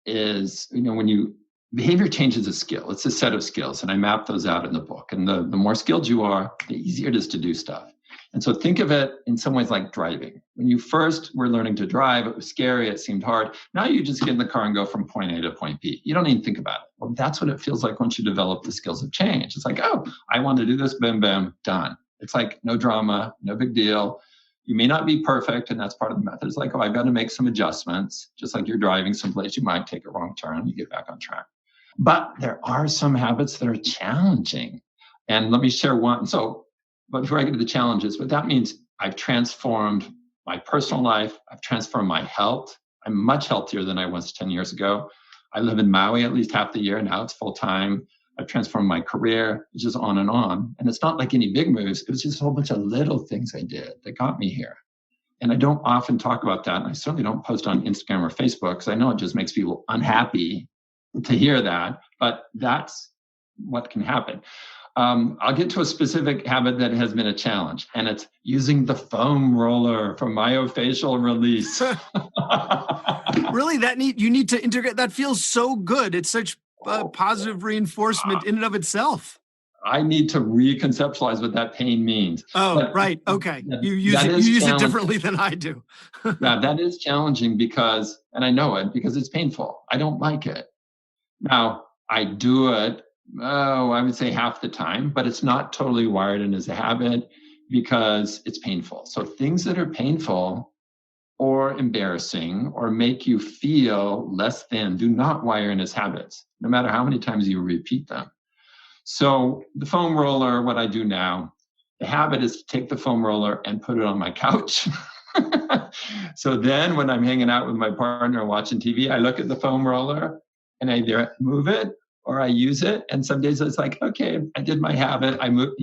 is, when behavior change is a skill. It's a set of skills, and I map those out in the book. And the more skilled you are, the easier it is to do stuff. And so think of it in some ways like driving. When you first were learning to drive, it was scary, it seemed hard. Now you just get in the car and go from point A to point B. You don't even think about it. Well, that's what it feels like once you develop the skills of change. It's like, oh, I want to do this, boom, boom, done. It's like no drama, no big deal. You may not be perfect, and that's part of the method. It's like, oh, I've got to make some adjustments. Just like you're driving someplace, you might take a wrong turn, you get back on track. But there are some habits that are challenging. And let me share one. But before I get to the challenges, what that means, I've transformed my personal life. I've transformed my health. I'm much healthier than I was 10 years ago. I live in Maui at least half the year. Now it's full time. I've transformed my career. It's just on and on. And it's not like any big moves. It was just a whole bunch of little things I did that got me here. And I don't often talk about that. And I certainly don't post on Instagram or Facebook because I know it just makes people unhappy to hear that. But that's what can happen. I'll get to a specific habit that has been a challenge, and it's using the foam roller for myofascial release. Really, you need to integrate. That feels so good. It's such positive reinforcement in and of itself. I need to reconceptualize what that pain means. Oh, right. Okay. You use it differently than I do. Yeah, that is challenging because, and I know it because it's painful. I don't like it. Now, I do it, I would say half the time, but it's not totally wired in as a habit because it's painful. So things that are painful or embarrassing or make you feel less than do not wire in as habits, no matter how many times you repeat them. So the foam roller, what I do now, the habit is to take the foam roller and put it on my couch. So then when I'm hanging out with my partner watching TV, I look at the foam roller and I either move it or I use it. And some days it's like, okay, I did my habit. I move,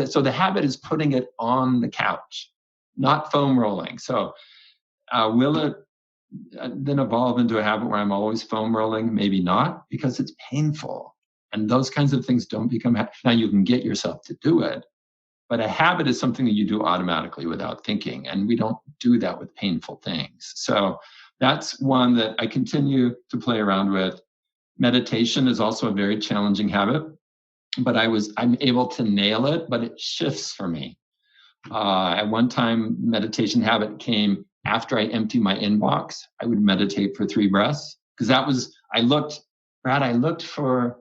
So the habit is putting it on the couch, not foam rolling. So will it then evolve into a habit where I'm always foam rolling? Maybe not, because it's painful. And those kinds of things don't become now you can get yourself to do it, but a habit is something that you do automatically without thinking. And we don't do that with painful things. So that's one that I continue to play around with. Meditation is also a very challenging habit, but I'm able to nail it, but it shifts for me. At one time, meditation habit came after I empty my inbox. I would meditate for 3 breaths, because I looked for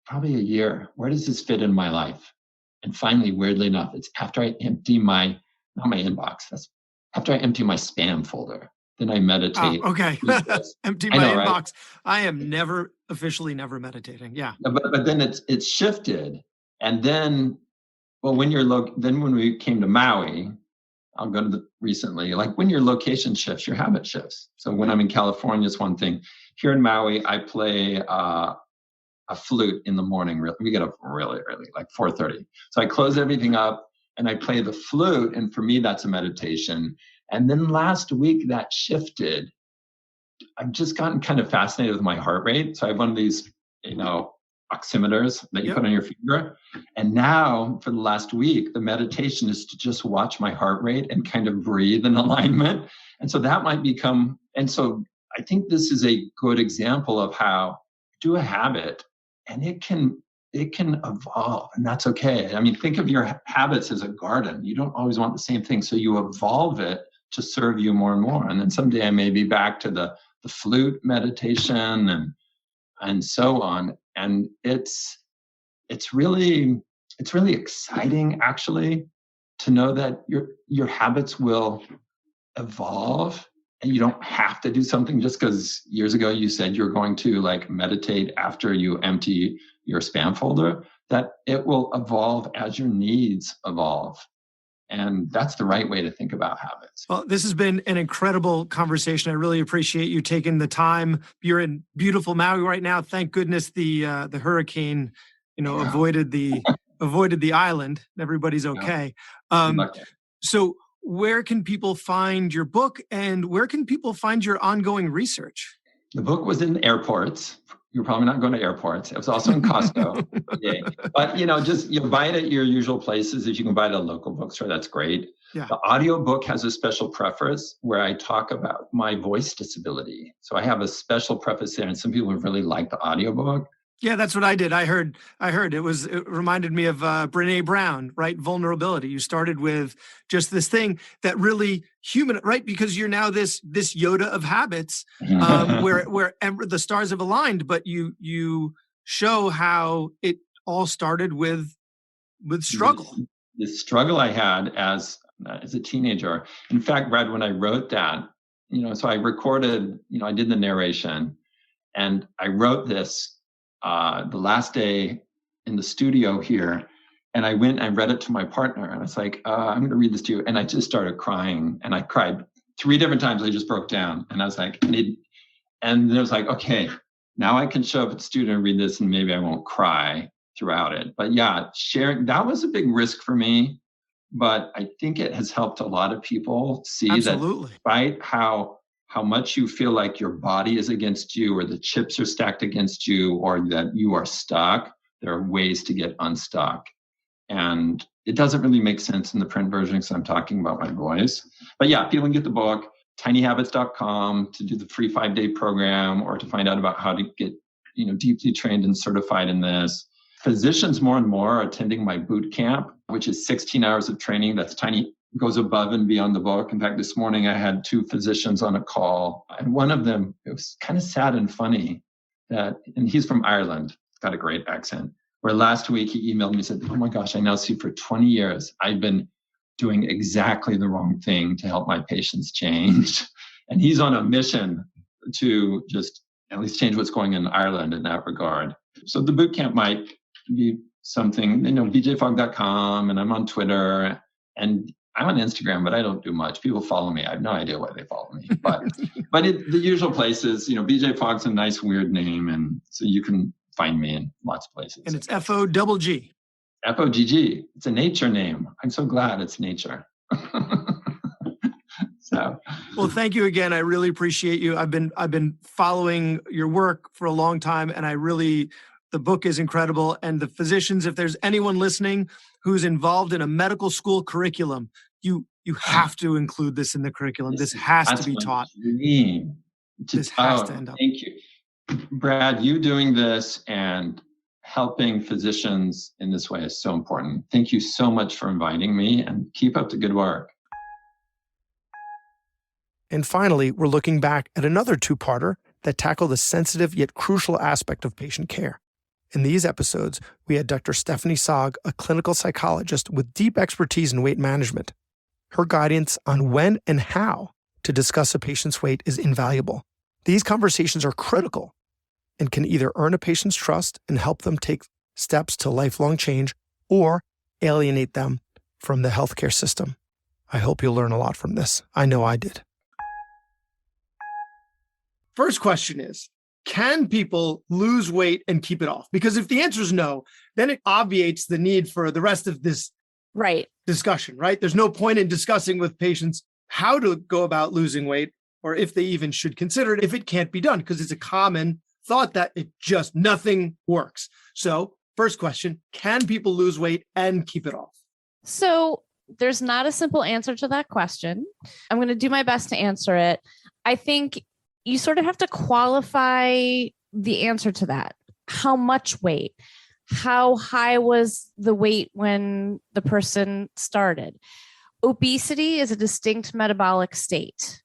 probably a year. Where does this fit in my life? And finally, weirdly enough, it's after I empty not my inbox. That's after I empty my spam folder. Then I meditate. Okay. Empty my inbox. Right? I am officially never meditating. Yeah. But then it's shifted. And then, well, when we came to Maui, I'll go to recently, like when your location shifts, your habit shifts. So when I'm in California, it's one thing. Here in Maui, I play a flute in the morning. We get up really early, like 4:30. So I close everything up and I play the flute. And for me, that's a meditation. And then last week that shifted. I've just gotten kind of fascinated with my heart rate. So I have one of these, oximeters that you put on your finger. And now for the last week, the meditation is to just watch my heart rate and kind of breathe in alignment. And so that might become, and so I think this is a good example of how do a habit and it can evolve, and that's okay. I mean, think of your habits as a garden. You don't always want the same thing. So you evolve it to serve you more and more. And then someday I may be back to the flute meditation and so on. And it's really exciting actually to know that your habits will evolve, and you don't have to do something just because years ago you said you're going to like meditate after you empty your spam folder, that it will evolve as your needs evolve. And that's the right way to think about habits. Well, this has been an incredible conversation. I really appreciate you taking the time. You're in beautiful Maui right now. Thank goodness the hurricane, avoided the island. Everybody's okay. So where can people find your book, and where can people find your ongoing research? The book was in airports. You're probably not going to airports. It was also in Costco. Yeah. But, just you'll buy it at your usual places. If you can buy it at a local bookstore, that's great. Yeah. The audio book has a special preface where I talk about my voice disability. So I have a special preface there, and some people really like the audio book. Yeah, that's what I did. I heard it reminded me of Brene Brown, right? Vulnerability. You started with just this thing that really human, right? Because you're now this Yoda of habits, where the stars have aligned, but you show how it all started with struggle. The struggle I had as a teenager. In fact, Brad, when I wrote that, so I recorded, I did the narration, and I wrote this the last day in the studio here, and I went and read it to my partner, and I was like, I'm going to read this to you. And I just started crying, and I cried 3 different times. I just broke down, and I was like, and it was like, okay, now I can show up at the studio and read this, and maybe I won't cry throughout it. But yeah, sharing, that was a big risk for me, but I think it has helped a lot of people see Absolutely. That despite how much you feel like your body is against you, or the chips are stacked against you, or that you are stuck, there are ways to get unstuck. And it doesn't really make sense in the print version because I'm talking about my voice. But yeah, people can get the book, tinyhabits.com, to do the free 5-day program, or to find out about how to get, deeply trained and certified in this. Physicians more and more are attending my boot camp, which is 16 hours of training. That's goes above and beyond the book. In fact, this morning I had 2 physicians on a call, and one of them, it was kind of sad and funny and he's from Ireland, got a great accent, where last week he emailed me and said, oh my gosh, I now see for 20 years, I've been doing exactly the wrong thing to help my patients change. And he's on a mission to just at least change what's going on in Ireland in that regard. So the boot camp might be something, bjfogg.com, and I'm on Twitter, and I'm on Instagram, but I don't do much. People follow me. I have no idea why they follow me. But the usual places, BJ Fogg's a nice, weird name. And so you can find me in lots of places. And it's Fogg. Fogg. It's a nature name. I'm so glad it's nature. So, well, thank you again. I really appreciate you. I've been following your work for a long time, and the book is incredible. And the physicians, if there's anyone listening who's involved in a medical school curriculum, you have to include this in the curriculum. This has to be taught. This has to end up. Thank you, Brad. You doing this and helping physicians in this way is so important. Thank you so much for inviting me, and keep up the good work. And finally, we're looking back at another two-parter that tackle the sensitive yet crucial aspect of patient care. In these episodes, we had Dr. Stephanie Sogg, a clinical psychologist with deep expertise in weight management. Her guidance on when and how to discuss a patient's weight is invaluable. These conversations are critical and can either earn a patient's trust and help them take steps to lifelong change or alienate them from the healthcare system. I hope you'll learn a lot from this. I know I did. First question is, can people lose weight and keep it off? Because if the answer is no, then it obviates the need for the rest of this discussion, right? There's no point in discussing with patients how to go about losing weight, or if they even should consider it if it can't be done, because it's a common thought that nothing works. So first question, can people lose weight and keep it off? So there's not a simple answer to that question. I'm going to do my best to answer it. I think you sort of have to qualify the answer to that. How much weight? How high was the weight when the person started? Obesity is a distinct metabolic state,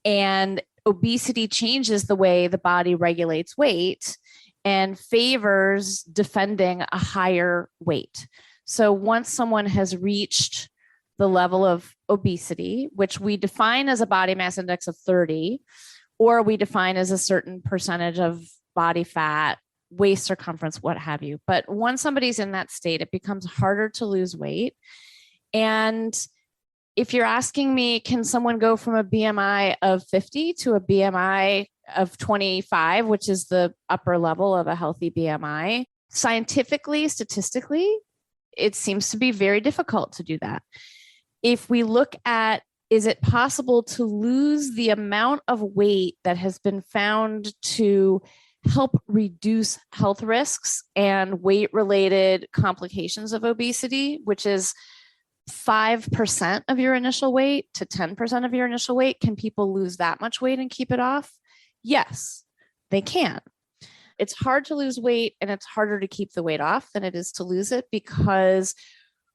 and obesity changes the way the body regulates weight and favors defending a higher weight. So once someone has reached the level of obesity, which we define as a body mass index of 30, or we define as a certain percentage of body fat, waist circumference, what have you. But once somebody's in that state, it becomes harder to lose weight. And if you're asking me, can someone go from a BMI of 50 to a BMI of 25, which is the upper level of a healthy BMI? Scientifically, statistically, it seems to be very difficult to do that. If we look at, is it possible to lose the amount of weight that has been found to help reduce health risks and weight-related complications of obesity, which is 5% of your initial weight to 10% of your initial weight? Can people lose that much weight and keep it off? Yes, they can. It's hard to lose weight and it's harder to keep the weight off than it is to lose it, because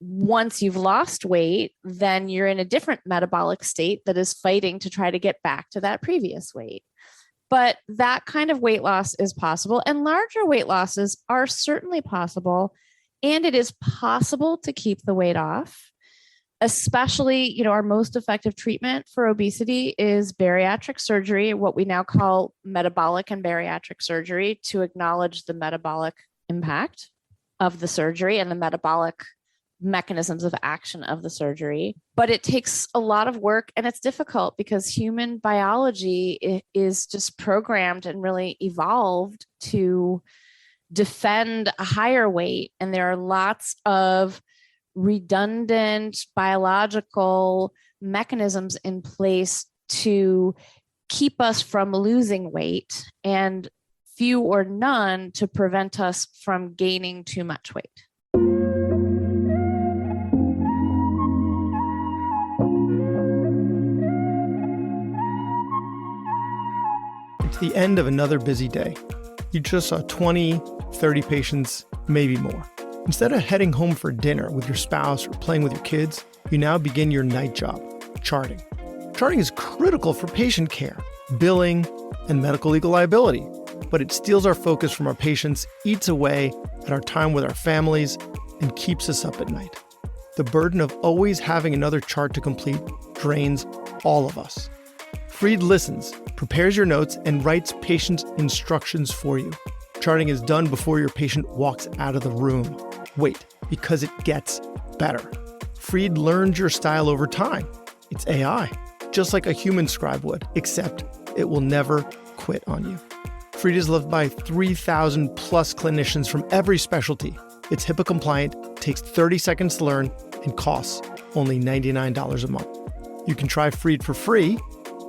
once you've lost weight, then you're in a different metabolic state that is fighting to try to get back to that previous weight. But that kind of weight loss is possible, and larger weight losses are certainly possible. And it is possible to keep the weight off, especially, our most effective treatment for obesity is bariatric surgery, what we now call metabolic and bariatric surgery, to acknowledge the metabolic impact of the surgery and the metabolic mechanisms of action of the surgery. But it takes a lot of work, and it's difficult because human biology is just programmed and really evolved to defend a higher weight. And there are lots of redundant biological mechanisms in place to keep us from losing weight, and few or none to prevent us from gaining too much weight. It's the end of another busy day. You just saw 20, 30 patients, maybe more. Instead of heading home for dinner with your spouse or playing with your kids, you now begin your night job, charting. Charting is critical for patient care, billing, and medical legal liability, but it steals our focus from our patients, eats away at our time with our families, and keeps us up at night. The burden of always having another chart to complete drains all of us. Freed listens, prepares your notes, and writes patient instructions for you. Charting is done before your patient walks out of the room. Wait, because it gets better. Freed learns your style over time. It's AI, just like a human scribe would, except it will never quit on you. Freed is loved by 3,000 plus clinicians from every specialty. It's HIPAA compliant, takes 30 seconds to learn, and costs only $99 a month. You can try Freed for free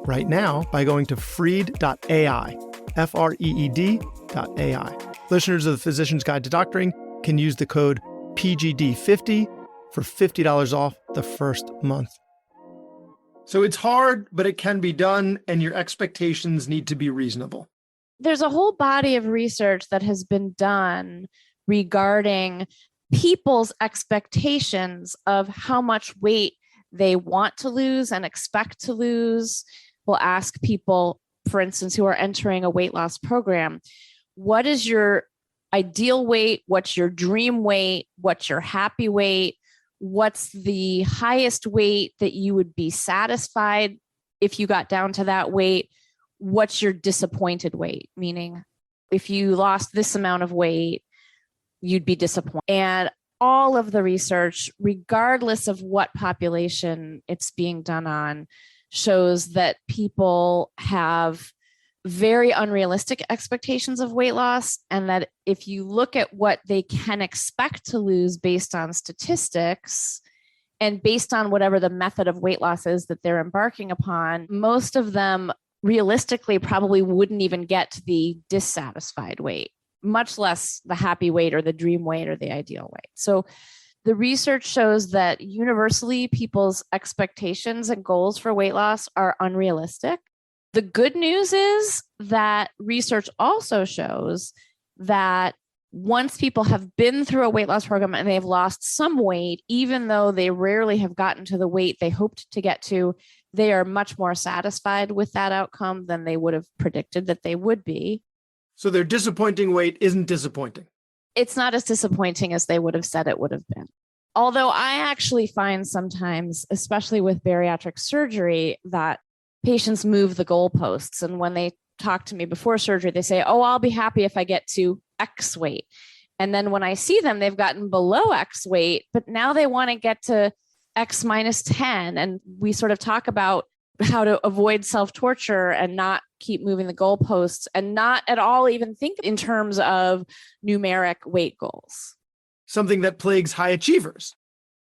right now by going to freed.ai, Freed.ai. Listeners of the Physician's Guide to Doctoring can use the code PGD50 for $50 off the first month. So it's hard, but it can be done, and your expectations need to be reasonable. There's a whole body of research that has been done regarding people's expectations of how much weight they want to lose and expect to lose. We'll ask people, for instance, who are entering a weight loss program, what is your ideal weight? What's your dream weight? What's your happy weight? What's the highest weight that you would be satisfied if you got down to that weight? What's your disappointed weight? Meaning, if you lost this amount of weight, you'd be disappointed. And all of the research, regardless of what population it's being done on, shows that people have very unrealistic expectations of weight loss, and that if you look at what they can expect to lose based on statistics and based on whatever the method of weight loss is that they're embarking upon, most of them realistically probably wouldn't even get to the dissatisfied weight, much less the happy weight or the dream weight or the ideal weight. So the research shows that universally people's expectations and goals for weight loss are unrealistic. The good news is that research also shows that once people have been through a weight loss program and they've lost some weight, even though they rarely have gotten to the weight they hoped to get to, they are much more satisfied with that outcome than they would have predicted that they would be. So their disappointing weight isn't disappointing. It's not as disappointing as they would have said it would have been. Although I actually find sometimes, especially with bariatric surgery, that patients move the goalposts. And when they talk to me before surgery, they say, oh, I'll be happy if I get to X weight. And then when I see them, they've gotten below X weight, but now they want to get to X minus 10. And we sort of talk about how to avoid self-torture and not keep moving the goalposts and not at all even think in terms of numeric weight goals. Something that plagues high achievers,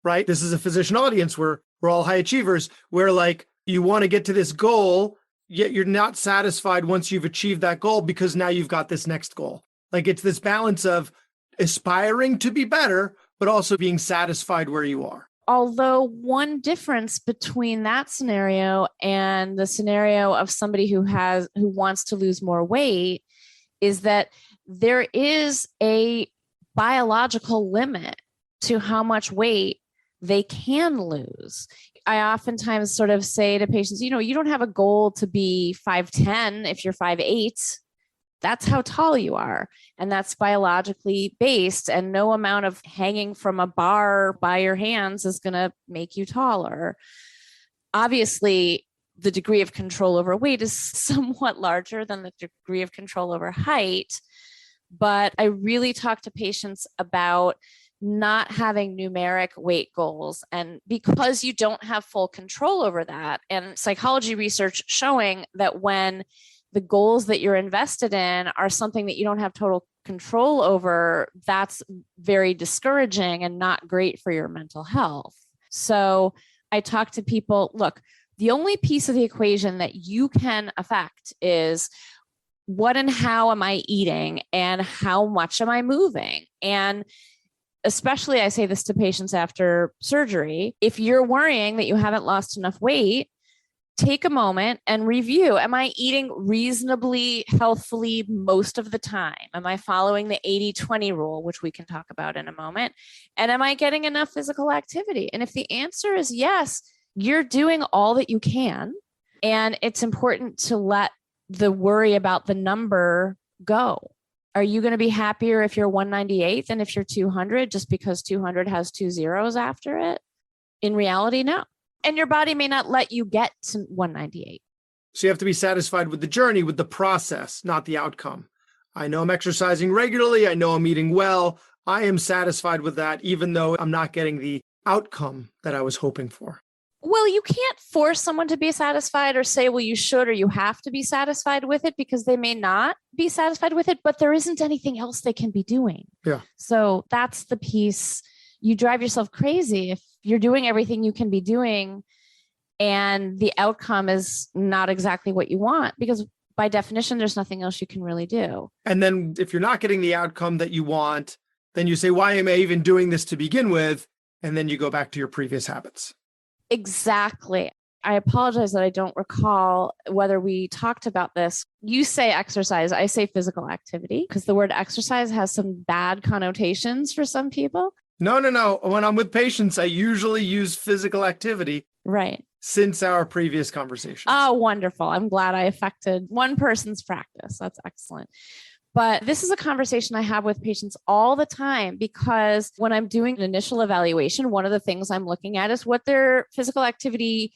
right? This is a physician audience where we're all high achievers, where like you want to get to this goal, yet you're not satisfied once you've achieved that goal because now you've got this next goal. Like it's this balance of aspiring to be better, but also being satisfied where you are. Although one difference between that scenario and the scenario of somebody who wants to lose more weight is that there is a biological limit to how much weight they can lose. I oftentimes sort of say to patients, you don't have a goal to be 5'10" if you're 5'8". That's how tall you are. And that's biologically based. And no amount of hanging from a bar by your hands is going to make you taller. Obviously, the degree of control over weight is somewhat larger than the degree of control over height. But I really talk to patients about not having numeric weight goals. And because you don't have full control over that, and psychology research showing that when the goals that you're invested in are something that you don't have total control over, that's very discouraging and not great for your mental health. So I talk to people, look, the only piece of the equation that you can affect is what and how am I eating and how much am I moving? And especially I say this to patients after surgery, if you're worrying that you haven't lost enough weight, take a moment and review. Am I eating reasonably healthfully most of the time? Am I following the 80-20 rule, which we can talk about in a moment? And am I getting enough physical activity? And if the answer is yes, you're doing all that you can. And it's important to let the worry about the number go. Are you going to be happier if you're 198 than if you're 200 just because 200 has 2 zeros after it? In reality, no. And your body may not let you get to 198. So you have to be satisfied with the journey, with the process, not the outcome. I know I'm exercising regularly. I know I'm eating well. I am satisfied with that, even though I'm not getting the outcome that I was hoping for. Well, you can't force someone to be satisfied or say, well, you should or you have to be satisfied with it, because they may not be satisfied with it, but there isn't anything else they can be doing. Yeah. So that's the piece. You drive yourself crazy if you're doing everything you can be doing and the outcome is not exactly what you want, because by definition, there's nothing else you can really do. And then if you're not getting the outcome that you want, then you say, why am I even doing this to begin with? And then you go back to your previous habits. Exactly. I apologize that I don't recall whether we talked about this. You say exercise, I say physical activity, because the word exercise has some bad connotations for some people. No. When I'm with patients, I usually use physical activity. Right. Since our previous conversation. Oh, wonderful. I'm glad I affected one person's practice. That's excellent. But this is a conversation I have with patients all the time, because when I'm doing an initial evaluation, one of the things I'm looking at is what their physical activity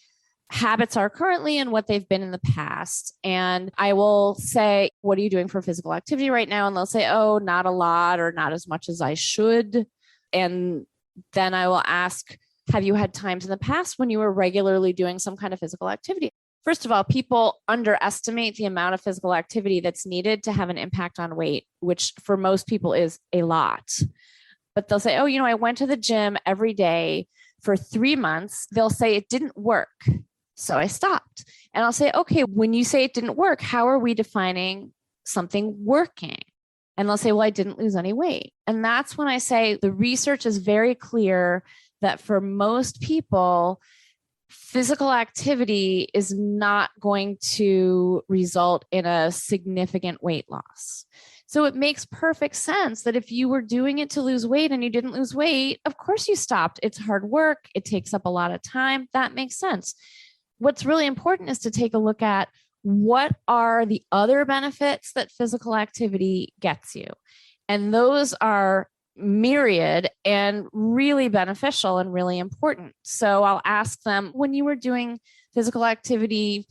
habits are currently and what they've been in the past. And I will say, what are you doing for physical activity right now? And they'll say, oh, not a lot, or not as much as I should. And then I will ask, have you had times in the past when you were regularly doing some kind of physical activity? First of all, people underestimate the amount of physical activity that's needed to have an impact on weight, which for most people is a lot. But they'll say, oh, I went to the gym every day for 3 months. They'll say it didn't work, so I stopped. And I'll say, okay, when you say it didn't work, how are we defining something working? And they'll say, well, I didn't lose any weight. And that's when I say the research is very clear that for most people, physical activity is not going to result in a significant weight loss. So it makes perfect sense that if you were doing it to lose weight and you didn't lose weight, of course you stopped. It's hard work. It takes up a lot of time. That makes sense. What's really important is to take a look at what are the other benefits that physical activity gets you. And those are myriad and really beneficial and really important. So I'll ask them, when you were doing physical activity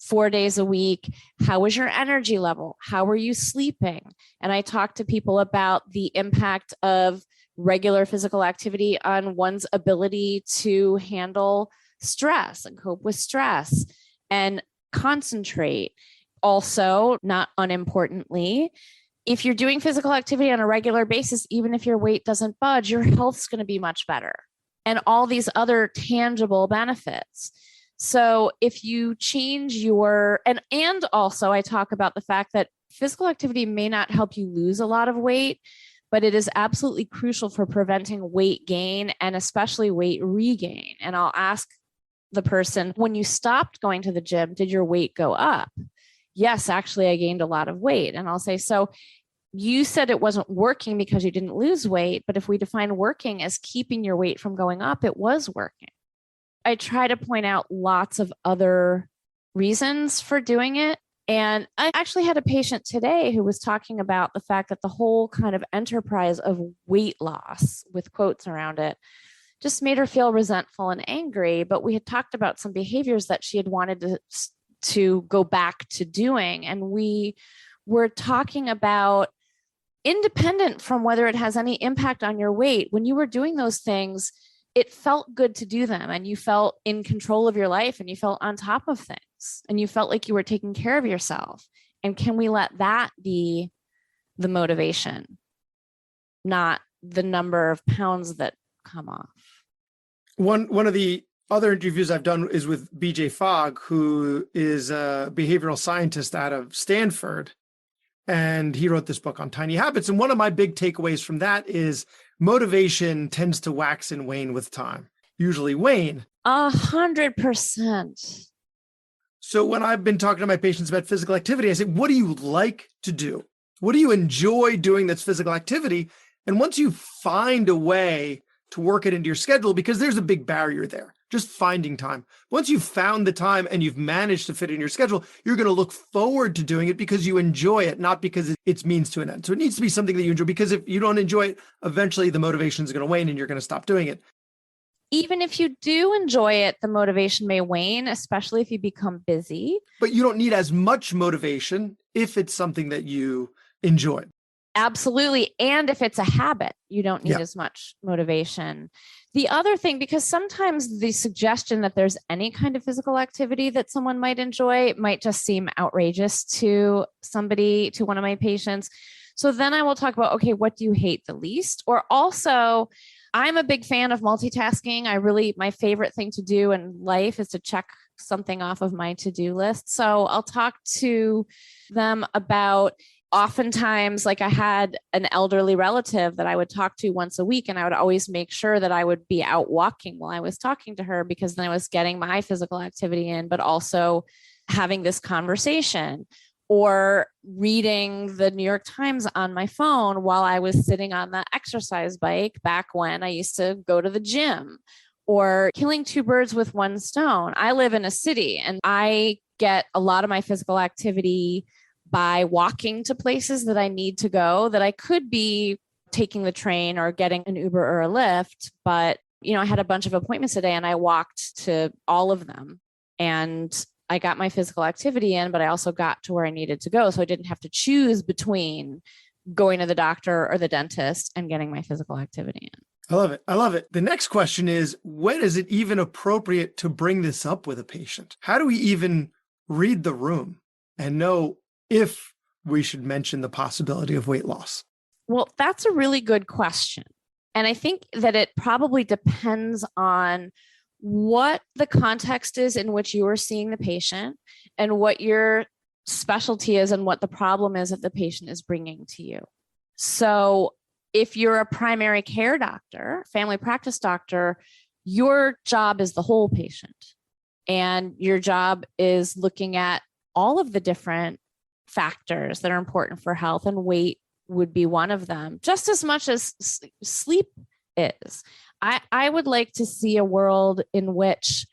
4 days a week, how was your energy level? How were you sleeping? And I talk to people about the impact of regular physical activity on one's ability to handle stress and cope with stress and concentrate. Also, not unimportantly, if you're doing physical activity on a regular basis, even if your weight doesn't budge, your health's going to be much better, and all these other tangible benefits. So if you change your, and also I talk about the fact that physical activity may not help you lose a lot of weight, but it is absolutely crucial for preventing weight gain and especially weight regain. And I'll ask the person, when you stopped going to the gym, did your weight go up? Yes, actually, I gained a lot of weight. And I'll say, so you said it wasn't working because you didn't lose weight, but if we define working as keeping your weight from going up, it was working. I try to point out lots of other reasons for doing it. And I actually had a patient today who was talking about the fact that the whole kind of enterprise of weight loss, with quotes around it, just made her feel resentful and angry. But we had talked about some behaviors that she had wanted to go back to doing. And we were talking about, independent from whether it has any impact on your weight, when you were doing those things, it felt good to do them, and you felt in control of your life, and you felt on top of things, and you felt like you were taking care of yourself. And can we let that be the motivation, not the number of pounds that come off? One of the other interviews I've done is with BJ Fogg, who is a behavioral scientist out of Stanford. And he wrote this book on tiny habits. And one of my big takeaways from that is motivation tends to wax and wane with time, usually wane. 100%. So when I've been talking to my patients about physical activity, I say, what do you like to do? What do you enjoy doing that's physical activity? And once you find a way to work it into your schedule, because there's a big barrier there, just finding time. Once you've found the time and you've managed to fit in your schedule, you're going to look forward to doing it because you enjoy it, not because it's means to an end. So it needs to be something that you enjoy, because if you don't enjoy it, eventually the motivation is going to wane and you're going to stop doing it. Even if you do enjoy it, the motivation may wane, especially if you become busy. But you don't need as much motivation if it's something that you enjoy. Absolutely. And if it's a habit, you don't need Yeah. as much motivation. The other thing, because sometimes the suggestion that there's any kind of physical activity that someone might enjoy might just seem outrageous to somebody, to one of my patients. So then I will talk about, okay, what do you hate the least? Or also, I'm a big fan of multitasking. My favorite thing to do in life is to check something off of my to-do list. So I'll talk to them about, oftentimes, like I had an elderly relative that I would talk to once a week, and I would always make sure that I would be out walking while I was talking to her, because then I was getting my physical activity in, but also having this conversation, or reading the New York Times on my phone while I was sitting on the exercise bike back when I used to go to the gym, or killing two birds with one stone. I live in a city and I get a lot of my physical activity by walking to places that I need to go, that I could be taking the train or getting an Uber or a Lyft. But, I had a bunch of appointments today and I walked to all of them, and I got my physical activity in, but I also got to where I needed to go. So I didn't have to choose between going to the doctor or the dentist and getting my physical activity in. I love it. I love it. The next question is, when is it even appropriate to bring this up with a patient? How do we even read the room and know if we should mention the possibility of weight loss? Well, that's a really good question. And I think that it probably depends on what the context is in which you are seeing the patient, and what your specialty is, and what the problem is that the patient is bringing to you. So if you're a primary care doctor, family practice doctor, your job is the whole patient. And your job is looking at all of the different factors that are important for health, and would be one of them, just as much as sleep is. I would like to see a world in which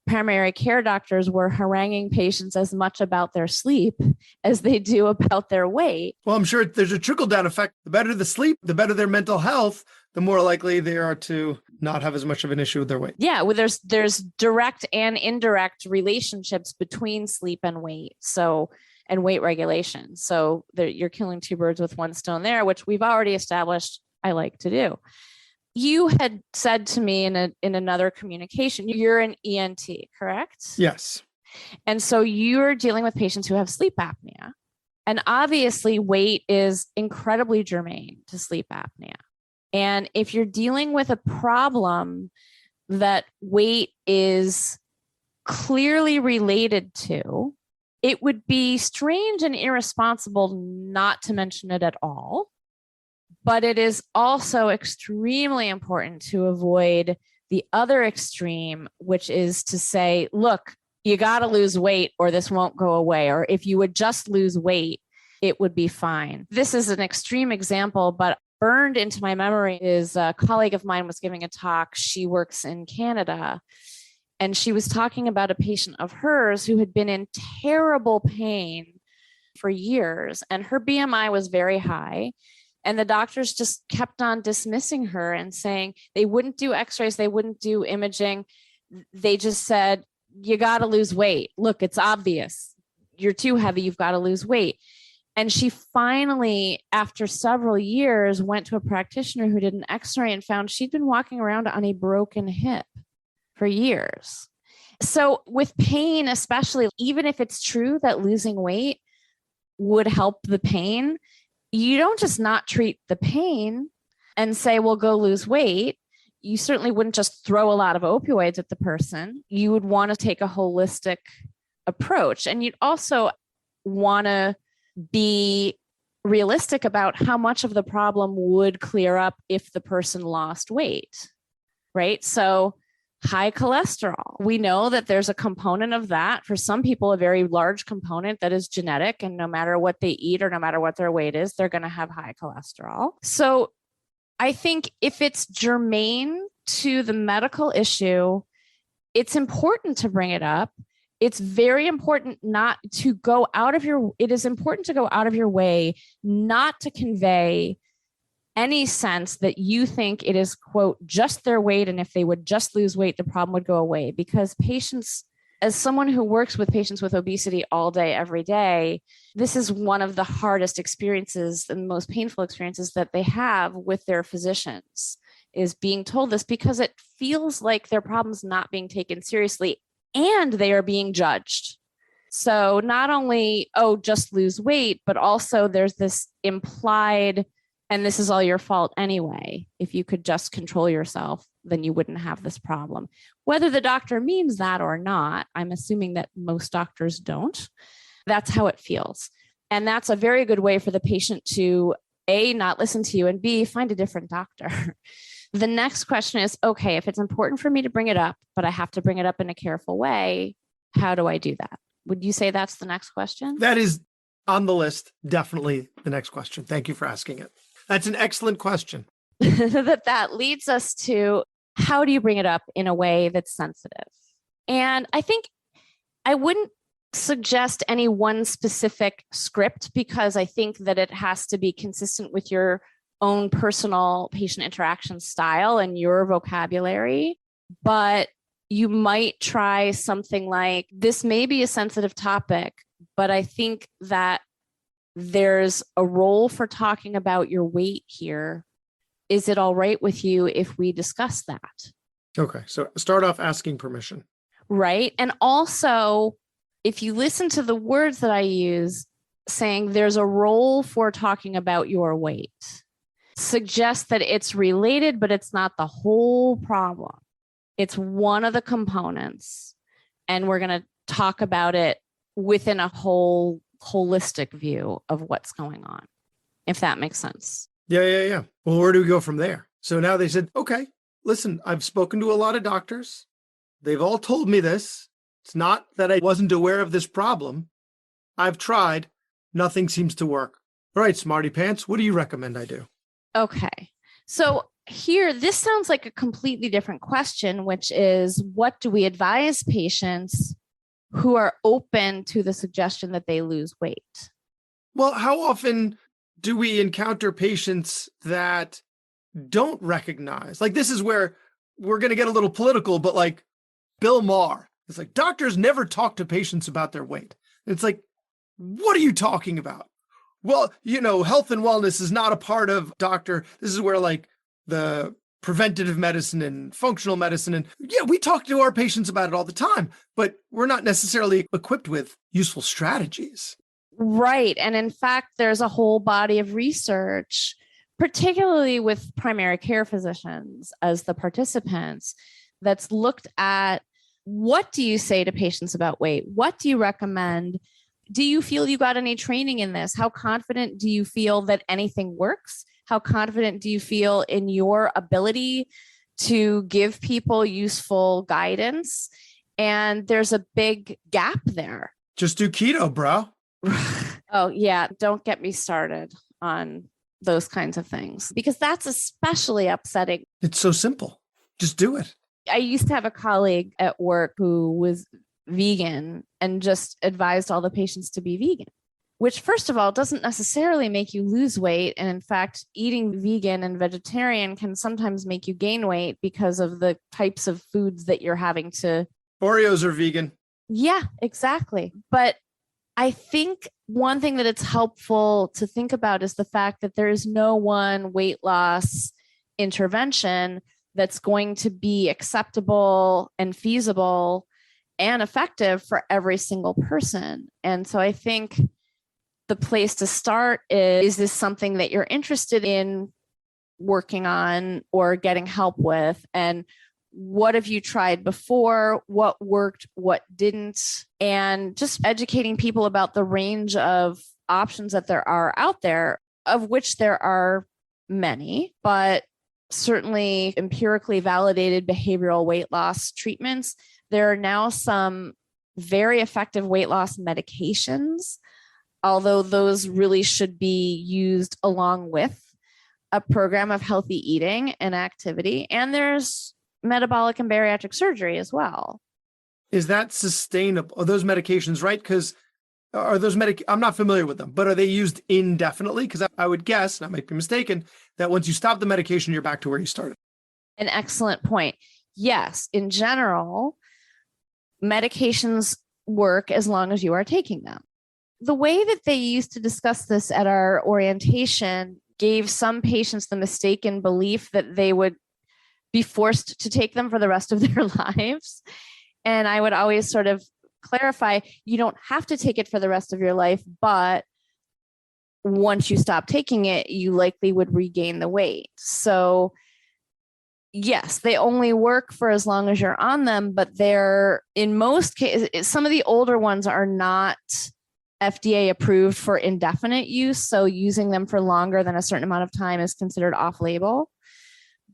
primary care doctors were haranguing patients as much about their sleep as they do about their weight. Well, I'm sure there's a trickle-down effect. The better the sleep, the better their mental health, the more likely they are to not have as much of an issue with their weight. Yeah, well, there's direct and indirect relationships between sleep and weight. And weight regulation. So you're killing two birds with one stone there, which we've already established I like to do. You had said to me in another communication, you're an ENT, correct? Yes. And so you're dealing with patients who have sleep apnea. And obviously weight is incredibly germane to sleep apnea. And if you're dealing with a problem that weight is clearly related to, it would be strange and irresponsible not to mention it at all. But it is also extremely important to avoid the other extreme, which is to say, look, you got to lose weight or this won't go away. Or if you would just lose weight, it would be fine. This is an extreme example, but burned into my memory is a colleague of mine was giving a talk. She works in Canada. And she was talking about a patient of hers who had been in terrible pain for years, and her BMI was very high. And the doctors just kept on dismissing her and saying they wouldn't do x-rays, they wouldn't do imaging. They just said, you got to lose weight. Look, it's obvious. You're too heavy. You've got to lose weight. And she finally, after several years, went to a practitioner who did an x-ray and found she'd been walking around on a broken hip for years. So with pain, especially, even if it's true that losing weight would help the pain, you don't just not treat the pain and say, well, go lose weight. You certainly wouldn't just throw a lot of opioids at the person. You would want to take a holistic approach. And you'd also want to be realistic about how much of the problem would clear up if the person lost weight, right? So high cholesterol. We know that there's a component of that. For some people, a very large component that is genetic, and no matter what they eat or no matter what their weight is, they're going to have high cholesterol. So I think if it's germane to the medical issue, it's important to bring it up. It's very important it is important to go out of your way not to convey any sense that you think it is, quote, just their weight. And if they would just lose weight, the problem would go away, because patients, as someone who works with patients with obesity all day, every day, this is one of the hardest experiences and most painful experiences that they have with their physicians, is being told this, because it feels like their problem's not being taken seriously and they are being judged. So not only, oh, just lose weight, but also there's this implied, and this is all your fault anyway. If you could just control yourself, then you wouldn't have this problem. Whether the doctor means that or not, I'm assuming that most doctors don't. That's how it feels. And that's a very good way for the patient to, A, not listen to you, and B, find a different doctor. The next question is, okay, if it's important for me to bring it up, but I have to bring it up in a careful way, how do I do that? Would you say that's the next question? That is on the list. Definitely the next question. Thank you for asking it. That's an excellent question. that leads us to, how do you bring it up in a way that's sensitive? And I think I wouldn't suggest any one specific script, because I think that it has to be consistent with your own personal patient interaction style and your vocabulary. But you might try something like, this may be a sensitive topic, but I think that there's a role for talking about your weight here. Is it all right with you if we discuss that? Okay. So start off asking permission. Right. And also, if you listen to the words that I use, saying there's a role for talking about your weight, suggests that it's related, but it's not the whole problem. It's one of the components, and we're going to talk about it within a whole holistic view of what's going on, if that makes sense. Yeah. Well, where do we go from there? So now they said, okay, listen, I've spoken to a lot of doctors. They've all told me this. It's not that I wasn't aware of this problem. I've tried. Nothing seems to work. All right, Smarty Pants, what do you recommend I do? Okay. So here, this sounds like a completely different question, which is, what do we advise patients who are open to the suggestion that they lose weight? Well, how often do we encounter patients that don't recognize? Like, this is where we're going to get a little political, but like Bill Maher, it's like, doctors never talk to patients about their weight. It's like, what are you talking about? Well, health and wellness is not a part of doctor. This is where like the preventative medicine and functional medicine. And yeah, we talk to our patients about it all the time, but we're not necessarily equipped with useful strategies. Right. And in fact, there's a whole body of research, particularly with primary care physicians as the participants, that's looked at, what do you say to patients about weight? What do you recommend? Do you feel you got any training in this? How confident do you feel that anything works? How confident do you feel in your ability to give people useful guidance? And there's a big gap there. Just do keto, bro. Oh, yeah. Don't get me started on those kinds of things, because that's especially upsetting. It's so simple. Just do it. I used to have a colleague at work who was vegan and just advised all the patients to be vegan, which, first of all, doesn't necessarily make you lose weight. And in fact, eating vegan and vegetarian can sometimes make you gain weight because of the types of foods that you're having to. Oreos are vegan. Yeah, exactly. But I think one thing that it's helpful to think about is the fact that there is no one weight loss intervention that's going to be acceptable and feasible and effective for every single person. And so I think the place to start is this something that you're interested in working on or getting help with? And what have you tried before? What worked? What didn't? And just educating people about the range of options that there are out there, of which there are many, but certainly empirically validated behavioral weight loss treatments. There are now some very effective weight loss medications, although those really should be used along with a program of healthy eating and activity. And there's metabolic and bariatric surgery as well. Is that sustainable? Are those medications, right? Because are those I'm not familiar with them, but are they used indefinitely? Because I would guess, and I might be mistaken, that once you stop the medication, you're back to where you started. An excellent point. Yes, in general, medications work as long as you are taking them. The way that they used to discuss this at our orientation gave some patients the mistaken belief that they would be forced to take them for the rest of their lives. And I would always sort of clarify, you don't have to take it for the rest of your life, but once you stop taking it, you likely would regain the weight. So yes, they only work for as long as you're on them, but they're, in most cases, some of the older ones are not FDA approved for indefinite use. So using them for longer than a certain amount of time is considered off-label.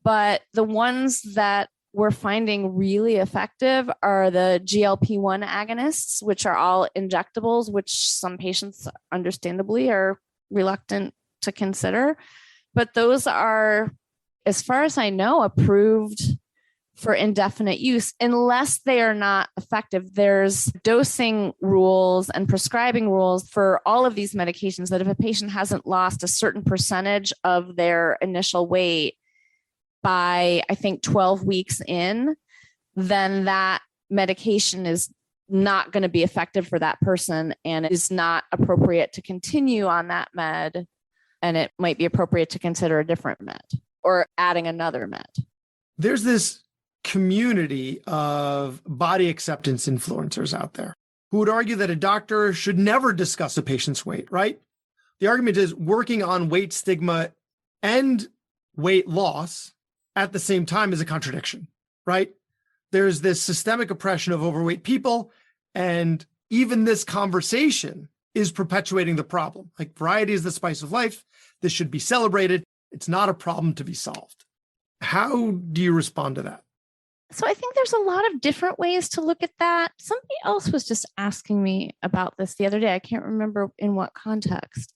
But the ones that we're finding really effective are the GLP-1 agonists, which are all injectables, which some patients understandably are reluctant to consider. But those are, as far as I know, approved for indefinite use, unless they are not effective. There's dosing rules and prescribing rules for all of these medications that if a patient hasn't lost a certain percentage of their initial weight by, I think, 12 weeks in, then that medication is not going to be effective for that person and is not appropriate to continue on that med. And it might be appropriate to consider a different med or adding another med. There's this community of body acceptance influencers out there who would argue that a doctor should never discuss a patient's weight, right? The argument is working on weight stigma and weight loss at the same time is a contradiction, right? There's this systemic oppression of overweight people, and even this conversation is perpetuating the problem. Like, variety is the spice of life. This should be celebrated. It's not a problem to be solved. How do you respond to that? So I think there's a lot of different ways to look at that. Somebody else was just asking me about this the other day. I can't remember in what context,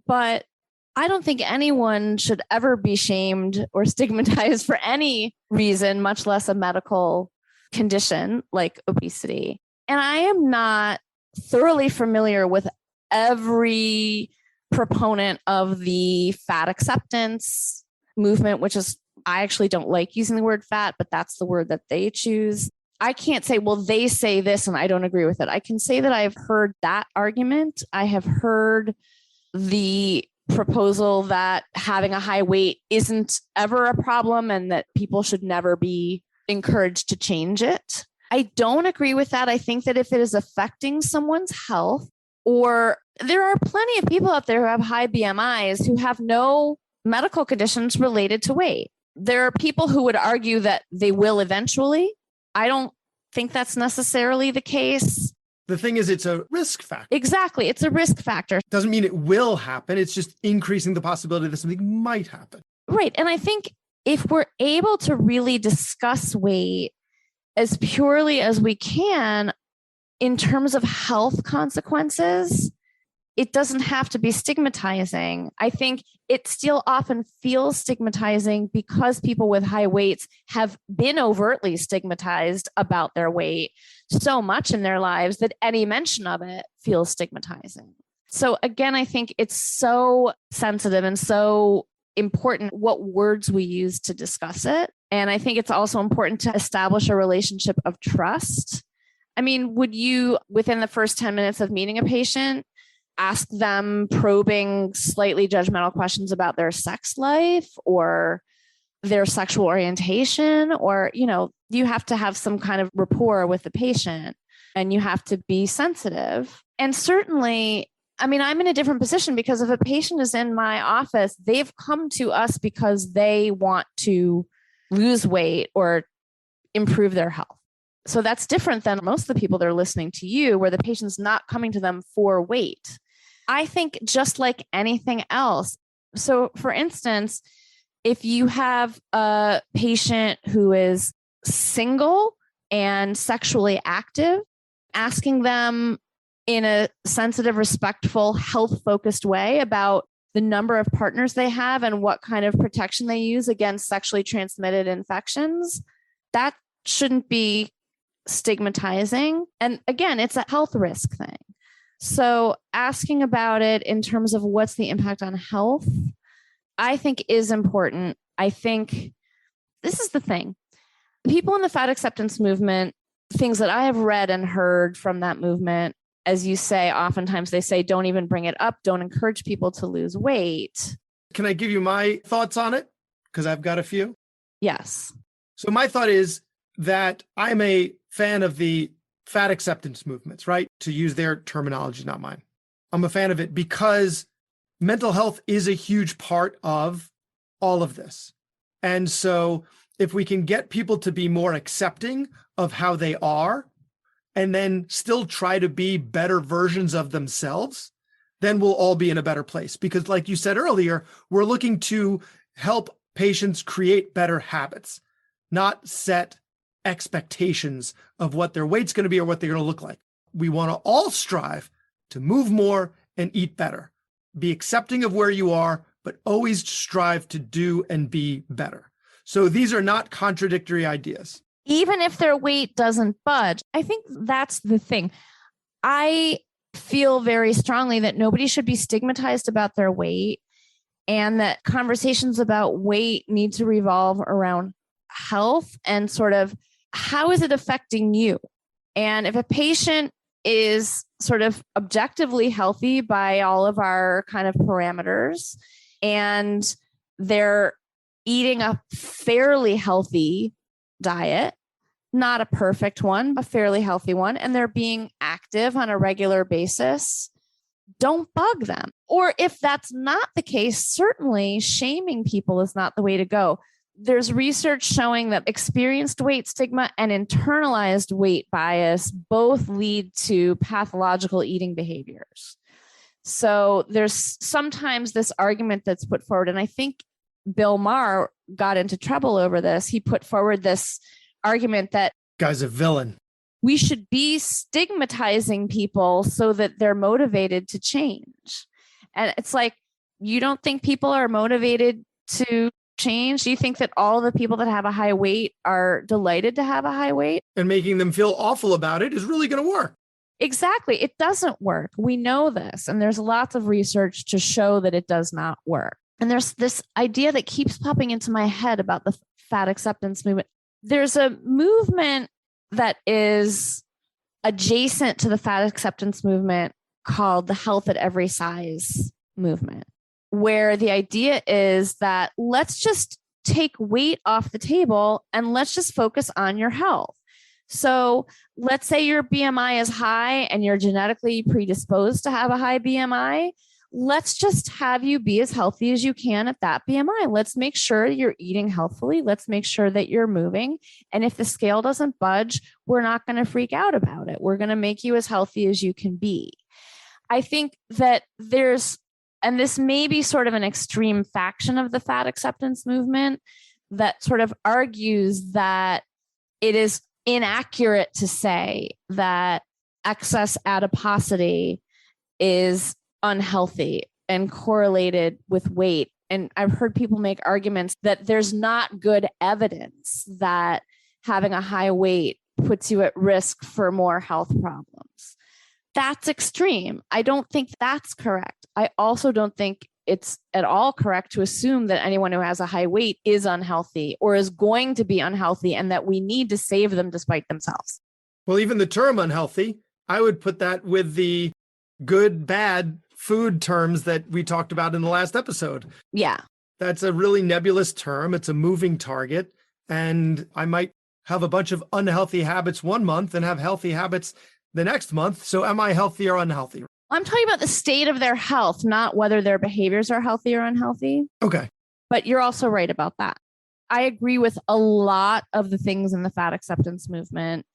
but I don't think anyone should ever be shamed or stigmatized for any reason, much less a medical condition like obesity. And I am not thoroughly familiar with every proponent of the fat acceptance movement, which is, I actually don't like using the word fat, but that's the word that they choose. I can't say, well, they say this and I don't agree with it. I can say that I've heard that argument. I have heard the proposal that having a high weight isn't ever a problem and that people should never be encouraged to change it. I don't agree with that. I think that if it is affecting someone's health, or there are plenty of people out there who have high BMIs who have no medical conditions related to weight. There are people who would argue that they will eventually. I don't think that's necessarily the case. The thing is, it's a risk factor. Exactly. It's a risk factor. Doesn't mean it will happen. It's just increasing the possibility that something might happen. Right. And I think if we're able to really discuss weight as purely as we can in terms of health consequences, it doesn't have to be stigmatizing. I think it still often feels stigmatizing because people with high weights have been overtly stigmatized about their weight so much in their lives that any mention of it feels stigmatizing. So again, I think it's so sensitive and so important what words we use to discuss it. And I think it's also important to establish a relationship of trust. I mean, would you, within the first 10 minutes of meeting a patient, ask them probing, slightly judgmental questions about their sex life or their sexual orientation? Or, you have to have some kind of rapport with the patient and you have to be sensitive. And certainly, I'm in a different position because if a patient is in my office, they've come to us because they want to lose weight or improve their health. So that's different than most of the people that are listening to you, where the patient's not coming to them for weight. I think just like anything else. So for instance, if you have a patient who is single and sexually active, asking them in a sensitive, respectful, health-focused way about the number of partners they have and what kind of protection they use against sexually transmitted infections, that shouldn't be stigmatizing. And again, it's a health risk thing. So asking about it in terms of what's the impact on health, I think is important. I think this is the thing. People in the fat acceptance movement things that I have read and heard from that movement, as you say, oftentimes they say, don't even bring it up. Don't encourage people to lose weight. Can I give you my thoughts on it? Because I've got a few. Yes. So my thought is that I'm a fan of the fat acceptance movements, right? To use their terminology, not mine. I'm a fan of it because mental health is a huge part of all of this. And so if we can get people to be more accepting of how they are and then still try to be better versions of themselves, then we'll all be in a better place. Because like you said earlier, we're looking to help patients create better habits, not set expectations of what their weight's going to be or what they're going to look like. We want to all strive to move more and eat better. Be accepting of where you are, but always strive to do and be better. So these are not contradictory ideas. Even if their weight doesn't budge, I think that's the thing. I feel very strongly that nobody should be stigmatized about their weight, and that conversations about weight need to revolve around health and sort of how is it affecting you? And if a patient is sort of objectively healthy by all of our kind of parameters, and they're eating a fairly healthy diet, not a perfect one, but fairly healthy one, and they're being active on a regular basis, don't bug them. Or if that's not the case, certainly shaming people is not the way to go. There's research showing that experienced weight stigma and internalized weight bias both lead to pathological eating behaviors. So there's sometimes this argument that's put forward, and I think Bill Maher got into trouble over this. He put forward this argument that guy's a villain. We should be stigmatizing people so that they're motivated to change. And it's like, you don't think people are motivated to change? Do you think that all the people that have a high weight are delighted to have a high weight? And making them feel awful about it is really going to work. Exactly. It doesn't work. We know this. And there's lots of research to show that it does not work. And there's this idea that keeps popping into my head about the fat acceptance movement. There's a movement that is adjacent to the fat acceptance movement called the health at every size movement, where the idea is that let's just take weight off the table and let's just focus on your health. So let's say your BMI is high and you're genetically predisposed to have a high BMI. Let's just have you be as healthy as you can at that BMI. Let's make sure you're eating healthfully. Let's make sure that you're moving. And if the scale doesn't budge, we're not going to freak out about it. We're going to make you as healthy as you can be. I think that and this may be sort of an extreme faction of the fat acceptance movement that sort of argues that it is inaccurate to say that excess adiposity is unhealthy and correlated with weight. And I've heard people make arguments that there's not good evidence that having a high weight puts you at risk for more health problems. That's extreme. I don't think that's correct. I also don't think it's at all correct to assume that anyone who has a high weight is unhealthy or is going to be unhealthy and that we need to save them despite themselves. Well, even the term unhealthy, I would put that with the good, bad food terms that we talked about in the last episode. Yeah. That's a really nebulous term. It's a moving target. And I might have a bunch of unhealthy habits one month and have healthy habits the next month. So am I healthy or unhealthy? I'm talking about the state of their health, not whether their behaviors are healthy or unhealthy. Okay. But you're also right about that. I agree with a lot of the things in the fat acceptance movement,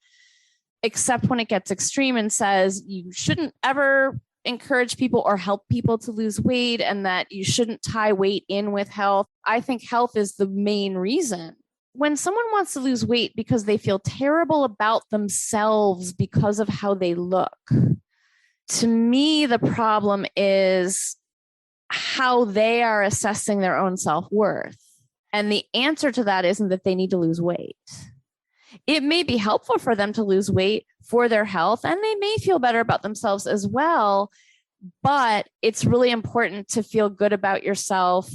except when it gets extreme and says you shouldn't ever encourage people or help people to lose weight and that you shouldn't tie weight in with health. I think health is the main reason. When someone wants to lose weight because they feel terrible about themselves because of how they look, to me, the problem is how they are assessing their own self-worth. And the answer to that isn't that they need to lose weight. It may be helpful for them to lose weight for their health, and they may feel better about themselves as well. But it's really important to feel good about yourself,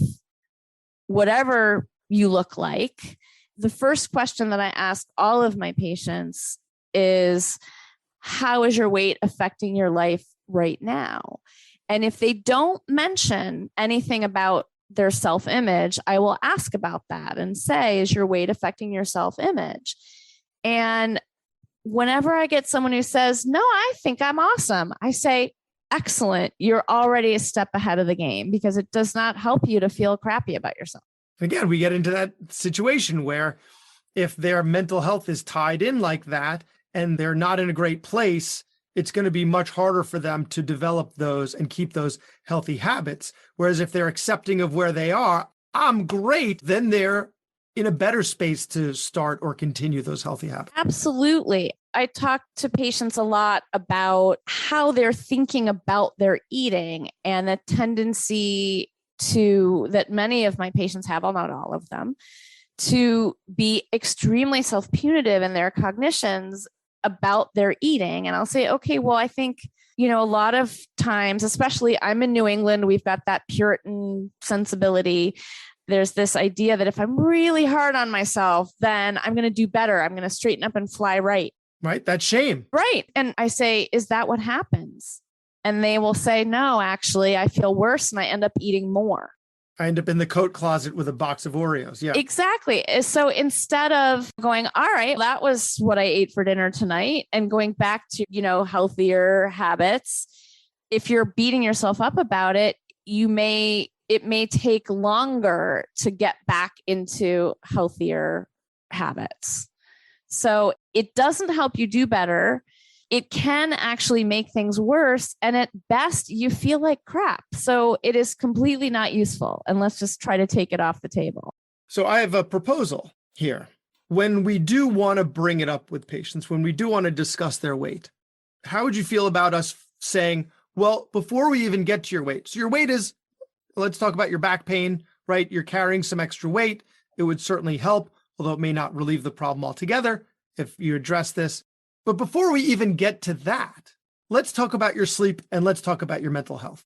whatever you look like. The first question that I ask all of my patients is, how is your weight affecting your life right now? And if they don't mention anything about their self-image, I will ask about that and say, is your weight affecting your self-image? And whenever I get someone who says, no, I think I'm awesome, I say, excellent. You're already a step ahead of the game, because it does not help you to feel crappy about yourself. Again, we get into that situation where if their mental health is tied in like that and they're not in a great place, it's going to be much harder for them to develop those and keep those healthy habits. Whereas if they're accepting of where they are, I'm great, then they're in a better space to start or continue those healthy habits. Absolutely. I talk to patients a lot about how they're thinking about their eating, and the tendency that many of my patients have, well, not all of them, to be extremely self-punitive in their cognitions about their eating. And I'll say, okay, well, I think, a lot of times, especially I'm in New England, we've got that Puritan sensibility. There's this idea that if I'm really hard on myself, then I'm going to do better. I'm going to straighten up and fly right. Right. That's shame. Right. And I say, is that what happens? And they will say, no, actually, I feel worse and I end up eating more. I end up in the coat closet with a box of Oreos. Yeah, exactly. So instead of going, all right, that was what I ate for dinner tonight, and going back to, healthier habits, if you're beating yourself up about it, it may take longer to get back into healthier habits. So it doesn't help you do better. It can actually make things worse. And at best, you feel like crap. So it is completely not useful. And let's just try to take it off the table. So I have a proposal here. When we do want to bring it up with patients, when we do want to discuss their weight, how would you feel about us saying, well, before we even get to your weight, so your weight is, let's talk about your back pain, right? You're carrying some extra weight. It would certainly help, although it may not relieve the problem altogether if you address this. But before we even get to that, let's talk about your sleep and let's talk about your mental health.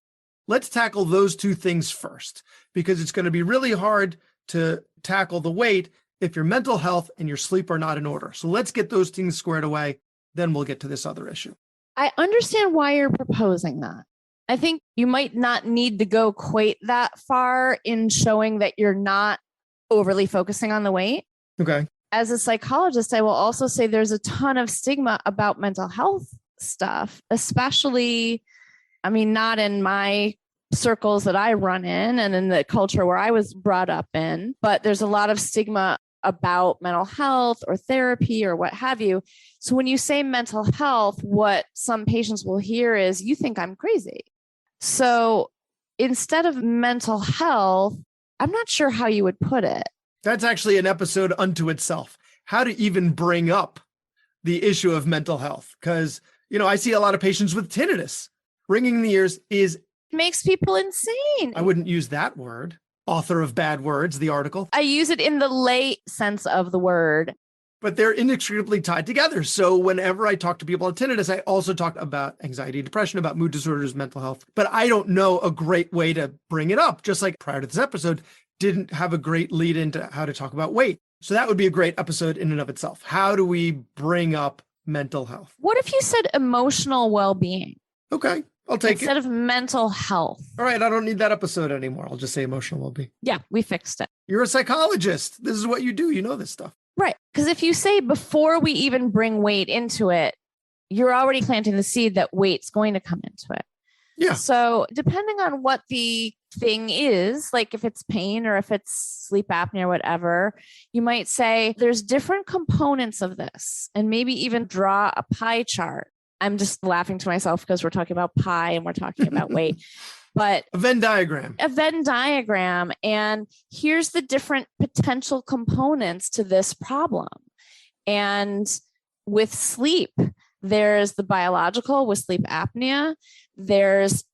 Let's tackle those two things first, because it's going to be really hard to tackle the weight if your mental health and your sleep are not in order. So let's get those things squared away. Then we'll get to this other issue. I understand why you're proposing that. I think you might not need to go quite that far in showing that you're not overly focusing on the weight. Okay. As a psychologist, I will also say there's a ton of stigma about mental health stuff, especially, not in my circles that I run in and in the culture where I was brought up in, but there's a lot of stigma about mental health or therapy or what have you. So when you say mental health, what some patients will hear is, you think I'm crazy. So instead of mental health, I'm not sure how you would put it. That's actually an episode unto itself. How to even bring up the issue of mental health. Because, I see a lot of patients with tinnitus. Ringing in the ears makes people insane. I wouldn't use that word. Author of Bad Words, the article. I use it in the lay sense of the word. But they're inextricably tied together. So whenever I talk to people on tinnitus, I also talk about anxiety, depression, about mood disorders, mental health. But I don't know a great way to bring it up. Just like prior to this episode, didn't have a great lead into how to talk about weight. So that would be a great episode in and of itself. How do we bring up mental health? What if you said emotional well-being? Okay, I'll take instead of mental health. All right, I don't need that episode anymore. I'll just say emotional well-being. Yeah, we fixed it. You're a psychologist. This is what you do. You know this stuff. Right. Because if you say before we even bring weight into it, you're already planting the seed that weight's going to come into it. Yeah. So depending on what the thing is, like if it's pain or if it's sleep apnea or whatever, you might say there's different components of this, and maybe even draw a pie chart. I'm just laughing to myself because we're talking about pie and we're talking about weight, but a Venn diagram. And here's the different potential components to this problem. And with sleep, there's the biological with sleep apnea. There's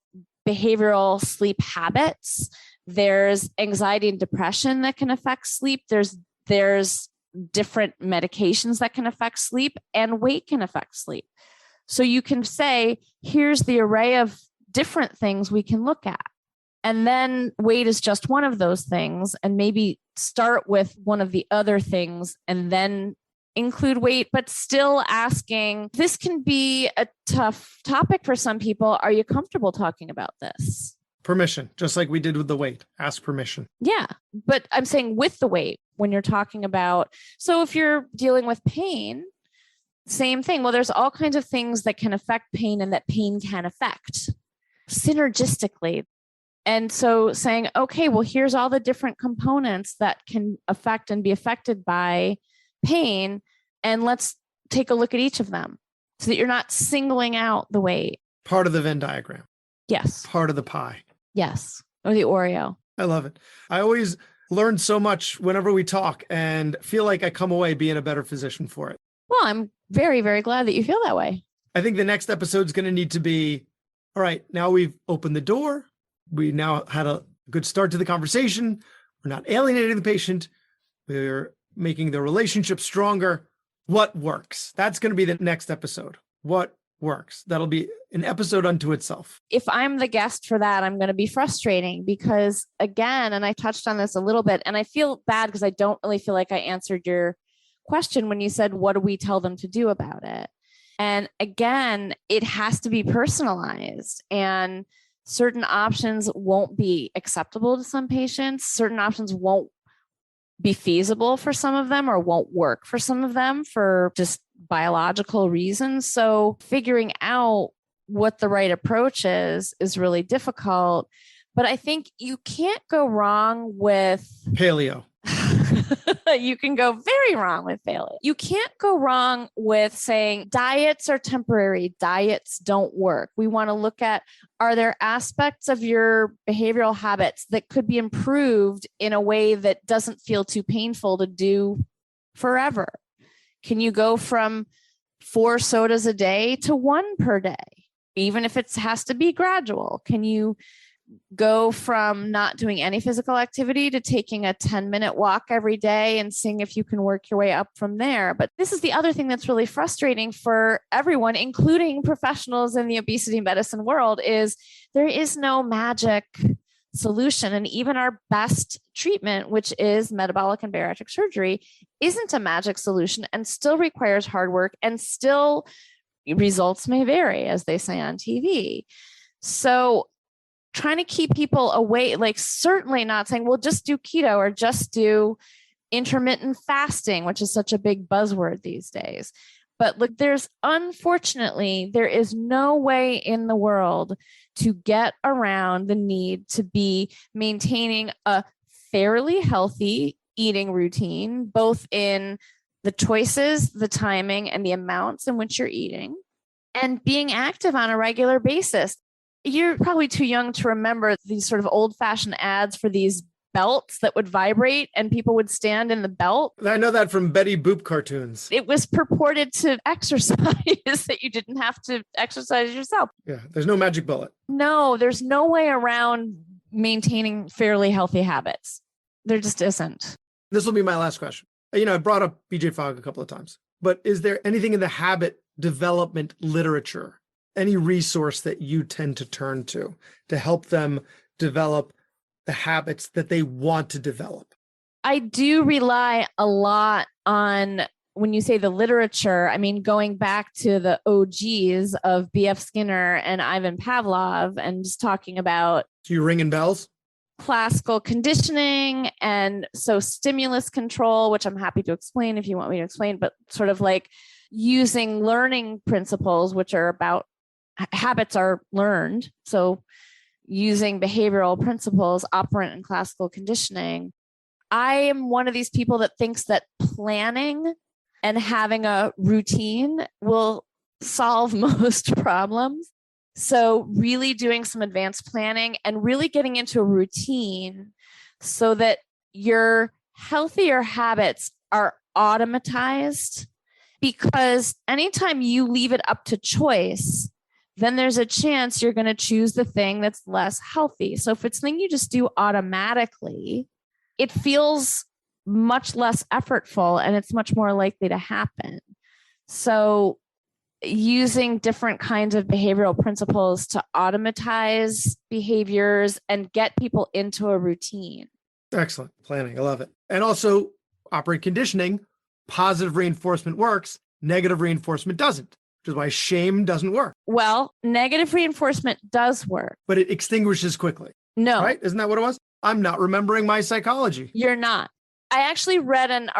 behavioral sleep habits. There's anxiety and depression that can affect sleep. There's different medications that can affect sleep, and weight can affect sleep. So you can say, here's the array of different things we can look at. And then weight is just one of those things, and maybe start with one of the other things and then include weight, but still asking, this can be a tough topic for some people. Are you comfortable talking about this? Permission, just like we did with the weight. Ask permission. Yeah. But I'm saying with the weight, when you're talking about, so if you're dealing with pain, same thing. Well, there's all kinds of things that can affect pain and that pain can affect synergistically. And so saying, okay, well, here's all the different components that can affect and be affected by pain. And let's take a look at each of them so that you're not singling out the weight. Part of the Venn diagram. Yes. Part of the pie. Yes. Or the Oreo. I love it. I always learn so much whenever we talk and feel like I come away being a better physician for it. Well, I'm very, very glad that you feel that way. I think the next episode is going to need to be, all right, now we've opened the door. We now had a good start to the conversation. We're not alienating the patient. We're making the relationship stronger. What works? That's going to be the next episode. What works? That'll be an episode unto itself. If I'm the guest for that, I'm going to be frustrating because, again, and I touched on this a little bit, and I feel bad because I don't really feel like I answered your question when you said, what do we tell them to do about it? And again, it has to be personalized, and certain options won't be acceptable to some patients. Certain options won't be feasible for some of them or won't work for some of them for just biological reasons. So figuring out what the right approach is really difficult. But I think you can't go wrong with paleo. You can go very wrong with paleo. You can't go wrong with saying diets are temporary. Diets don't work. We want to look at, are there aspects of your behavioral habits that could be improved in a way that doesn't feel too painful to do forever? Can you go from 4 sodas a day to 1 per day, even if it has to be gradual? Can you go from not doing any physical activity to taking a 10-minute walk every day and seeing if you can work your way up from there? But this is the other thing that's really frustrating for everyone, including professionals in the obesity medicine world, is there is no magic solution. And even our best treatment, which is metabolic and bariatric surgery, isn't a magic solution and still requires hard work, and still results may vary, as they say on TV. So trying to keep people away, like certainly not saying, well, just do keto or just do intermittent fasting, which is such a big buzzword these days. But look, unfortunately, there is no way in the world to get around the need to be maintaining a fairly healthy eating routine, both in the choices, the timing, and the amounts in which you're eating, and being active on a regular basis. You're probably too young to remember these sort of old-fashioned ads for these belts that would vibrate and people would stand in the belt. I know that from Betty Boop cartoons. It was purported to exercise, that you didn't have to exercise yourself. Yeah, there's no magic bullet. No, there's no way around maintaining fairly healthy habits. There just isn't. This will be my last question. I brought up BJ Fogg a couple of times, but is there anything in the habit development literature, any resource that you tend to turn to help them develop the habits that they want to develop? I do rely a lot on, when you say the literature, I mean, going back to the OGs of B.F. Skinner and Ivan Pavlov and just talking about. So you ringing bells? Classical conditioning, and so stimulus control, which I'm happy to explain if you want me to explain, but sort of like using learning principles, which are about habits are learned. So using behavioral principles, operant and classical conditioning. I am one of these people that thinks that planning and having a routine will solve most problems. So really doing some advanced planning and really getting into a routine so that your healthier habits are automatized, because anytime you leave it up to choice, then there's a chance you're going to choose the thing that's less healthy. So if it's something you just do automatically, it feels much less effortful and it's much more likely to happen. So using different kinds of behavioral principles to automatize behaviors and get people into a routine. Excellent planning. I love it. And also operant conditioning, positive reinforcement works, negative reinforcement doesn't, which is why shame doesn't work. Well, negative reinforcement does work. But it extinguishes quickly. No. Right? Isn't that what it was? I'm not remembering my psychology. You're not. I actually read an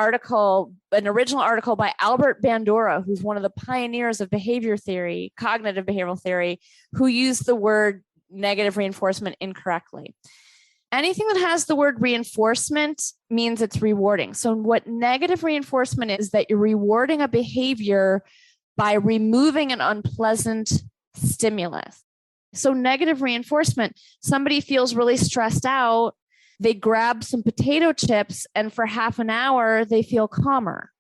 original article by Albert Bandura, who's one of the pioneers of behavior theory, cognitive behavioral theory, who used the word negative reinforcement incorrectly. Anything that has the word reinforcement means it's rewarding. So what negative reinforcement is that you're rewarding a behavior by removing an unpleasant stimulus. So negative reinforcement, somebody feels really stressed out, they grab some potato chips, and for half an hour, they feel calmer.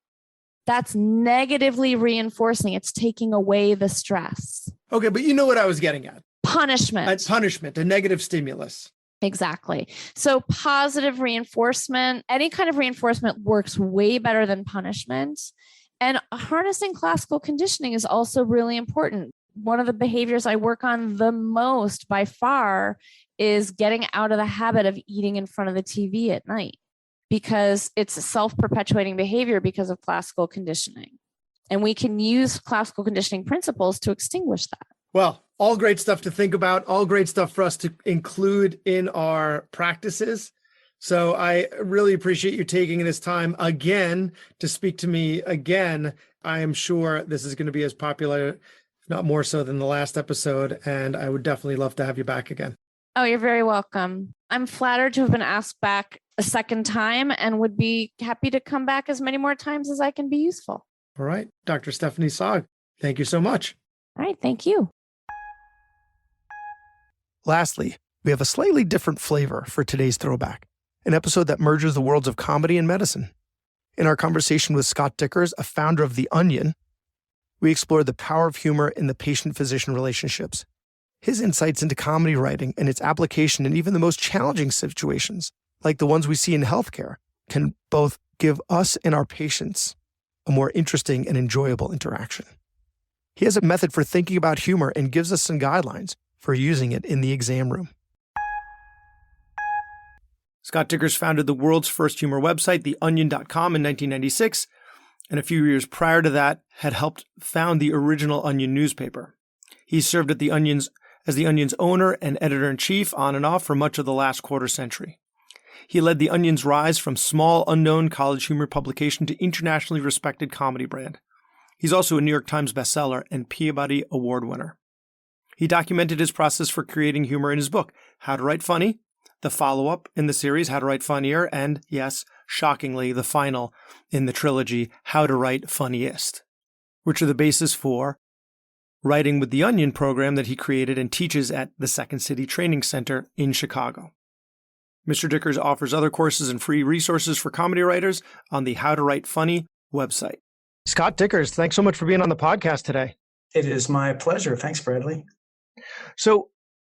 That's negatively reinforcing. It's taking away the stress. Okay, but you know what I was getting at. Punishment. Punishment, a negative stimulus. Exactly. So positive reinforcement, any kind of reinforcement works way better than punishment. And harnessing classical conditioning is also really important. One of the behaviors I work on the most by far is getting out of the habit of eating in front of the TV at night, because it's a self-perpetuating behavior because of classical conditioning. And we can use classical conditioning principles to extinguish that. Well, all great stuff to think about, all great stuff for us to include in our practices. So I really appreciate you taking this time again to speak to me again. I am sure this is going to be as popular, if not more so, than the last episode. And I would definitely love to have you back again. Oh, you're very welcome. I'm flattered to have been asked back a second time and would be happy to come back as many more times as I can be useful. All right. Dr. Stephanie Sogg, thank you so much. All right. Thank you. Lastly, we have a slightly different flavor for today's throwback, an episode that merges the worlds of comedy and medicine. In our conversation with Scott Dikkers, a founder of The Onion, we explored the power of humor in the patient-physician relationships. His insights into comedy writing and its application in even the most challenging situations, like the ones we see in healthcare, can both give us and our patients a more interesting and enjoyable interaction. He has a method for thinking about humor and gives us some guidelines for using it in the exam room. Scott Dikkers founded the world's first humor website, theonion.com, in 1996, and a few years prior to that had helped found the original Onion newspaper. He served at as the Onion's owner and editor-in-chief on and off for much of the last quarter century. He led the Onion's rise from small, unknown college humor publication to internationally respected comedy brand. He's also a New York Times bestseller and Peabody Award winner. He documented his process for creating humor in his book, How to Write Funny, the follow-up in the series, How to Write Funnier, and, yes, shockingly, the final in the trilogy, How to Write Funniest, which are the basis for Writing with the Onion program that he created and teaches at the Second City Training Center in Chicago. Mr. Dikkers offers other courses and free resources for comedy writers on the How to Write Funny website. Scott Dikkers, thanks so much for being on the podcast today. It is my pleasure. Thanks, Bradley. So,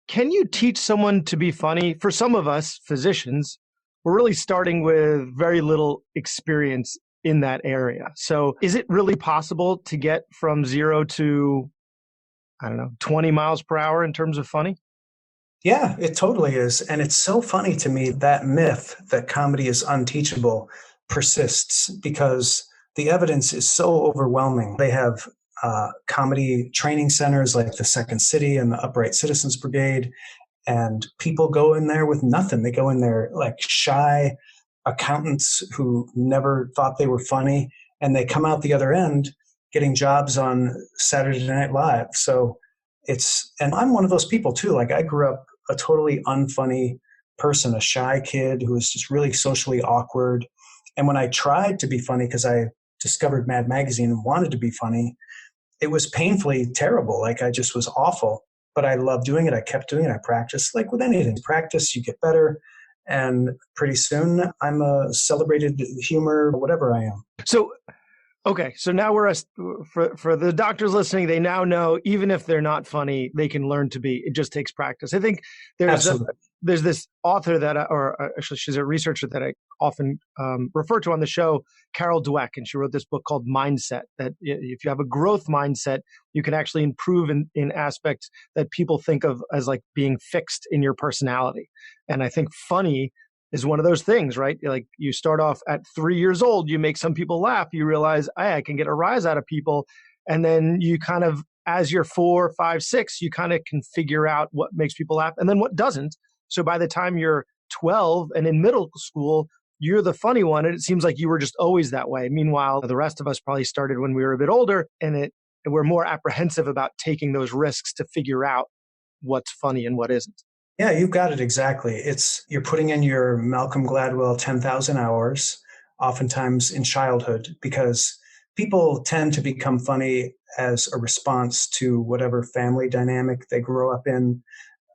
can you teach someone to be funny? For some of us, physicians, we're really starting with very little experience in that area. So is it really possible to get from 0 to, 20 miles per hour in terms of funny? Yeah, it totally is. And it's so funny to me that myth that comedy is unteachable persists because the evidence is so overwhelming. They have comedy training centers like the Second City and the Upright Citizens Brigade, and people go in there with nothing. They go in there like shy accountants who never thought they were funny, and they come out the other end getting jobs on Saturday Night Live. So and I'm one of those people too. Like I grew up a totally unfunny person, a shy kid who was just really socially awkward. And when I tried to be funny, because I discovered Mad Magazine and wanted to be funny, it was painfully terrible. Like I just was awful, but I loved doing it. I kept doing it. I practiced. Like with anything, practice, you get better. And pretty soon I'm a celebrated humor, whatever I am. So, okay. So now for the doctors listening, they now know even if they're not funny, they can learn to be. It just takes practice. I think there's this author that, actually she's a researcher that I often refer to on the show, Carol Dweck, and she wrote this book called Mindset, that if you have a growth mindset, you can actually improve in aspects that people think of as like being fixed in your personality. And I think funny is one of those things, right? Like you start off at 3 years old, you make some people laugh, you realize, hey, I can get a rise out of people. And then you kind of, as you're 4, 5, 6, you kind of can figure out what makes people laugh and then what doesn't. So by the time you're 12 and in middle school, you're the funny one. And it seems like you were just always that way. Meanwhile, the rest of us probably started when we were a bit older and we're more apprehensive about taking those risks to figure out what's funny and what isn't. Yeah, you've got it exactly. You're putting in your Malcolm Gladwell 10,000 hours, oftentimes in childhood, because people tend to become funny as a response to whatever family dynamic they grow up in.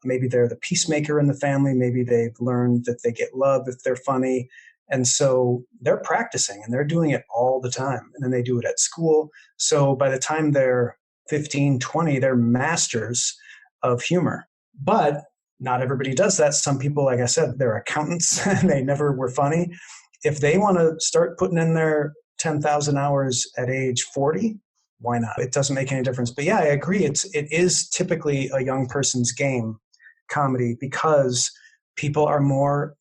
Maybe they're the peacemaker in the family. Maybe they've learned that they get love if they're funny. And so they're practicing and they're doing it all the time. And then they do it at school. So by the time they're 15, 20, they're masters of humor. But not everybody does that. Some people, like I said, they're accountants and they never were funny. If they want to start putting in their 10,000 hours at age 40, why not? It doesn't make any difference. But yeah, I agree. It is typically a young person's game, comedy, because people are more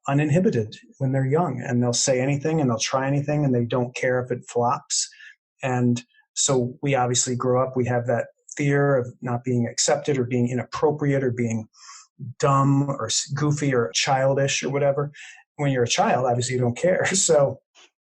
uninhibited when they're young and they'll say anything and they'll try anything and they don't care if it flops. And so we obviously grow up, we have that fear of not being accepted or being inappropriate or being dumb or goofy or childish or whatever. When you're a child, obviously you don't care. So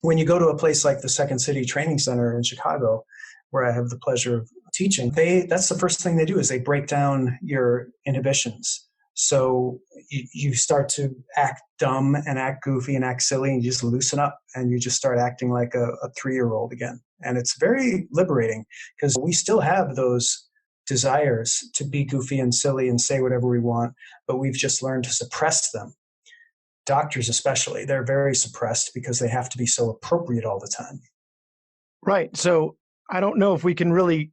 when you go to a place like the Second City Training Center in Chicago, where I have the pleasure of teaching, that's the first thing they do is they break down your inhibitions. So you start to act dumb and act goofy and act silly and you just loosen up and you just start acting like a 3-year-old again. And it's very liberating because we still have those desires to be goofy and silly and say whatever we want, but we've just learned to suppress them. Doctors especially, they're very suppressed because they have to be so appropriate all the time. Right. So I don't know if we can really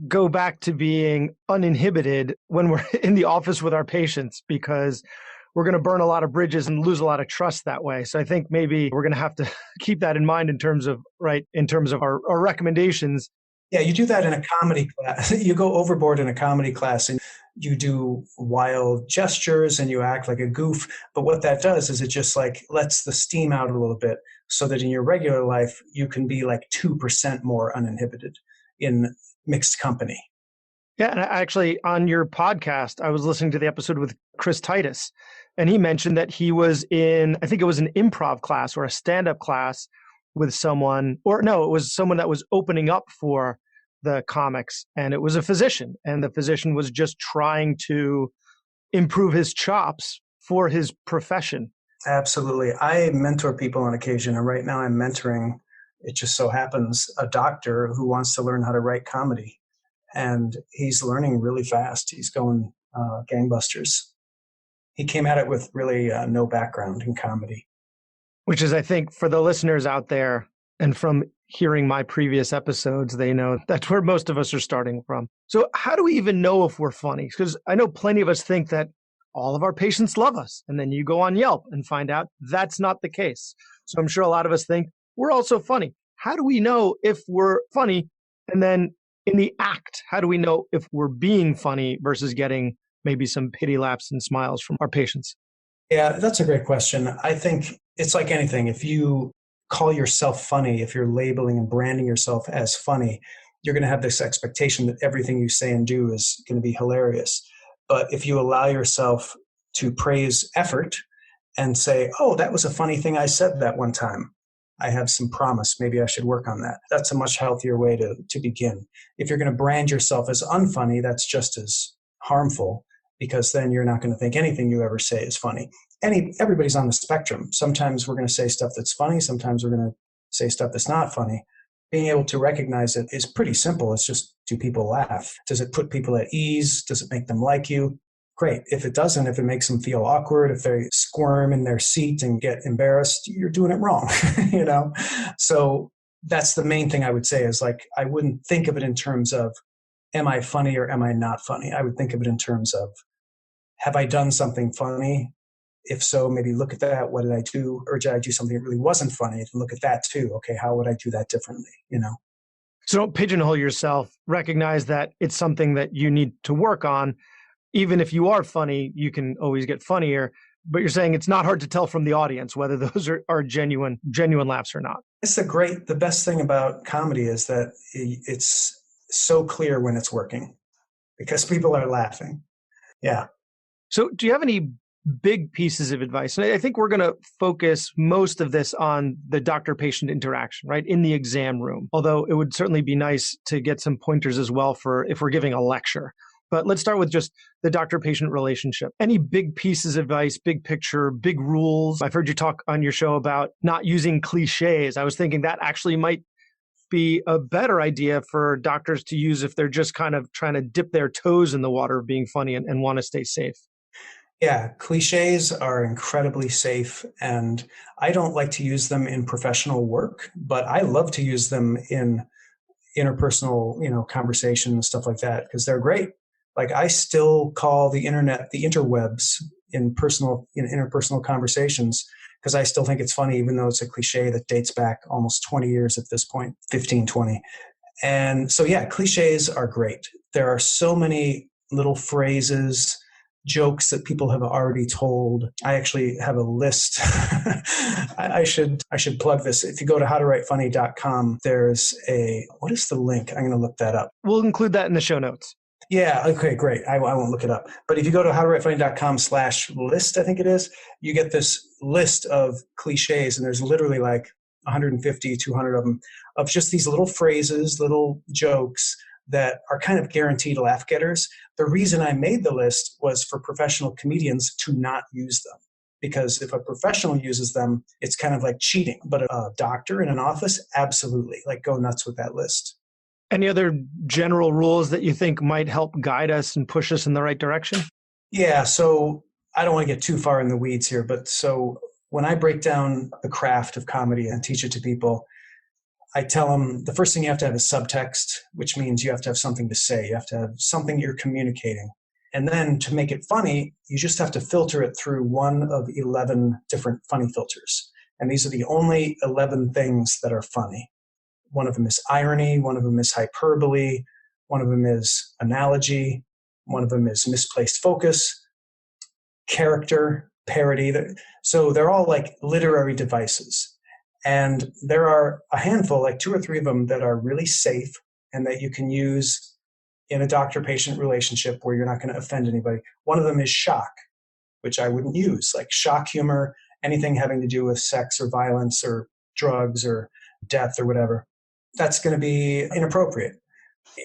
go back to being uninhibited when we're in the office with our patients, because we're going to burn a lot of bridges and lose a lot of trust that way. So I think maybe we're going to have to keep that in mind in terms of our recommendations. Yeah, you do that in a comedy class. You go overboard in a comedy class and you do wild gestures and you act like a goof. But what that does is it just like lets the steam out a little bit so that in your regular life, you can be like 2% more uninhibited in mixed company. Yeah. And actually on your podcast, I was listening to the episode with Chris Titus, and he mentioned that he was in, I think it was an improv class or a stand-up class with someone, or no, it was someone that was opening up for the comics, and it was a physician, and the physician was just trying to improve his chops for his profession. Absolutely. I mentor people on occasion, and right now I'm mentoring, it just so happens, a doctor who wants to learn how to write comedy. And he's learning really fast. He's going gangbusters. He came at it with really no background in comedy. Which is, I think, for the listeners out there, and from hearing my previous episodes, they know that's where most of us are starting from. So how do we even know if we're funny? Because I know plenty of us think that all of our patients love us. And then you go on Yelp and find out that's not the case. So I'm sure a lot of us think we're also funny. How do we know if we're funny? And then in the act, how do we know if we're being funny versus getting maybe some pity laps and smiles from our patients? Yeah, that's a great question. I think it's like anything. If you call yourself funny, if you're labeling and branding yourself as funny, you're going to have this expectation that everything you say and do is going to be hilarious. But if you allow yourself to praise effort and say, oh, that was a funny thing I said that one time, I have some promise, maybe I should work on that. That's a much healthier way to begin. If you're going to brand yourself as unfunny, that's just as harmful, because then you're not going to think anything you ever say is funny. Everybody's on the spectrum. Sometimes we're going to say stuff that's funny. Sometimes we're going to say stuff that's not funny. Being able to recognize it is pretty simple. It's just, do people laugh? Does it put people at ease? Does it make them like you? Great. If it doesn't, if it makes them feel awkward, if they squirm in their seat and get embarrassed, you're doing it wrong, you know? So that's the main thing I would say is like, I wouldn't think of it in terms of, am I funny or am I not funny? I would think of it in terms of, have I done something funny? If so, maybe look at that. What did I do? Or did I do something that really wasn't funny? And look at that too. Okay, how would I do that differently? You know? So don't pigeonhole yourself. Recognize that it's something that you need to work on. Even if you are funny, you can always get funnier. But you're saying it's not hard to tell from the audience whether those are genuine laughs or not. It's the best thing about comedy is that it's so clear when it's working because people are laughing. Yeah. So do you have any big pieces of advice? And I think we're going to focus most of this on the doctor-patient interaction, right, in the exam room. Although it would certainly be nice to get some pointers as well for if we're giving a lecture. But let's start with just the doctor-patient relationship. Any big pieces of advice, big picture, big rules? I've heard you talk on your show about not using cliches. I was thinking that actually might be a better idea for doctors to use if they're just kind of trying to dip their toes in the water of being funny and want to stay safe. Yeah, cliches are incredibly safe, and I don't like to use them in professional work, but I love to use them in interpersonal, conversations, stuff like that, because they're great. Like I still call the internet the interwebs in interpersonal conversations because I still think it's funny, even though it's a cliche that dates back almost 20 years at this point, 15, 20. And so, yeah, cliches are great. There are so many little phrases, jokes that people have already told. I actually have a list. I should plug this. If you go to howtowritefunny.com, there's what is the link? I'm going to look that up. We'll include that in the show notes. Yeah. Okay, great. I won't look it up. But if you go to howtowritefunny.com/list, I think it is, you get this list of cliches, and there's literally like 150, 200 of them, of just these little phrases, little jokes that are kind of guaranteed laugh getters. The reason I made the list was for professional comedians to not use them. Because if a professional uses them, it's kind of like cheating. But a doctor in an office, absolutely. Like go nuts with that list. Any other general rules that you think might help guide us and push us in the right direction? Yeah, so I don't want to get too far in the weeds here, but so when I break down the craft of comedy and teach it to people, I tell them the first thing you have to have is subtext, which means you have to have something to say. You have to have something you're communicating. And then to make it funny, you just have to filter it through one of 11 different funny filters. And these are the only 11 things that are funny. One of them is irony. One of them is hyperbole. One of them is analogy. One of them is misplaced focus, character, parody. So they're all like literary devices. And there are a handful, like 2 or 3 of them that are really safe and that you can use in a doctor-patient relationship where you're not going to offend anybody. One of them is shock, which I wouldn't use, like shock humor, anything having to do with sex or violence or drugs or death or whatever. That's going to be inappropriate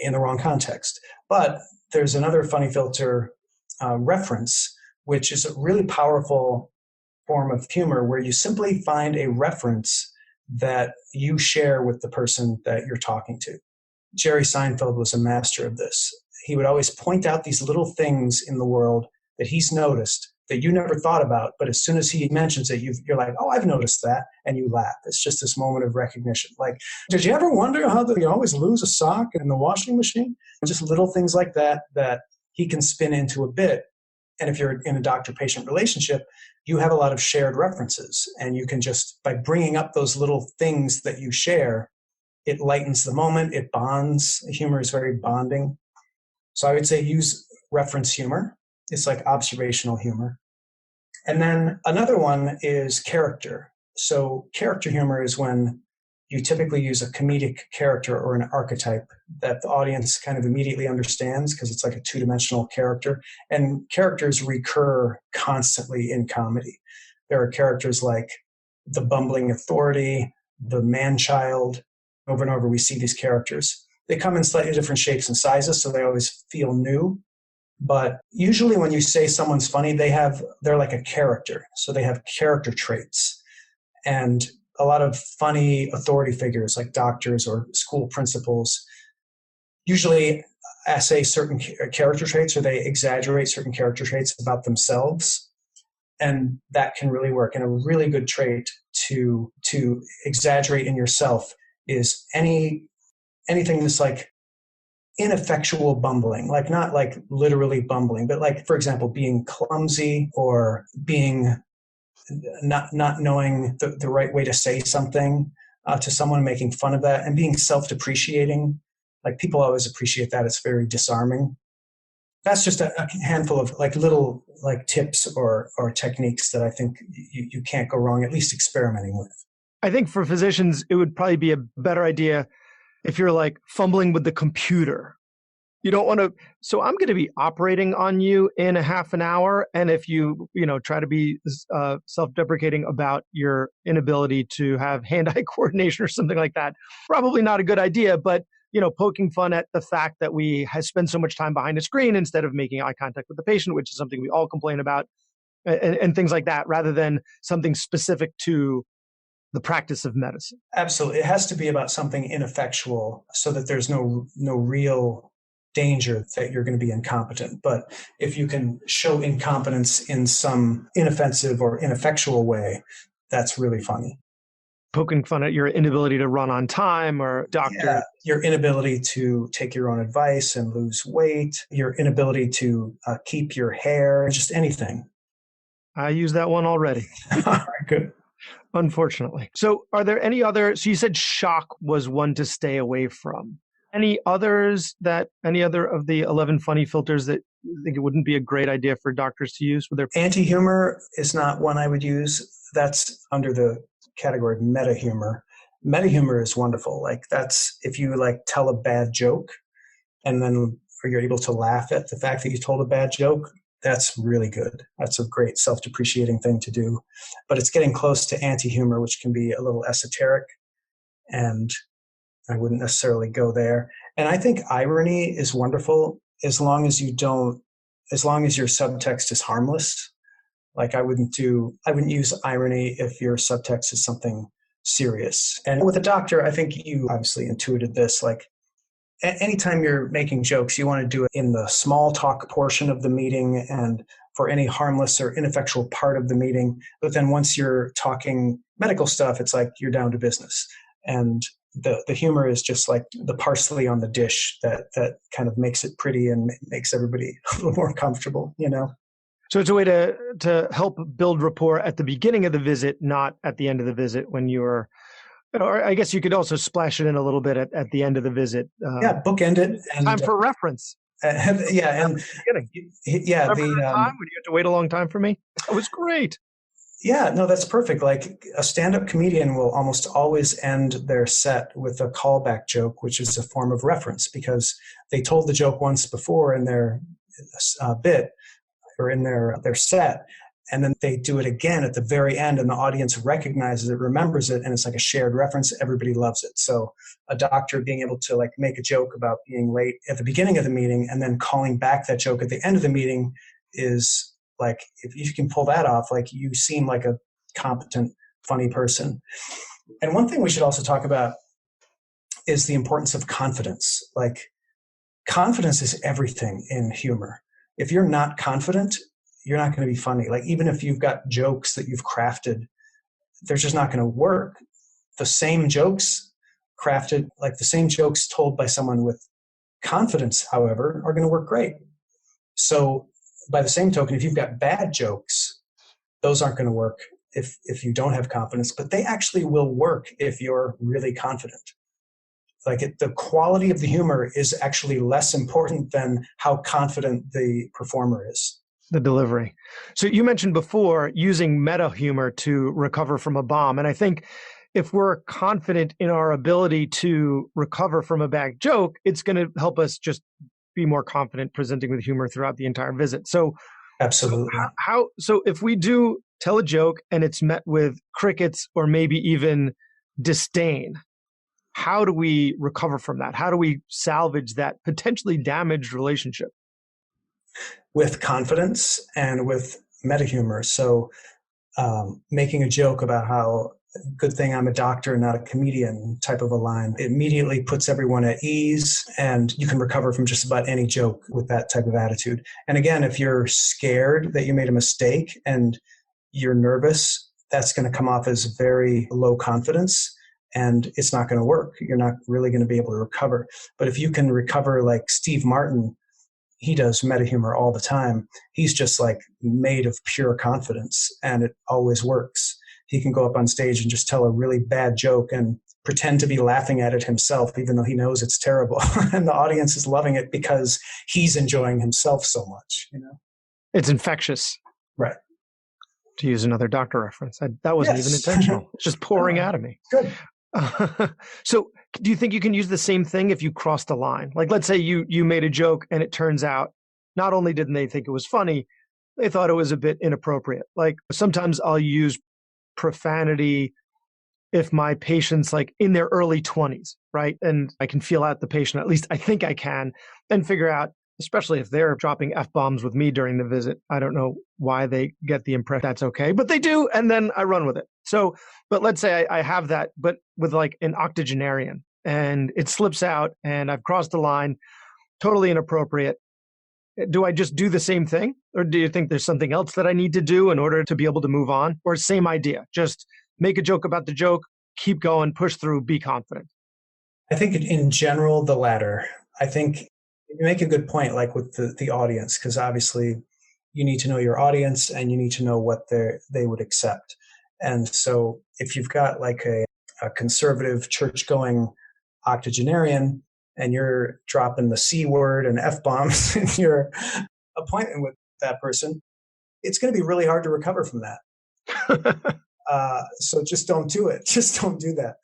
in the wrong context. But there's another funny filter, reference, which is a really powerful form of humor where you simply find a reference that you share with the person that you're talking to. Jerry Seinfeld was a master of this. He would always point out these little things in the world that he's noticed that you never thought about, but as soon as he mentions it, you're like, oh, I've noticed that, and you laugh. It's just this moment of recognition. Like, did you ever wonder how you always lose a sock in the washing machine? Just little things like that he can spin into a bit. And if you're in a doctor-patient relationship, you have a lot of shared references, and you can just, by bringing up those little things that you share, it lightens the moment, it bonds. Humor is very bonding. So I would say use reference humor. It's like observational humor. And then another one is character. So character humor is when you typically use a comedic character or an archetype that the audience kind of immediately understands because it's like a 2-dimensional character. And characters recur constantly in comedy. There are characters like the bumbling authority, the man-child. Over and over, we see these characters. They come in slightly different shapes and sizes, so they always feel new. But usually when you say someone's funny, they're like a character. So they have character traits. And a lot of funny authority figures like doctors or school principals usually essay certain character traits, or they exaggerate certain character traits about themselves. And that can really work. And a really good trait to exaggerate in yourself is anything that's like ineffectual bumbling, like not like literally bumbling, but like, for example, being clumsy or being not knowing the right way to say something to someone, making fun of that, and being self-depreciating. Like people always appreciate that. It's very disarming. That's just a handful of like little like tips or techniques that I think you can't go wrong, at least experimenting with. I think for physicians, it would probably be a better idea if you're like fumbling with the computer. You don't want to. So I'm going to be operating on you in a half an hour. And if you try to be self-deprecating about your inability to have hand-eye coordination or something like that, probably not a good idea. But, poking fun at the fact that we spend so much time behind a screen instead of making eye contact with the patient, which is something we all complain about, and things like that, rather than something specific to the practice of medicine. Absolutely. It has to be about something ineffectual so that there's no real danger that you're going to be incompetent. But if you can show incompetence in some inoffensive or ineffectual way, that's really funny. Poking fun at your inability to run on time, or doctor. Your inability to take your own advice and lose weight, your inability to keep your hair, just anything. I use that one already. All right, good. Unfortunately. So are there any other, so you said shock was one to stay away from. Any other of the 11 funny filters that you think it wouldn't be a great idea for doctors to use? Anti-humor is not one I would use. That's under the category of meta-humor. Meta-humor is wonderful. Like that's if you like tell a bad joke and then or you're able to laugh at the fact that you told a bad joke, that's really good. That's a great self-depreciating thing to do. But it's getting close to anti-humor, which can be a little esoteric, and I wouldn't necessarily go there. And I think irony is wonderful as long as your subtext is harmless. Like I wouldn't use irony if your subtext is something serious. And with a doctor, I think you obviously intuited this, like anytime you're making jokes, you want to do it in the small talk portion of the meeting and for any harmless or ineffectual part of the meeting. But then once you're talking medical stuff, it's like you're down to business. And the humor is just like the parsley on the dish that kind of makes it pretty and makes everybody a little more comfortable, So it's a way to help build rapport at the beginning of the visit, not at the end of the visit when you're, or I guess you could also splash it in a little bit at the end of the visit. Bookend it. And, time for reference. Remember the time when you had to wait a long time for me? That was great. Yeah, no, that's perfect. Like a stand-up comedian will almost always end their set with a callback joke, which is a form of reference because they told the joke once before in their bit or in their set, and then they do it again at the very end, and the audience recognizes it, remembers it, and it's like a shared reference. Everybody loves it. So a doctor being able to like make a joke about being late at the beginning of the meeting and then calling back that joke at the end of the meeting is like, if you can pull that off, like you seem like a competent, funny person. And one thing we should also talk about is the importance of confidence. Like confidence is everything in humor. If you're not confident, you're not going to be funny. Like even if you've got jokes that you've crafted, they're just not going to work. The same jokes crafted, like the same jokes told by someone with confidence, however, are going to work great. So by the same token, if you've got bad jokes, those aren't going to work if you don't have confidence, but they actually will work if you're really confident. Like the quality of the humor is actually less important than how confident the performer is. The delivery. So you mentioned before using meta humor to recover from a bomb. And I think if we're confident in our ability to recover from a bad joke, it's going to help us just be more confident presenting with humor throughout the entire visit. So absolutely. So if we do tell a joke and it's met with crickets or maybe even disdain, how do we recover from that? How do we salvage that potentially damaged relationship? With confidence and with meta humor. So making a joke about how good thing I'm a doctor and not a comedian type of a line, it immediately puts everyone at ease, and you can recover from just about any joke with that type of attitude. And again, if you're scared that you made a mistake and you're nervous, that's going to come off as very low confidence and it's not going to work. You're not really going to be able to recover. But if you can recover like Steve Martin, he does meta humor all the time. He's just like made of pure confidence and it always works. He can go up on stage and just tell a really bad joke and pretend to be laughing at it himself, even though he knows it's terrible. And the audience is loving it because he's enjoying himself so much, It's infectious. Right. To use another doctor reference. That wasn't even intentional. It's just pouring out of me. Good. So do you think you can use the same thing if you crossed a line? Like, let's say you made a joke and it turns out not only didn't they think it was funny, they thought it was a bit inappropriate. Like sometimes I'll use profanity if my patient's like in their early 20s, right? And I can feel out the patient, at least I think I can, and figure out, especially if they're dropping F-bombs with me during the visit. I don't know why they get the impression that's okay, but they do. And then I run with it. So, but let's say I have that, but with like an octogenarian and it slips out and I've crossed the line, totally inappropriate. Do I just do the same thing? Or do you think there's something else that I need to do in order to be able to move on? Or same idea, just make a joke about the joke, keep going, push through, be confident? I think in general, the latter. I think you make a good point, like with the audience, because obviously you need to know your audience and you need to know what they would accept. And so if you've got like a conservative church-going octogenarian and you're dropping the C word and F-bombs in your appointment with that person, it's going to be really hard to recover from that. So just don't do it. Just don't do that.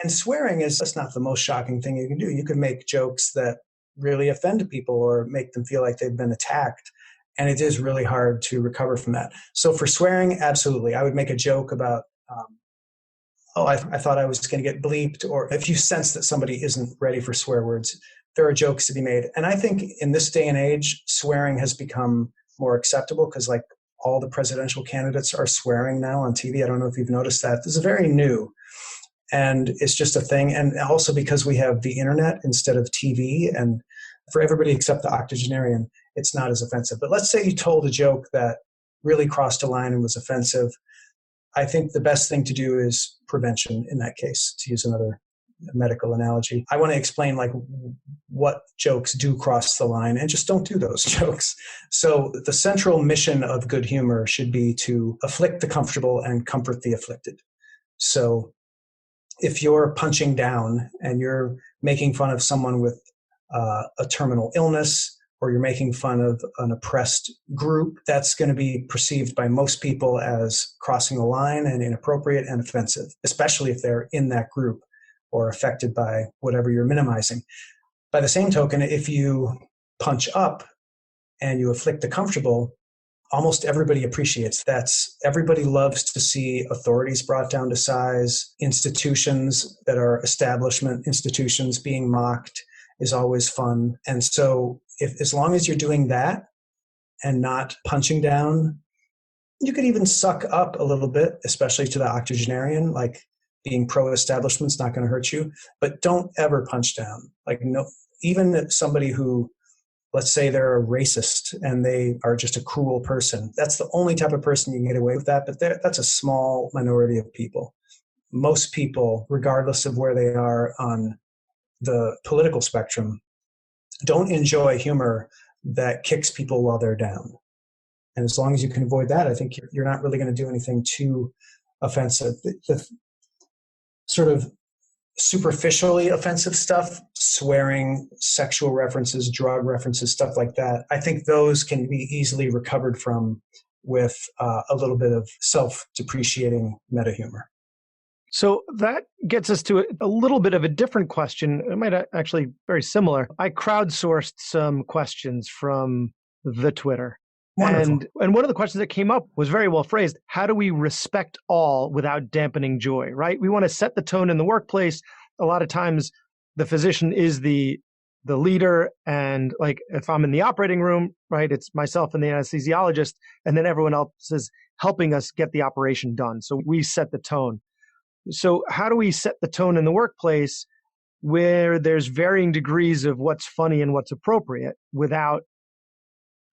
And swearing that's not the most shocking thing you can do. You can make jokes that really offend people or make them feel like they've been attacked. And it is really hard to recover from that. So for swearing, absolutely. I would make a joke about, I thought I was going to get bleeped. Or if you sense that somebody isn't ready for swear words, there are jokes to be made. And I think in this day and age, swearing has become more acceptable because like all the presidential candidates are swearing now on TV. I don't know if you've noticed that. This is very new. And it's just a thing. And also because we have the internet instead of TV, and for everybody except the octogenarian, it's not as offensive. But let's say you told a joke that really crossed a line and was offensive. I think the best thing to do is prevention in that case, to use another medical analogy. I want to explain like what jokes do cross the line and just don't do those jokes. So the central mission of good humor should be to afflict the comfortable and comfort the afflicted. So if you're punching down and you're making fun of someone with a terminal illness, or you're making fun of an oppressed group, that's going to be perceived by most people as crossing a line and inappropriate and offensive, especially if they're in that group or affected by whatever you're minimizing. By the same token, if you punch up and you afflict the comfortable, almost everybody appreciates that. Everybody loves to see authorities brought down to size, institutions that are establishment institutions being mocked is always fun. And so as long as you're doing that and not punching down, you could even suck up a little bit, especially to the octogenarian, like being pro-establishment's not going to hurt you, but don't ever punch down. Like no, even somebody who, let's say they're a racist and they are just a cruel person. That's the only type of person you can get away with that, but that's a small minority of people. Most people, regardless of where they are on the political spectrum, don't enjoy humor that kicks people while they're down. And as long as you can avoid that, I think you're not really going to do anything too offensive. The sort of superficially offensive stuff, swearing, sexual references, drug references, stuff like that, I think those can be easily recovered from with a little bit of self-depreciating meta-humor. So that gets us to a little bit of a different question. It might actually very similar. I crowdsourced some questions from the Twitter. Wonderful. And one of the questions that came up was very well phrased. How do we respect all without dampening joy, right? We want to set the tone in the workplace. A lot of times the physician is the leader. And like if I'm in the operating room, right, it's myself and the anesthesiologist, and then everyone else is helping us get the operation done. So we set the tone. So how do we set the tone in the workplace where there's varying degrees of what's funny and what's appropriate without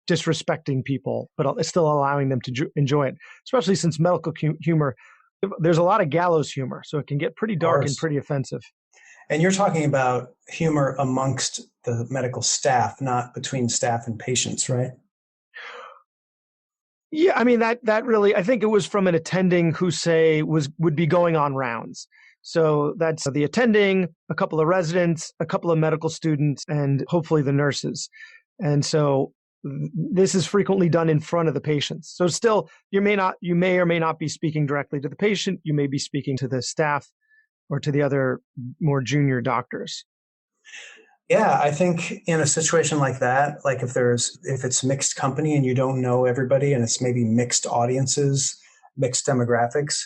disrespecting people, but still allowing them to enjoy it, especially since medical humor, there's a lot of gallows humor, so it can get pretty dark and pretty offensive. And you're talking about humor amongst the medical staff, not between staff and patients, right? Yeah, I mean, that really, I think it was from an attending who would be going on rounds. So that's the attending, a couple of residents, a couple of medical students, and hopefully the nurses. And so this is frequently done in front of the patients. So still, you may or may not be speaking directly to the patient. You may be speaking to the staff or to the other more junior doctors. Yeah, I think in a situation like that, like if it's mixed company and you don't know everybody and it's maybe mixed audiences, mixed demographics,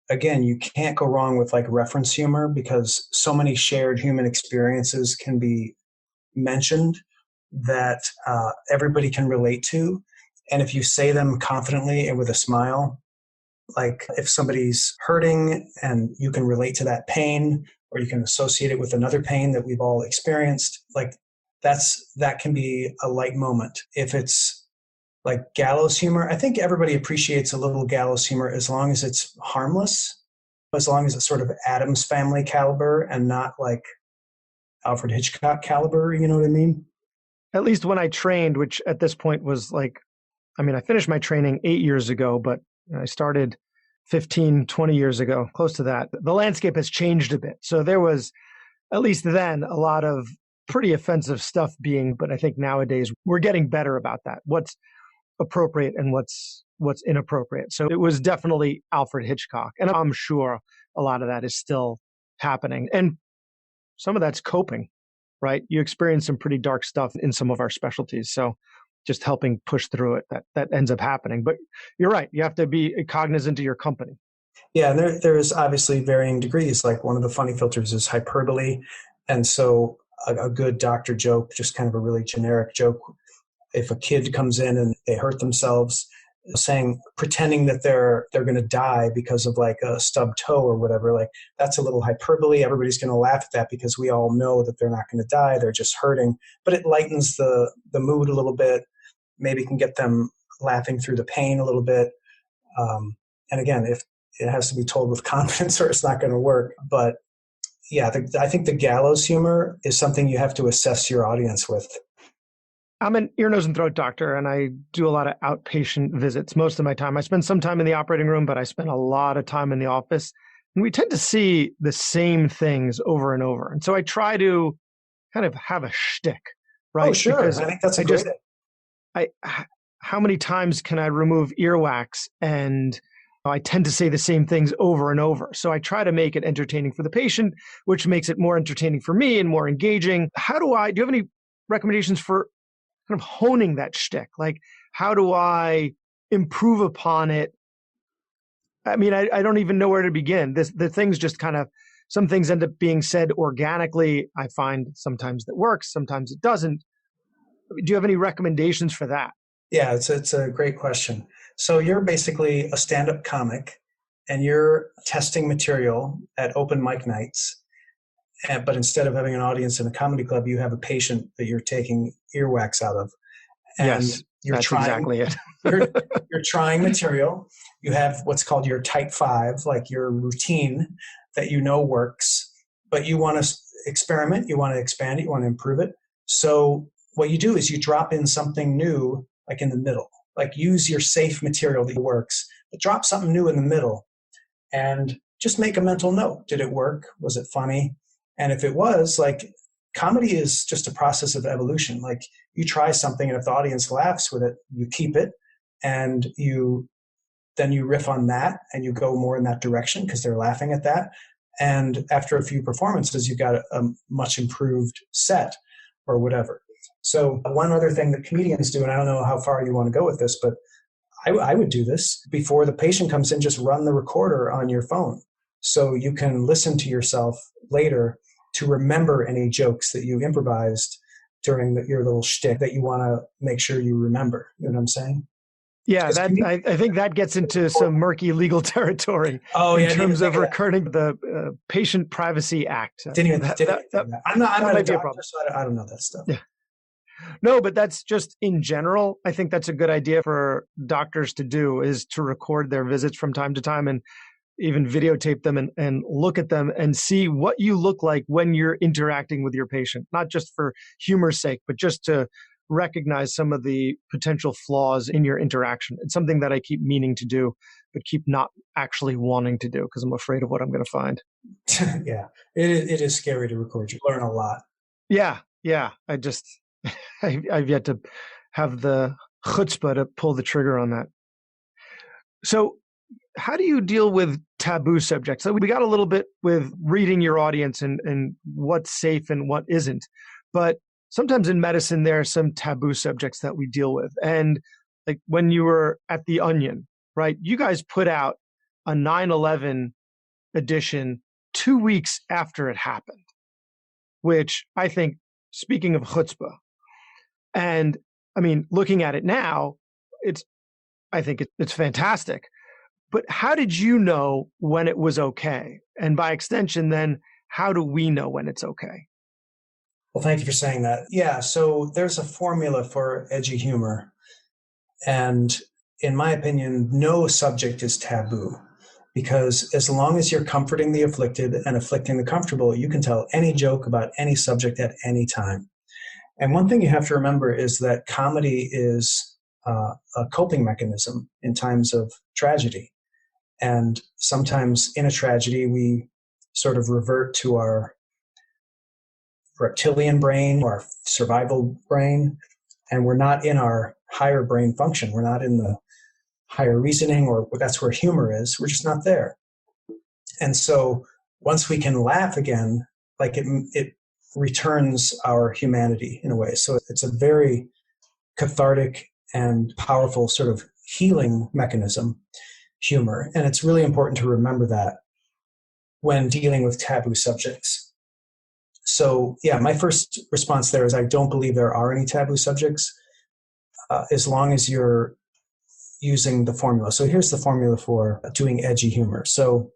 again, you can't go wrong with like reference humor because so many shared human experiences can be mentioned that everybody can relate to. And if you say them confidently and with a smile, like if somebody's hurting and you can relate to that pain, or you can associate it with another pain that we've all experienced, like that can be a light moment. If it's like gallows humor, I think everybody appreciates a little gallows humor as long as it's harmless, as long as it's sort of Addams Family caliber and not like Alfred Hitchcock caliber, you know what I mean? At least when I trained, which at this point was like, I finished my training 8 years ago, but I started 15, 20 years ago, close to that. The landscape has changed a bit. So there was, at least then, a lot of pretty offensive stuff but I think nowadays we're getting better about that. What's appropriate and what's inappropriate. So it was definitely Alfred Hitchcock. And I'm sure a lot of that is still happening. And some of that's coping, right? You experience some pretty dark stuff in some of our specialties. So just helping push through it, that ends up happening. But you're right. You have to be cognizant of your company. Yeah, and there's obviously varying degrees. Like one of the funny filters is hyperbole. And so a good doctor joke, just kind of a really generic joke, if a kid comes in and they hurt themselves, pretending that they're going to die because of like a stubbed toe or whatever, like that's a little hyperbole. Everybody's going to laugh at that because we all know that they're not going to die. They're just hurting, but it lightens the mood a little bit. Maybe can get them laughing through the pain a little bit. And again, if it has to be told with confidence or it's not going to work. But yeah, I think the gallows humor is something you have to assess your audience with. I'm an ear, nose, and throat doctor, and I do a lot of outpatient visits most of my time. I spend some time in the operating room, but I spend a lot of time in the office. And we tend to see the same things over and over. And so I try to kind of have a shtick, right? Oh, sure. Because I think that's how many times can I remove earwax? And I tend to say the same things over and over. So I try to make it entertaining for the patient, which makes it more entertaining for me and more engaging. Do you have any recommendations for kind of honing that shtick? Like, how do I improve upon it? I don't even know where to begin. The things just kind of, some things end up being said organically. I find sometimes that works, sometimes it doesn't. Do you have any recommendations for that? Yeah, it's a great question. So you're basically a stand-up comic and you're testing material at open mic nights. But instead of having an audience in a comedy club, you have a patient that you're taking earwax out of. And yes, that's exactly it. you're trying material. You have what's called your type 5, like your routine that you know works, but you want to experiment, you want to expand it, you want to improve it. So what you do is you drop in something new, like in the middle, like use your safe material that works, but drop something new in the middle and just make a mental note. Did it work? Was it funny? And if it was, like, comedy is just a process of evolution. Like, you try something and if the audience laughs with it, you keep it and then you riff on that and you go more in that direction because they're laughing at that. And after a few performances, you've got a much improved set or whatever. So one other thing that comedians do, and I don't know how far you want to go with this, but I would do this before the patient comes in, just run the recorder on your phone. So you can listen to yourself later to remember any jokes that you improvised during your little shtick that you want to make sure you remember. You know what I'm saying? Yeah, I think that gets into some murky legal territory in terms of recording the Patient Privacy Act. I'm not a doctor, so I don't know that stuff. Yeah. No, but that's just in general. I think that's a good idea for doctors to do, is to record their visits from time to time and even videotape them and look at them and see what you look like when you're interacting with your patient, not just for humor's sake, but just to recognize some of the potential flaws in your interaction. It's something that I keep meaning to do, but keep not actually wanting to do because I'm afraid of what I'm going to find. Yeah, it is scary to record. You learn a lot. Yeah. I've yet to have the chutzpah to pull the trigger on that. So how do you deal with taboo subjects? So we got a little bit with reading your audience and what's safe and what isn't. But sometimes in medicine, there are some taboo subjects that we deal with. And like when you were at The Onion, right? You guys put out a 9/11 edition 2 weeks after it happened, which I think, speaking of chutzpah, and I mean, looking at it now, I think it's fantastic. But how did you know when it was okay? And by extension, then, how do we know when it's okay? Well, thank you for saying that. Yeah, so there's a formula for edgy humor. And in my opinion, no subject is taboo. Because as long as you're comforting the afflicted and afflicting the comfortable, you can tell any joke about any subject at any time. And one thing you have to remember is that comedy is a coping mechanism in times of tragedy. And sometimes in a tragedy, we sort of revert to our reptilian brain or our survival brain, and we're not in our higher brain function. We're not in the higher reasoning, or that's where humor is. We're just not there. And so once we can laugh again, like it returns our humanity in a way. So it's a very cathartic and powerful sort of healing mechanism, humor. And it's really important to remember that when dealing with taboo subjects. So yeah, my first response there is I don't believe there are any taboo subjects as long as you're using the formula. So here's the formula for doing edgy humor. So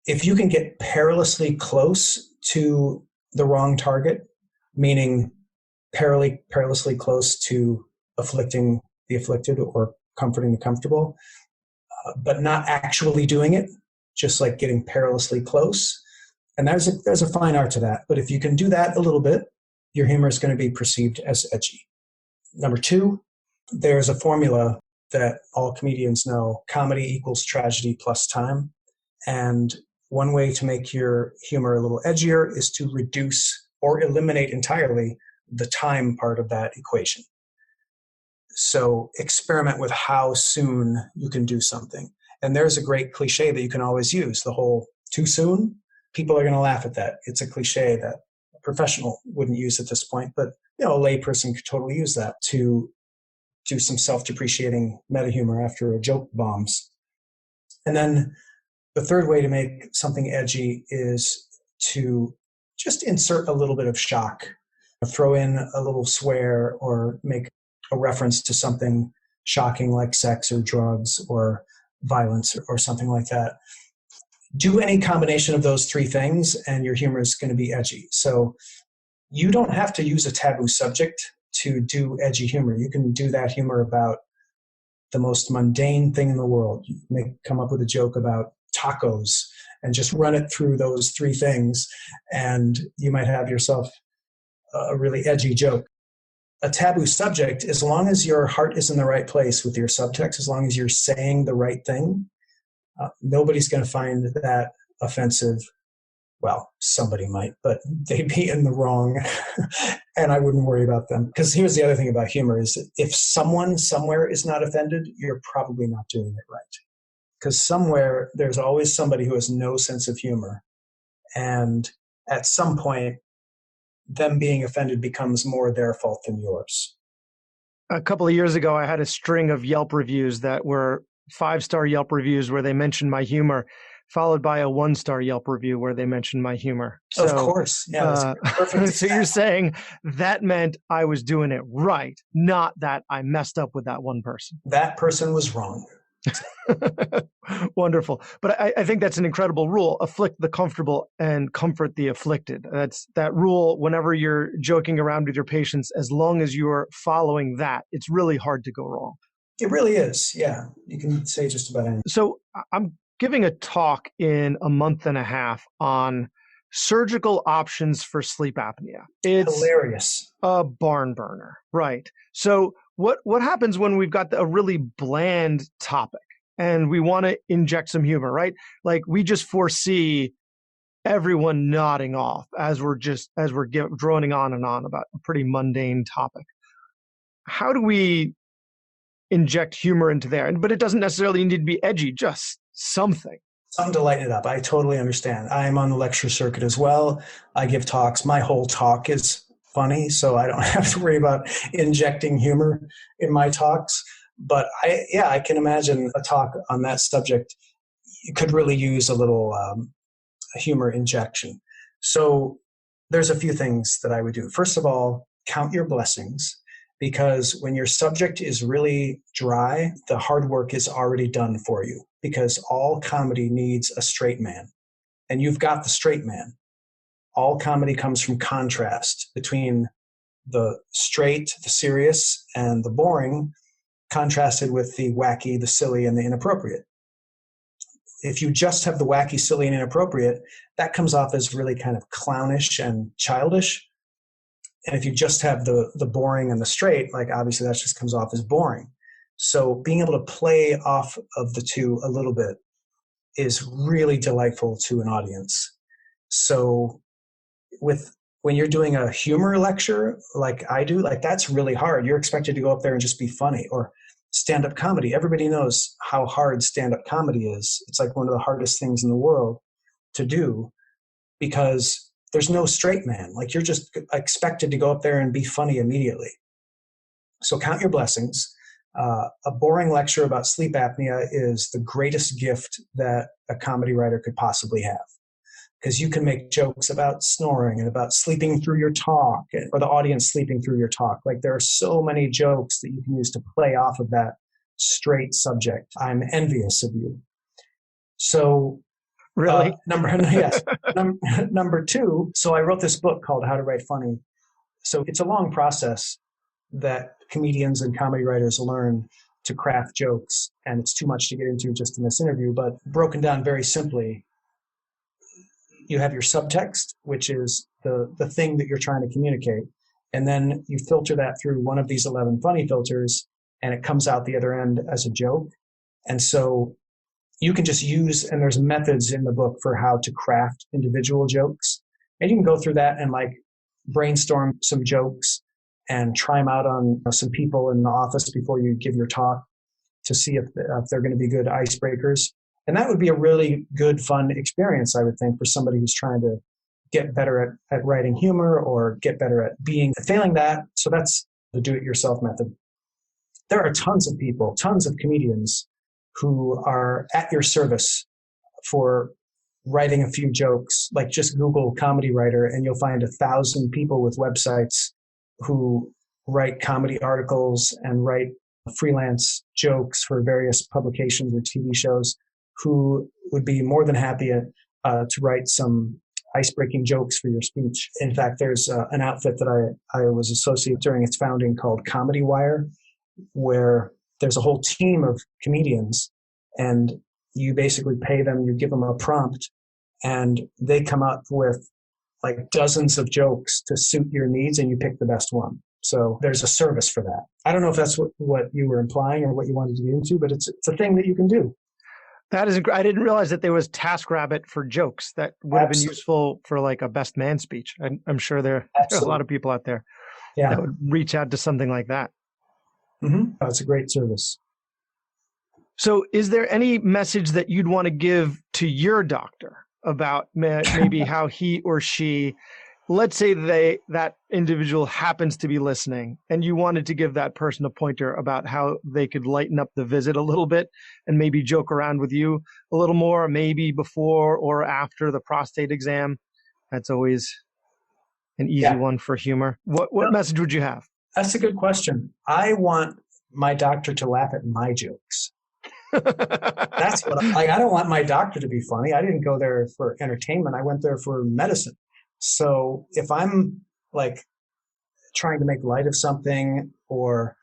if you can get perilously close to the wrong target, meaning perilously close to afflicting the afflicted or comforting the comfortable, but not actually doing it, just like getting perilously close. And there's a fine art to that. But if you can do that a little bit, your humor is going to be perceived as edgy. Number two, there's a formula that all comedians know: comedy equals tragedy plus time. And one way to make your humor a little edgier is to reduce or eliminate entirely the time part of that equation. So experiment with how soon you can do something. And there's a great cliche that you can always use, the whole too soon. People are going to laugh at that. It's a cliche that a professional wouldn't use at this point, but a layperson could totally use that to do some self-depreciating meta-humor after a joke bombs. And then the third way to make something edgy is to just insert a little bit of shock, throw in a little swear, or make a reference to something shocking like sex or drugs or violence or something like that. Do any combination of those three things and your humor is going to be edgy. So you don't have to use a taboo subject to do edgy humor. You can do that humor about the most mundane thing in the world. You may come up with a joke about tacos and just run it through those three things, and you might have yourself a really edgy joke. A taboo subject, as long as your heart is in the right place with your subtext, as long as you're saying the right thing, nobody's going to find that offensive. Well, somebody might, but they'd be in the wrong, and I wouldn't worry about them. Because here's the other thing about humor is if someone somewhere is not offended, you're probably not doing it right. Because somewhere there's always somebody who has no sense of humor. And at some point, them being offended becomes more their fault than yours. A couple of years ago, I had a string of Yelp reviews that were 5-star Yelp reviews where they mentioned my humor, followed by a 1-star Yelp review where they mentioned my humor. So, of course. Yeah. That's perfect. So you're saying that meant I was doing it right, not that I messed up with that one person. That person was wrong. Wonderful. But I think that's an incredible rule. Afflict the comfortable and comfort the afflicted. That's that rule whenever you're joking around with your patients, as long as you're following that, it's really hard to go wrong. It really is. Yeah. You can say just about anything. So I'm giving a talk in a month and a half on surgical options for sleep apnea. It's hilarious. A barn burner. Right. So what happens when we've got a really bland topic and we want to inject some humor, right? Like we just foresee everyone nodding off as we're droning on and on about a pretty mundane topic. How do we inject humor into there? But it doesn't necessarily need to be edgy, just something. Something to lighten it up. I totally understand. I'm on the lecture circuit as well. I give talks. My whole talk is funny, so I don't have to worry about injecting humor in my talks. But I can imagine a talk on that subject. You could really use a little humor injection. So there's a few things that I would do. First of all, count your blessings, because when your subject is really dry, the hard work is already done for you, because all comedy needs a straight man, and you've got the straight man. All comedy comes from contrast between the straight, the serious, and the boring, contrasted with the wacky, the silly, and the inappropriate. If you just have the wacky, silly, and inappropriate, that comes off as really kind of clownish and childish. And if you just have the boring and the straight, like obviously that just comes off as boring. So being able to play off of the two a little bit is really delightful to an audience. So when you're doing a humor lecture like I do, like that's really hard. You're expected to go up there and just be funny. Or stand-up comedy. Everybody knows how hard stand-up comedy is. It's like one of the hardest things in the world to do, because there's no straight man. Like you're just expected to go up there and be funny immediately. So count your blessings. A boring lecture about sleep apnea is the greatest gift that a comedy writer could possibly have, because you can make jokes about snoring and about sleeping through your talk, or the audience sleeping through your talk. Like there are so many jokes that you can use to play off of that straight subject. I'm envious of you. So really, number two. So I wrote this book called How to Write Funny. So it's a long process that comedians and comedy writers learn to craft jokes, and it's too much to get into just in this interview. But broken down very simply, you have your subtext, which is the thing that you're trying to communicate. And then you filter that through one of these 11 funny filters, and it comes out the other end as a joke. And so you can just use, and there's methods in the book for how to craft individual jokes. And you can go through that and like brainstorm some jokes and try them out on some people in the office before you give your talk to see if they're going to be good icebreakers. And that would be a really good, fun experience, I would think, for somebody who's trying to get better at writing humor or get better at failing that. So that's the do-it-yourself method. There are tons of people, tons of comedians who are at your service for writing a few jokes. Like just Google comedy writer and you'll find 1,000 people with websites who write comedy articles and write freelance jokes for various publications or TV shows, who would be more than happy to write some ice-breaking jokes for your speech. In fact, there's an outfit that I was associated during its founding called Comedy Wire, where there's a whole team of comedians, and you basically pay them, you give them a prompt, and they come up with like dozens of jokes to suit your needs, and you pick the best one. So there's a service for that. I don't know if that's what you were implying or what you wanted to get into, but it's a thing that you can do. That is, I didn't realize that there was TaskRabbit for jokes. That would have been useful for like a best man speech. I'm sure there are a lot of people out there that would reach out to something like that. Mm-hmm. That's a great service. So is there any message that you'd want to give to your doctor about maybe how he or she, let's say that individual happens to be listening, and you wanted to give that person a pointer about how they could lighten up the visit a little bit and maybe joke around with you a little more, maybe before or after the prostate exam? That's always an easy one for humor. What message would you have? That's a good question. I want my doctor to laugh at my jokes. That's what I don't want my doctor to be funny. I didn't go there for entertainment. I went there for medicine. So if I'm like trying to make light of something or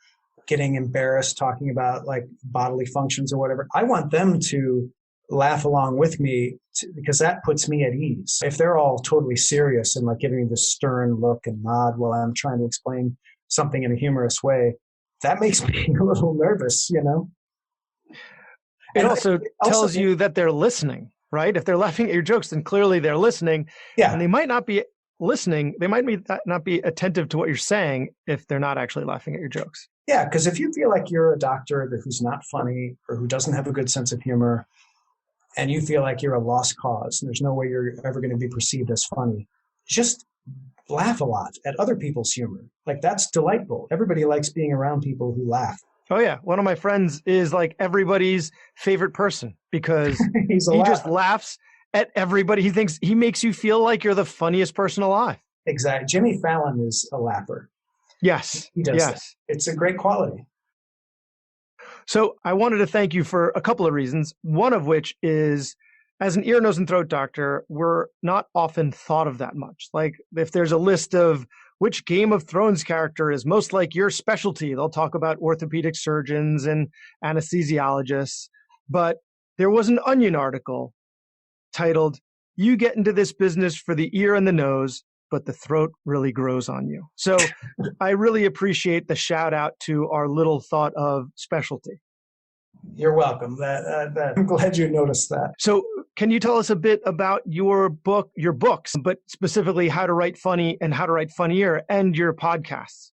getting embarrassed talking about like bodily functions or whatever, I want them to laugh along with me because that puts me at ease. If they're all totally serious and like giving me this stern look and nod while I'm trying to explain something in a humorous way, that makes me a little nervous, you know? It also tells you that they're listening, right? If they're laughing at your jokes, then clearly they're listening. Yeah. And they might not be listening. They might not be attentive to what you're saying if they're not actually laughing at your jokes. Yeah, because if you feel like you're a doctor who's not funny or who doesn't have a good sense of humor, and you feel like you're a lost cause and there's no way you're ever going to be perceived as funny, just laugh a lot at other people's humor. Like, that's delightful. Everybody likes being around people who laugh. Oh, yeah. One of my friends is like everybody's favorite person because he just laughs at everybody. He makes you feel like you're the funniest person alive. Exactly. Jimmy Fallon is a laugher. Yes. He does that. It's a great quality. So I wanted to thank you for a couple of reasons. One of which is, as an ear, nose, and throat doctor, we're not often thought of that much. Like, if there's a list of which Game of Thrones character is most like your specialty, they'll talk about orthopedic surgeons and anesthesiologists. But there was an Onion article titled, "You get into this business for the ear and the nose, but the throat really grows on you." So I really appreciate the shout out to our little thought of specialty. You're welcome. I'm glad you noticed that. So can you tell us a bit about your books, but specifically How to Write Funny and How to Write Funnier, and your podcasts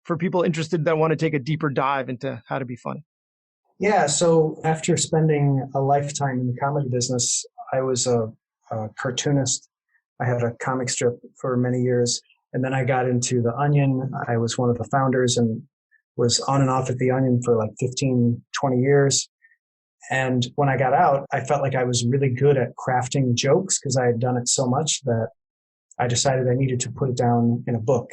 for people interested that want to take a deeper dive into how to be funny? Yeah. So after spending a lifetime in the comedy business, I was a cartoonist. I had a comic strip for many years, and then I got into The Onion. I was one of the founders and was on and off at The Onion for like 15, 20 years. And when I got out, I felt like I was really good at crafting jokes because I had done it so much that I decided I needed to put it down in a book.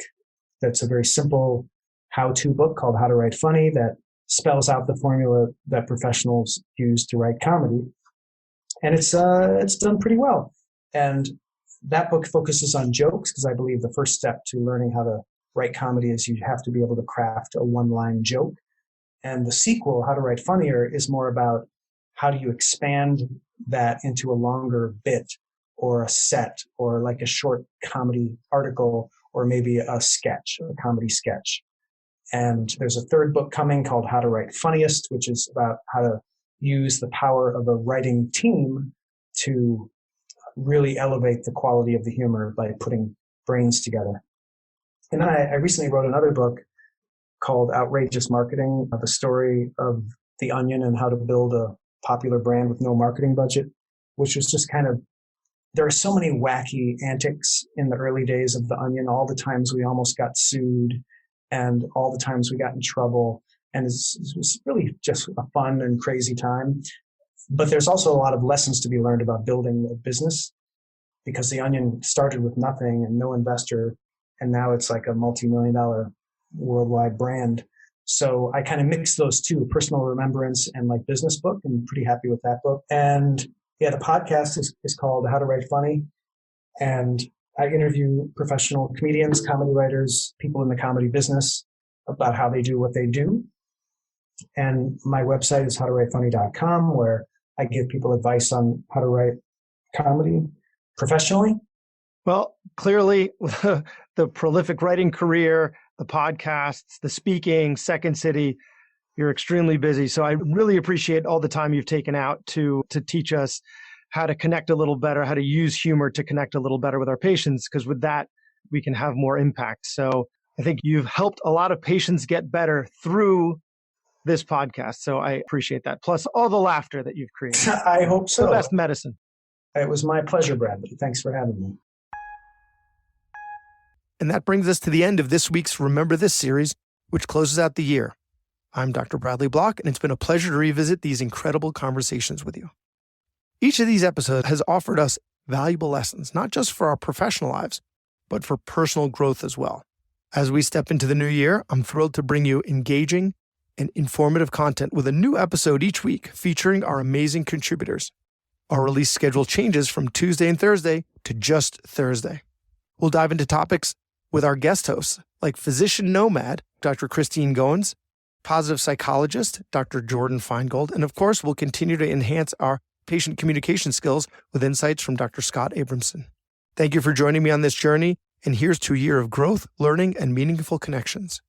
That's a very simple how-to book called How to Write Funny that spells out the formula that professionals use to write comedy. And it's done pretty well. And that book focuses on jokes because I believe the first step to learning how to write comedy is you have to be able to craft a one-line joke. And the sequel, How to Write Funnier, is more about how do you expand that into a longer bit or a set or like a short comedy article or maybe a sketch, a comedy sketch. And there's a third book coming called How to Write Funniest, which is about how to use the power of a writing team to really elevate the quality of the humor by putting brains together. And then I recently wrote another book called Outrageous Marketing, the story of The Onion and how to build a popular brand with no marketing budget, which was just kind of, there are so many wacky antics in the early days of The Onion, all the times we almost got sued and all the times we got in trouble. And it was really just a fun and crazy time. But there's also a lot of lessons to be learned about building a business because The Onion started with nothing and no investor, and now it's like a multi-million-dollar worldwide brand. So I kind of mix those two, personal remembrance and like business book. I'm pretty happy with that book. And yeah, the podcast is called How to Write Funny. And I interview professional comedians, comedy writers, people in the comedy business about how they do what they do. And my website is howtowritefunny.com, where I give people advice on how to write comedy professionally. Well, clearly the prolific writing career, the podcasts, the speaking, Second City, you're extremely busy. So I really appreciate all the time you've taken out to teach us how to connect a little better, how to use humor to connect a little better with our patients, because with that, we can have more impact. So I think you've helped a lot of patients get better through this podcast. So I appreciate that. Plus all the laughter that you've created. I hope so. The best medicine. It was my pleasure, Bradley. Thanks for having me. And that brings us to the end of this week's Remember This series, which closes out the year. I'm Dr. Bradley Block, and it's been a pleasure to revisit these incredible conversations with you. Each of these episodes has offered us valuable lessons, not just for our professional lives, but for personal growth as well. As we step into the new year, I'm thrilled to bring you engaging and informative content with a new episode each week featuring our amazing contributors. Our release schedule changes from Tuesday and Thursday to just Thursday. We'll dive into topics with our guest hosts like physician nomad, Dr. Christine Goins, positive psychologist, Dr. Jordan Feingold, and of course, we'll continue to enhance our patient communication skills with insights from Dr. Scott Abramson. Thank you for joining me on this journey, and here's to a year of growth, learning, and meaningful connections.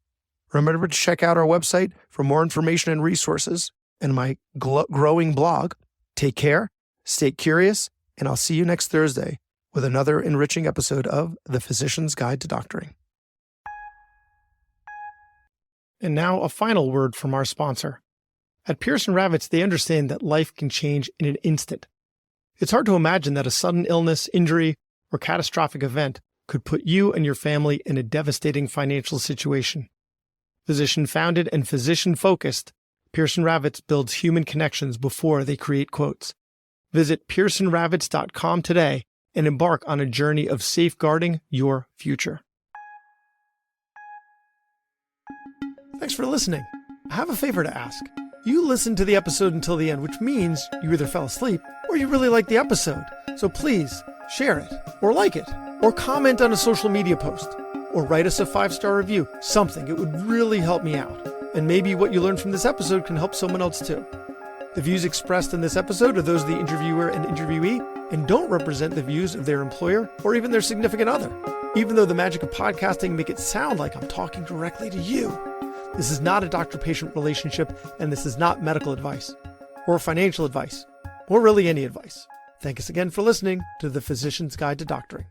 Remember to check out our website for more information and resources and my growing blog. Take care, Stay curious, and I'll see you next Thursday with another enriching episode of The Physician's Guide to Doctoring. And now a final word from our sponsor. At Pearson Ravitz, they understand that life can change in an instant. It's hard to imagine that a sudden illness, injury, or catastrophic event could put you and your family in a devastating financial situation. Physician-founded and physician-focused, Pearson Ravitz builds human connections before they create quotes. Visit pearsonravitz.com today and embark on a journey of safeguarding your future. Thanks for listening. I have a favor to ask. You listened to the episode until the end, which means you either fell asleep or you really liked the episode. So please share it, or like it, or comment on a social media post, or write us a 5-star review. Something. It would really help me out. And maybe what you learned from this episode can help someone else too. The views expressed in this episode are those of the interviewer and interviewee and don't represent the views of their employer or even their significant other. Even though the magic of podcasting make it sound like I'm talking directly to you. This is not a doctor-patient relationship, and this is not medical advice, or financial advice, or really any advice. Thank us again for listening to The Physician's Guide to Doctoring.